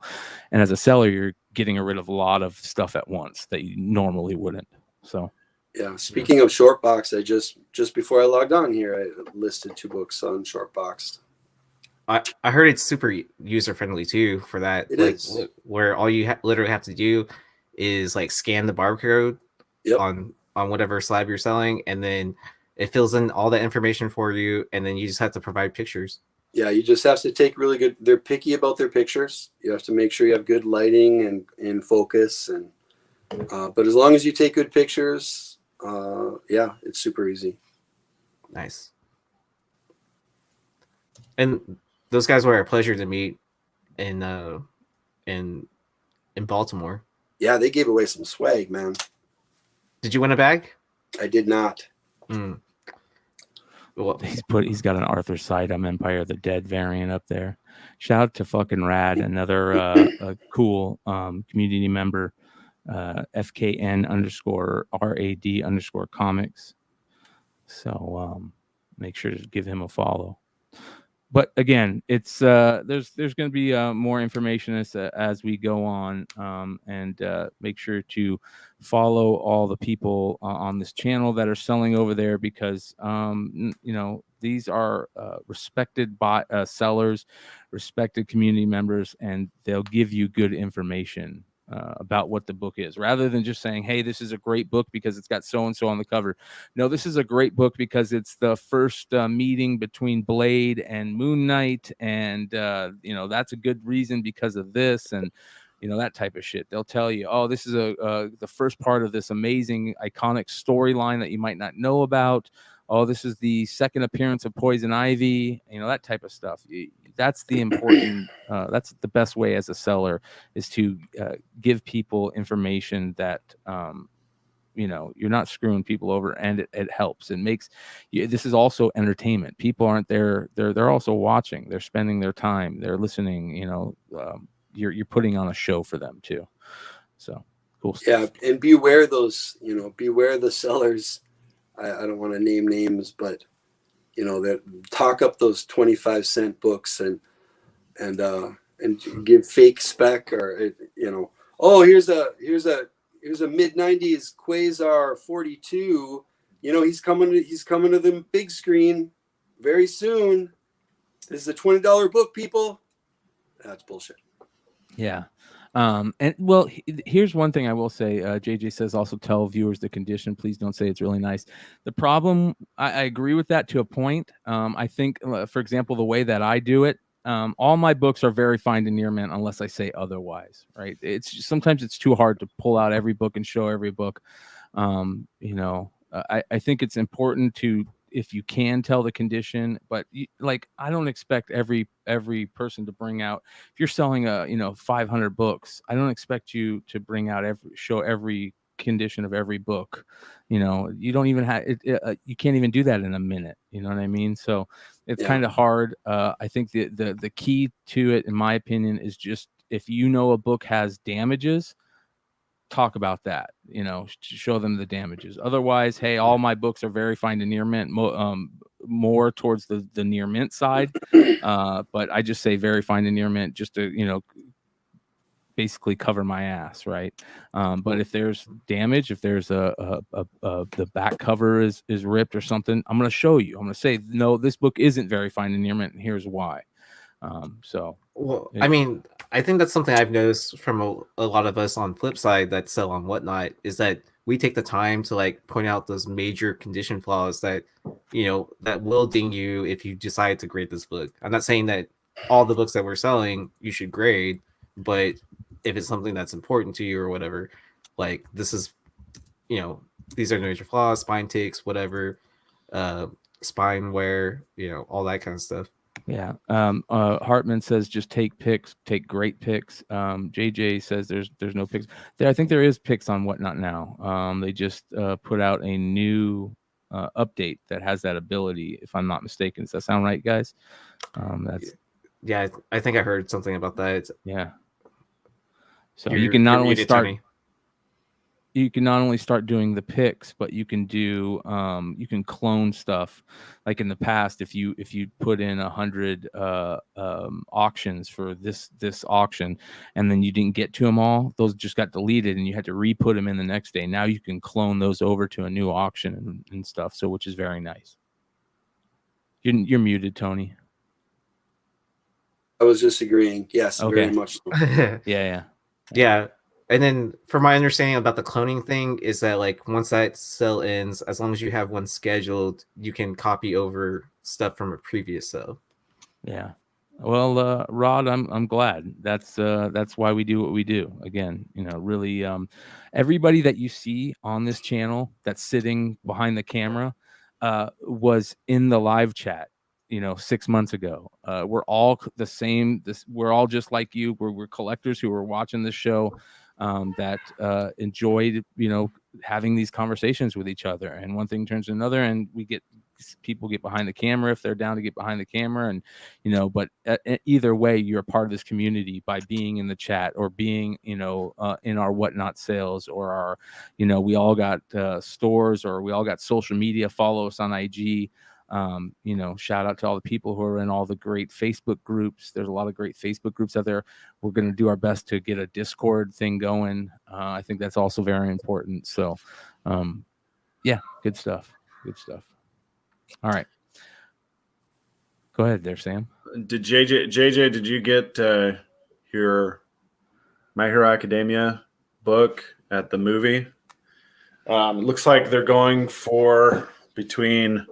And as a seller, you're getting rid of a lot of stuff at once that you normally wouldn't. So yeah. Speaking of Shortbox, I just before I logged on here, I listed 2 books on Shortbox. I heard it's super user friendly too for that. It is. Where all you literally have to do is like scan the barcode on whatever slab you're selling, and then it fills in all that information for you, and then you just have to provide pictures. Yeah, you just have to take really good. They're picky about their pictures. You have to make sure you have good lighting and focus, and but as long as you take good pictures, it's super easy. Nice. And those guys were a pleasure to meet in Baltimore. Yeah, they gave away some swag, man. Did you win a bag? I did not. Well, he's got an Arthur Sidum Empire of the Dead variant up there. Shout out to fucking Rad, another cool community member, FKN_RAD_comics. So make sure to give him a follow. But again, it's there's going to be more information as we go on, and make sure to follow all the people on this channel that are selling over there, because these are respected sellers, respected community members, and they'll give you good information about what the book is, rather than just saying, hey, this is a great book because it's got so and so on the cover. No, this is a great book because it's the first meeting between Blade and Moon Knight, and that's a good reason because of this, and that type of shit. They'll tell you, oh, this is the first part of this amazing iconic storyline that you might not know about. Oh, this is the second appearance of Poison Ivy, that type of stuff. That's the important, that's the best way as a seller, is to give people information that, you're not screwing people over, and it helps. It makes this is also entertainment. People aren't there. They're also watching. They're spending their time. They're listening. You're putting on a show for them too. So cool stuff. Yeah. And beware beware the sellers. I don't want to name names, but that talk up those 25-cent books and give fake spec, or here's a mid-90s Quasar 42. He's coming to the big screen very soon. This is a $20 book, people. That's bullshit. Yeah. Here's one thing I will say. JJ says, also tell viewers the condition. Please don't say it's really nice. The problem, I agree with that to a point. I think, for example, the way that I do it, all my books are very fine to near mint unless I say otherwise, right? Sometimes it's too hard to pull out every book and show every book. I think it's important to, if you can, tell the condition, but I don't expect every person to bring out, if you're selling 500 books, I don't expect you to bring out show every condition of every book. You don't even have it, you can't even do that in a minute. You know what I mean? So it's kind of hard. I think the key to it, in my opinion, is just, if a book has damages, talk about that, show them the damages. Otherwise, hey, all my books are very fine to near mint, more towards the near mint side. But I just say very fine to near mint just to, basically cover my ass, right? But if there's damage, if there's the back cover is ripped or something, I'm going to show you. I'm going to say, no, this book isn't very fine to near mint, and here's why. So Well, I mean, I think that's something I've noticed from a lot of us on Flipside that sell on Whatnot is that we take the time to like point out those major condition flaws that that will ding you if you decide to grade this book. I'm not saying that all the books that we're selling you should grade, but if it's something that's important to you or whatever, like this is, these are major flaws, spine ticks, whatever, spine wear, all that kind of stuff. Yeah. Hartman says just take picks, take great picks. JJ says there's no picks there. I think there is picks on Whatnot now. They just put out a new update that has that ability, if I'm not mistaken. Does that sound right, guys? Yeah, I think I heard something about that. Yeah. So you can not only start. Tony. You can not only start doing the picks, but you can do you can clone stuff. Like in the past, if you put in 100 auctions for this auction, and then you didn't get to them all, those just got deleted, and you had to re-put them in the next day. Now you can clone those over to a new auction and stuff. So which is very nice. You're muted, Tony. I was just agreeing. Yes, Okay. very much so. Yeah. And then for my understanding about the cloning thing is that like once that sale ends, as long as you have one scheduled, you can copy over stuff from a previous sale. Yeah. Well, Rod, I'm glad. That's why we do what we do. Again, really, everybody that you see on this channel that's sitting behind the camera was in the live chat, 6 months ago. We're all the same. We're all just like you. We're collectors who are watching this show. That enjoyed, having these conversations with each other, and one thing turns to another, and people get behind the camera if they're down to get behind the camera, and but either way, you're a part of this community by being in the chat or being, in our Whatnot sales or our, we all got stores, or we all got social media. Follow us on IG. Shout out to all the people who are in all the great Facebook groups. There's a lot of great Facebook groups out there. We're going to do our best to get a Discord thing going. I think that's also very important. So, yeah, good stuff. Good stuff. All right. Go ahead there, Sam. Did JJ, did you get your My Hero Academia book at the movie? It looks like they're going for between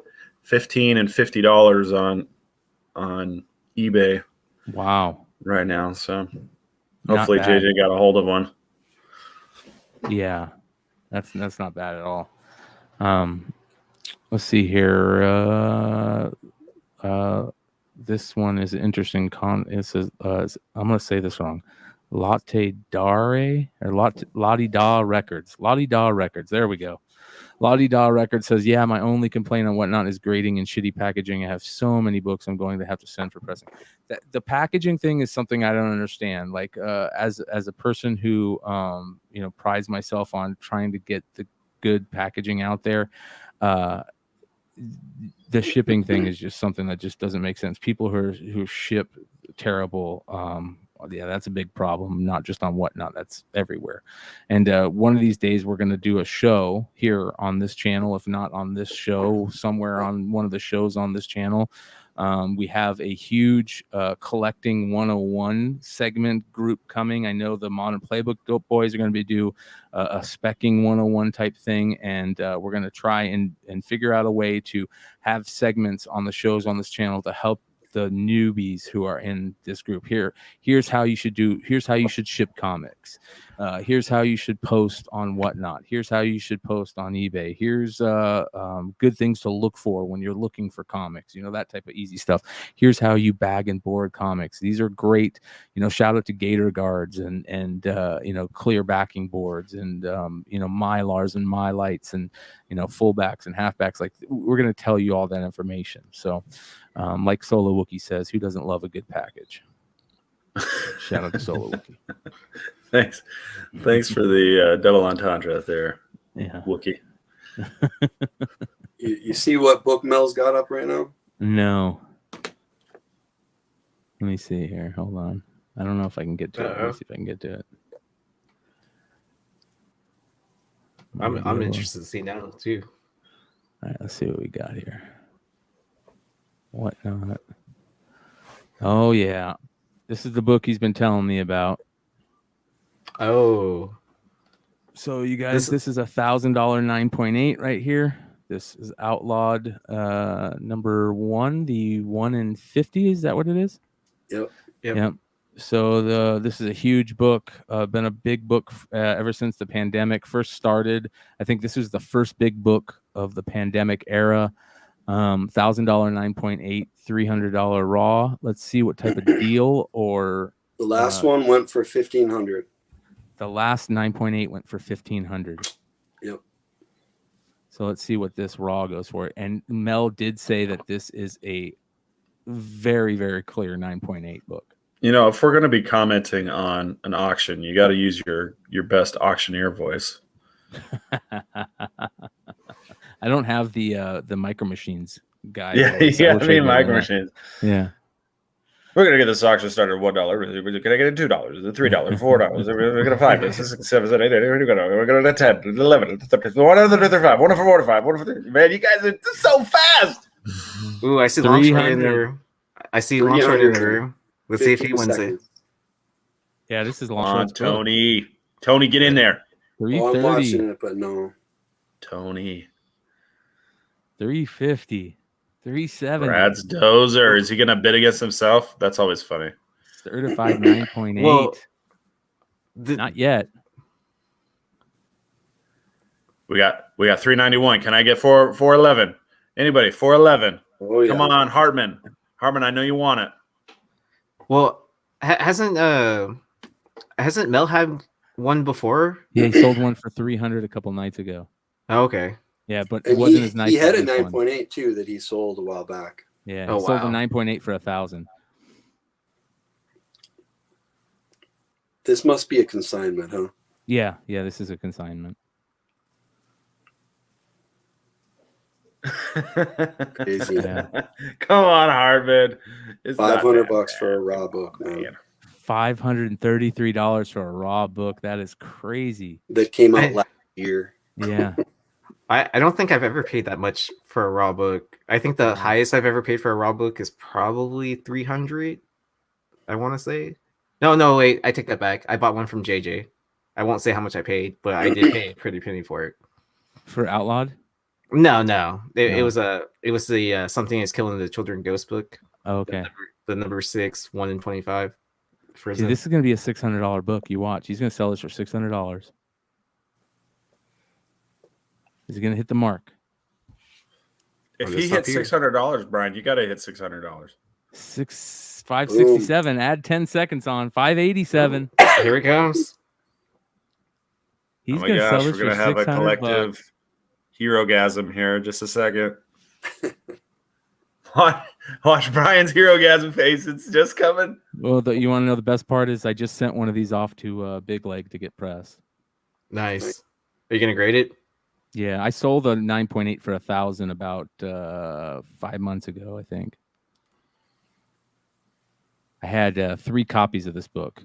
$15 and $50 on eBay. Wow. Right now. So Not hopefully bad. JJ got a hold of one. Yeah. That's not bad at all. Let's see here. This one is interesting. It says, I'm going to say this wrong. Latte Dare or Lottie Da Records. Lottie Da Records. There we go. Lottie Da Records says, yeah, my only complaint on Whatnot is grading and shitty packaging. I have so many books I'm going to have to send for pressing. The packaging thing is something I don't understand. Like, as a person who, prides myself on trying to get the good packaging out there, the shipping thing is just something that just doesn't make sense. People who ship terrible, yeah, that's a big problem, not just on Whatnot, that's everywhere. And one of these days we're going to do a show here on this channel, if not on this show, somewhere on one of the shows on this channel. We have a huge collecting 101 segment group coming. I know the Modern Playbook Dope Boys are going to do a specking 101 type thing, and we're going to try and figure out a way to have segments on the shows on this channel to help the newbies who are in this group. Here's how you should ship comics. Here's how you should post on Whatnot. Here's how you should post on eBay. Here's good things to look for when you're looking for comics, that type of easy stuff. Here's how you bag and board comics. These are great, shout out to Gator Guards and clear backing boards and Mylars and Mylights and fullbacks and halfbacks. Like, we're going to tell you all that information. So like Solo Wookie says, who doesn't love a good package? Shout out to Solo Wookie. Thanks for the double entendre there, yeah, Wookie. You see what book Mel's got up right now? No. Let me see here. Hold on. I don't know if I can get to it. Let me see if I can get to it. I'm interested to see now too. All right, let's see what we got here. Whatnot. Oh yeah, this is the book he's been telling me about. Oh, So you guys, this is $1,000 9.8 right here. This is outlawed number 1, the 1 in 50. Is that what it is? Yep. So this is a huge book. Been a big book ever since the pandemic first started. I think this was the first big book of the pandemic era. $1,000 9.8, $300 raw. Let's see what type of deal or The last one went for 1,500. the last 9.8 went for 1,500. Yep. So let's see what this raw goes for. And Mel did say that this is a very, very clear 9.8 book. You know, if we're going to be commenting on an auction, you got to use your best auctioneer voice. I don't have the Micro Machines guy. Yeah, Micro Machines. Yeah. We're going to get this auction started at $1. Can I get it $2? Is it $3? $4? We're going to $5. 6, 7, 8, 8. We're going to 10, 11, 13, 135, 1 for 45, 1 for 30. Man, you guys are so fast. Ooh, I see Longshore in there. I see Longshore in the room. Let's see if he wins it. Yeah, this is Longshore's Tony. Tony, get in there. 330. I'm watching it, but no. Tony. 350. 370. Brad's dozer. Is he going to bid against himself? That's always funny. Certified 9.8. Well, not yet. We got 391. Can I get 411? Anybody? 411. Oh, yeah. Come on, Hartman. Hartman, I know you want it. Well, hasn't Mel had one before? Yeah, he sold one for 300 a couple nights ago. Oh, okay. Yeah, but And it wasn't as nice. He had a as this one. 9.8 too that he sold a while back. Yeah, oh, he sold wow. a 9.8 for 1,000. This must be a consignment, huh? Yeah, this is a consignment. Crazy. Yeah. Come on, Hartman. It's $500 for a raw book, man. $533 for a raw book. That is crazy. That came out last year. Yeah. I don't think I've ever paid that much for a raw book. I think the highest I've ever paid for a raw book is probably 300. I want to say. No, wait. I take that back. I bought one from JJ. I won't say how much I paid, but I did pay a pretty penny for it. For Outlawed? No. It was the Something Is Killing the Children ghost book. Oh, okay. The number 6, 1 in 25. See, this is going to be a $600 book. You watch. He's going to sell this for $600. Is he going to hit the mark? If he hits $600, Brian, you got to hit $600. 567. Ooh. Add 10 seconds on 587. Here it comes. He's going to sell this we're going to have a collective hero-gasm here in just a second. Watch Brian's hero-gasm face. It's just coming. Well, you want to know the best part is I just sent one of these off to Big Leg to get pressed. Nice. Are you going to grade it? Yeah, I sold a 9.8 for 1,000 about 5 months ago, I think. I had 3 copies of this book.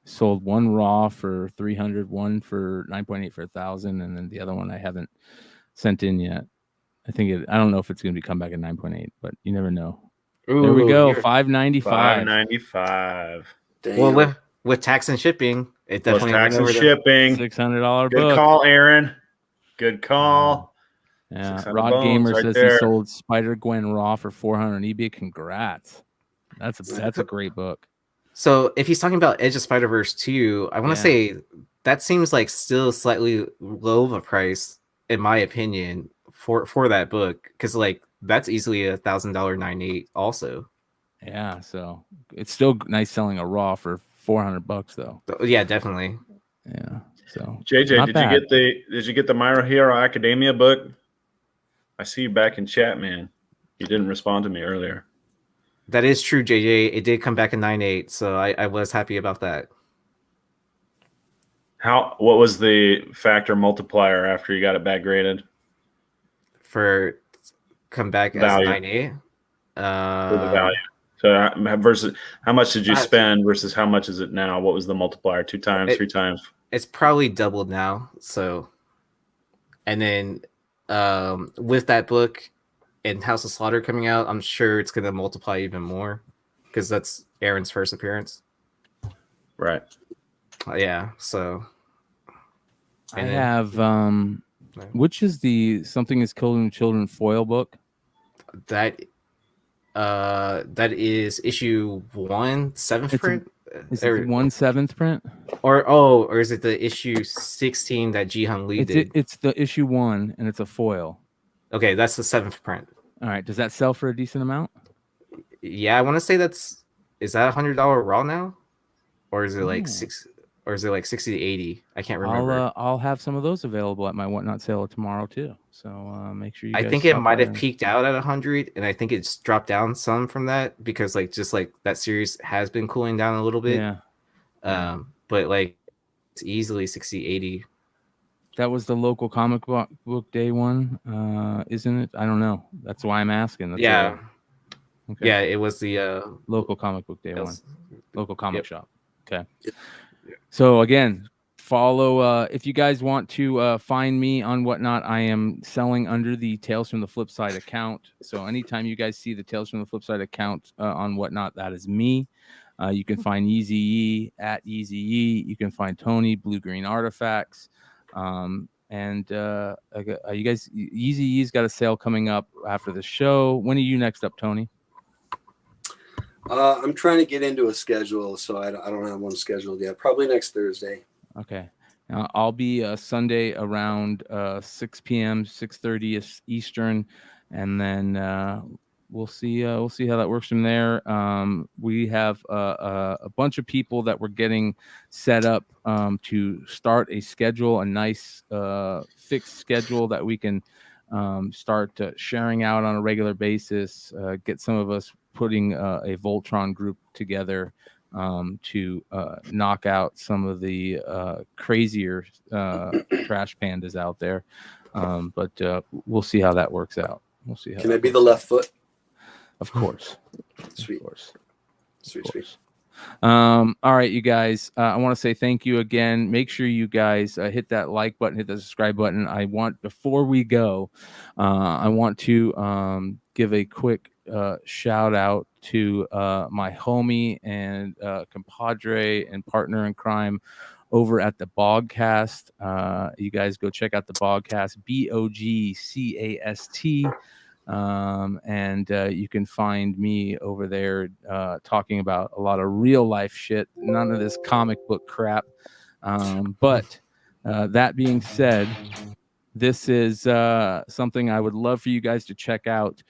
Sold one raw for 300, one for 9.8 for 1,000, and then the other one I haven't sent in yet. I don't know if it's going to be come back at 9.8, but you never know. Ooh, there we go, 595. 595. Well, with tax and shipping, it definitely tax and shipping. $600 book. Good call, Aaron. Good call. Yeah, Rod Gamer says he sold Spider-Gwen raw for 400 on eBay. Congrats. That's a great book. So if he's talking about Edge of Spider-Verse 2, I want to say that seems like still slightly low of a price, in my opinion, for that book, because like that's easily $1,000 9.8 also. Yeah, so it's still nice selling a raw for $400 though. Yeah, definitely. Yeah. So JJ, did you get the My Hero Academia book? I see you back in chat, man. You didn't respond to me earlier. That is true, JJ. It did come back in 9.8, so I was happy about that. What was the factor multiplier after you got it back graded? For come back as 9.8? For the value. So versus how much did you spend versus how much is it now? What was the multiplier? 2 times, 3 times? It's probably doubled now. So, and then with that book and House of Slaughter coming out, I'm sure it's going to multiply even more. because that's Aaron's first appearance. Right. Yeah, so I and then- have which is the Something is Killing Children foil book? that is issue 1 7th print. Is it 1/7 print? Or is it the issue 16 that Ji-Hun Lee did? It's the issue 1 and it's a foil. Okay, that's the 7th print. All right, does that sell for a decent amount? Yeah, I want to say is that $100 raw now, or is it like or is it like 60 to 80? I can't remember. I'll have some of those available at my Whatnot sale tomorrow too. So make sure you. I guys think it stop might by have peaked out at 100, and I think it's dropped down some from that because just that series has been cooling down a little bit. Yeah. But like it's easily 60, 80. That was the local comic book day one, isn't it? I don't know. That's why I'm asking. That's yeah. Okay. Yeah, it was the local comic book day one. Local comic shop. Okay. Yep. So again, follow if you guys want to find me on Whatnot. I am selling under the Tales from the Flipside account. So anytime you guys see the Tales from the Flipside account on Whatnot, that is me. You can find Yeezy at Yeezy. You can find Tony Blue Green Artifacts. And you guys, Yeezy's got a sale coming up after the show. When are you next up, Tony? I'm trying to get into a schedule, so I don't have one scheduled yet. Probably next Thursday. Okay. I'll be Sunday around 6 p.m., 6:30 Eastern, and then we'll see how that works from there. We have a bunch of people that we're getting set up to start a schedule, a nice fixed schedule that we can start sharing out on a regular basis. Get some of us putting a Voltron group together to knock out some of the crazier trash pandas out there. But we'll see how that works out. We'll see how. Can I be the left foot? Of course. Sweet. Of course. Sweet. All right, you guys. I want to say thank you again. Make sure you guys hit that like button, hit the subscribe button. Before we go, I want to give a quick shout out to my homie and compadre and partner in crime over at the Bogcast. You guys go check out the Bogcast, BOGCAST. And you can find me over there talking about a lot of real life shit, none of this comic book crap. But that being said, this is something I would love for you guys to check out.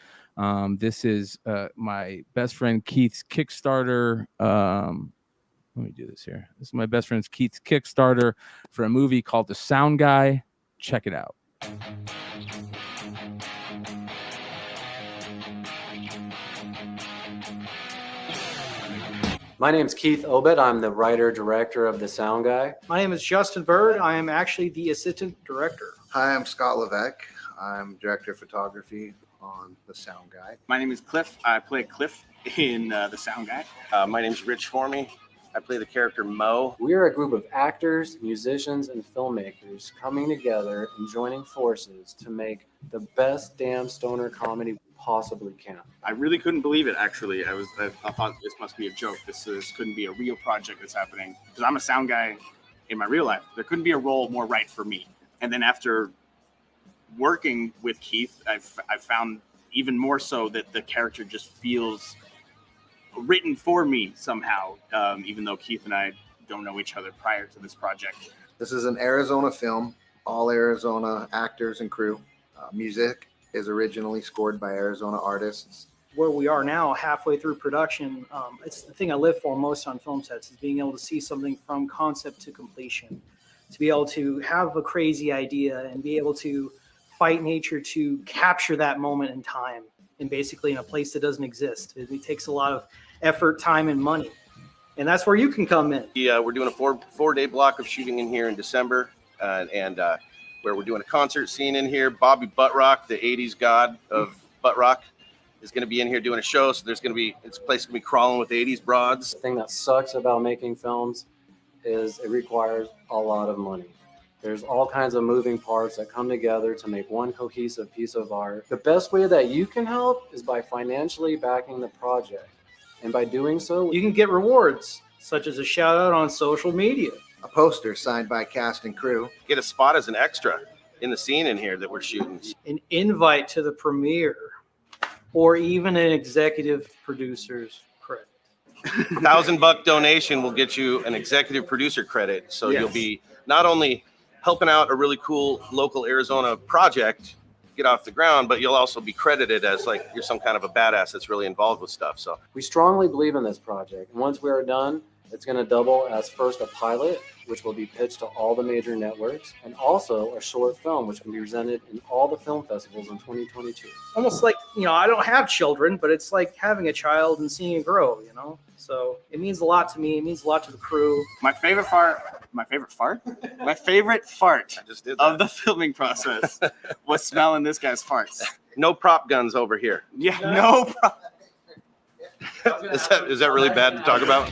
This is my best friend Keith's Kickstarter. Let me do this here. This is my best friend Keith's Kickstarter for a movie called The Sound Guy. Check it out. My name is Keith Obed. I'm the writer-director of The Sound Guy. My name is Justin Bird. I am actually the assistant director. Hi, I'm Scott Levesque. I'm director of photography on The Sound Guy. My name is Cliff. I play Cliff in The Sound Guy. My name is Rich Formey. I play the character Mo. We are a group of actors, musicians, and filmmakers coming together and joining forces to make the best damn stoner comedy we possibly can. I really couldn't believe it, actually. I thought this must be a joke. This couldn't be a real project that's happening. Because I'm a sound guy in my real life. There couldn't be a role more right for me. And then after working with Keith, I've found even more so that the character just feels written for me somehow, even though Keith and I don't know each other prior to this project. This is an Arizona film, all Arizona actors and crew. Music is originally scored by Arizona artists. Where we are now, halfway through production, it's the thing I live for most on film sets, is being able to see something from concept to completion, to be able to have a crazy idea and be able to fight nature to capture that moment in time, and basically in a place that doesn't exist. It takes a lot of effort, time, and money. And that's where you can come in. Yeah, we're doing a four-day block of shooting in here in December, and where we're doing a concert scene in here. Bobby Buttrock, the 80s god of butt rock, is going to be in here doing a show. So this place is going to be crawling with 80s broads. The thing that sucks about making films is it requires a lot of money. There's all kinds of moving parts that come together to make one cohesive piece of art. The best way that you can help is by financially backing the project. And by doing so, You can get rewards, such as a shout out on social media. A poster signed by cast and crew. Get a spot as an extra in the scene in here that we're shooting. An invite to the premiere, or even an executive producer's credit. $1,000 donation will get you an executive producer credit. So Yes. you'll be not only helping out a really cool local Arizona project get off the ground, but you'll also be credited as like you're some kind of a badass that's really involved with stuff. So we strongly believe in this project. And once we are done, it's going to double as first a pilot, which will be pitched to all the major networks, and also a short film, which can be presented in all the film festivals in 2022. Almost like, I don't have children, but it's like having a child and seeing it grow, So it means a lot to me. It means a lot to the crew. My favorite fart I just did that. of the filming process was smelling this guy's farts. No prop guns over here. Yeah, no problem. Is that really bad to talk about?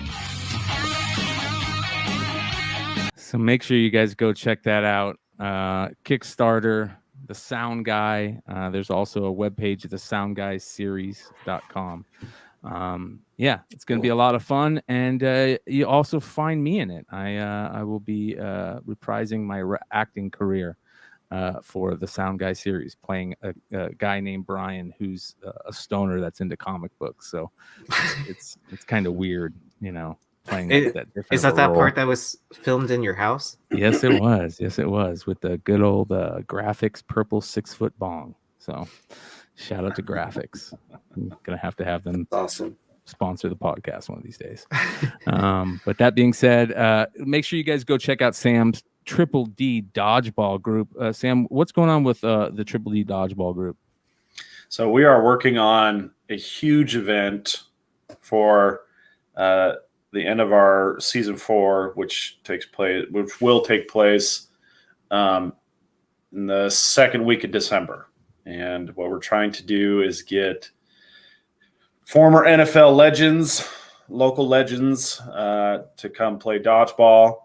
So make sure you guys go check that out. Kickstarter, The Sound Guy. There's also a webpage at thesoundguyseries.com. Yeah, it's going to be a lot of fun. And you also find me in it. I will be reprising my acting career for the Sound Guy series, playing a guy named Brian who's a stoner that's into comic books. So it's kind of weird, playing that different. Is that role. part that was filmed in your house? Yes, it was. Yes, it was, with the good old graphics purple 6-foot bong. So shout out to graphics. I'm gonna have them Awesome. sponsor the podcast one of these days. But that being said, make sure you guys go check out Sam's Triple D Dodgeball group. Sam, what's going on with the Triple D Dodgeball group? So we are working on a huge event for the end of our season 4, which will take place in the second week of December. And what we're trying to do is get former NFL legends, local legends, to come play dodgeball.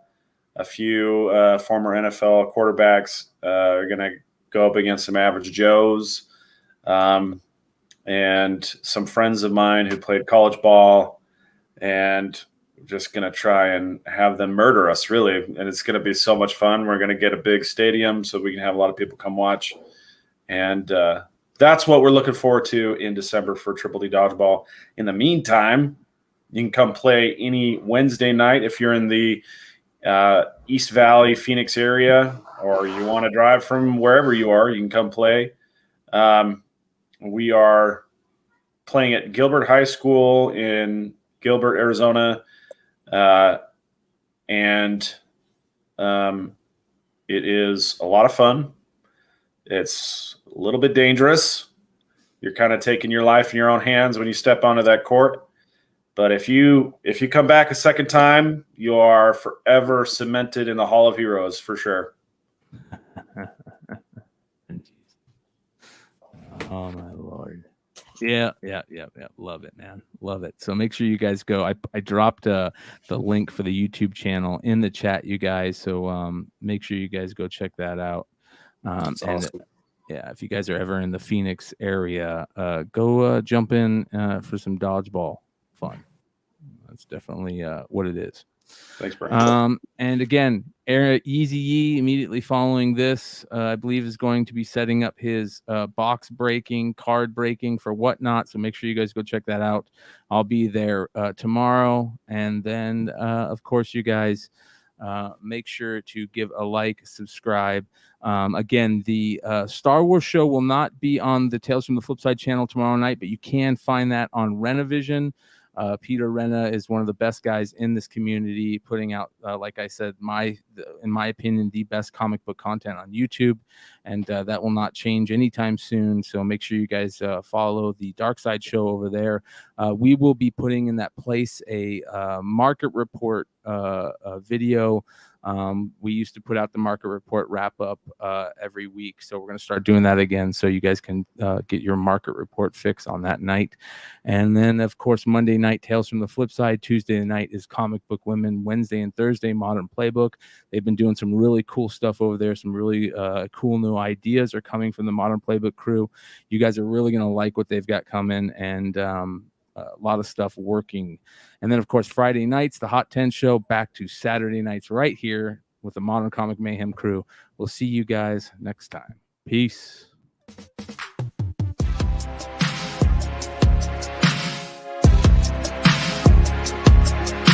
A few former NFL quarterbacks are going to go up against some average Joes, and some friends of mine who played college ball, and we're just going to try and have them murder us, really. And it's going to be so much fun. We're going to get a big stadium so we can have a lot of people come watch. And that's what we're looking forward to in December for Triple D Dodgeball. In the meantime, you can come play any Wednesday night if you're in the East Valley, Phoenix area, or you want to drive from wherever you are, you can come play. We are playing at Gilbert High School in Gilbert, Arizona, and it is a lot of fun. It's a little bit dangerous. You're kind of taking your life in your own hands when you step onto that court. But if you come back a second time, you are forever cemented in the Hall of Heroes for sure. Oh my Lord. Yeah. Love it, man. Love it. So make sure you guys go. I dropped the link for the YouTube channel in the chat, you guys. So make sure you guys go check that out. That's awesome. Yeah, if you guys are ever in the Phoenix area, go jump in for some dodgeball fun. That's definitely what it is. Thanks, Brian. And again, Easy Yee, immediately following this, I believe is going to be setting up his box breaking, card breaking for Whatnot. So make sure you guys go check that out. I'll be there tomorrow. And then, of course, you guys make sure to give a like, subscribe. Again, the Star Wars show will not be on the Tales from the Flipside channel tomorrow night, but you can find that on Renavision. Peter Renna is one of the best guys in this community, putting out, like I said, in my opinion, the best comic book content on YouTube, and that will not change anytime soon. So make sure you guys follow the Dark Side show over there. We will be putting in that place a market report video. We used to put out the market report wrap up every week, so we're going to start doing that again, so you guys can get your market report fix on that night. And then, of course, Monday night, Tales from the Flipside. Tuesday night is Comic Book Women. Wednesday and Thursday, Modern Playbook. They've been doing some really cool stuff over there. Some really cool new ideas are coming from the Modern Playbook crew. You guys are really going to like what they've got coming, and lot of stuff working. And then, of course, Friday nights, the Hot 10 show, back to Saturday nights right here with the Modern Comic Mayhem crew. We'll see you guys next time. Peace.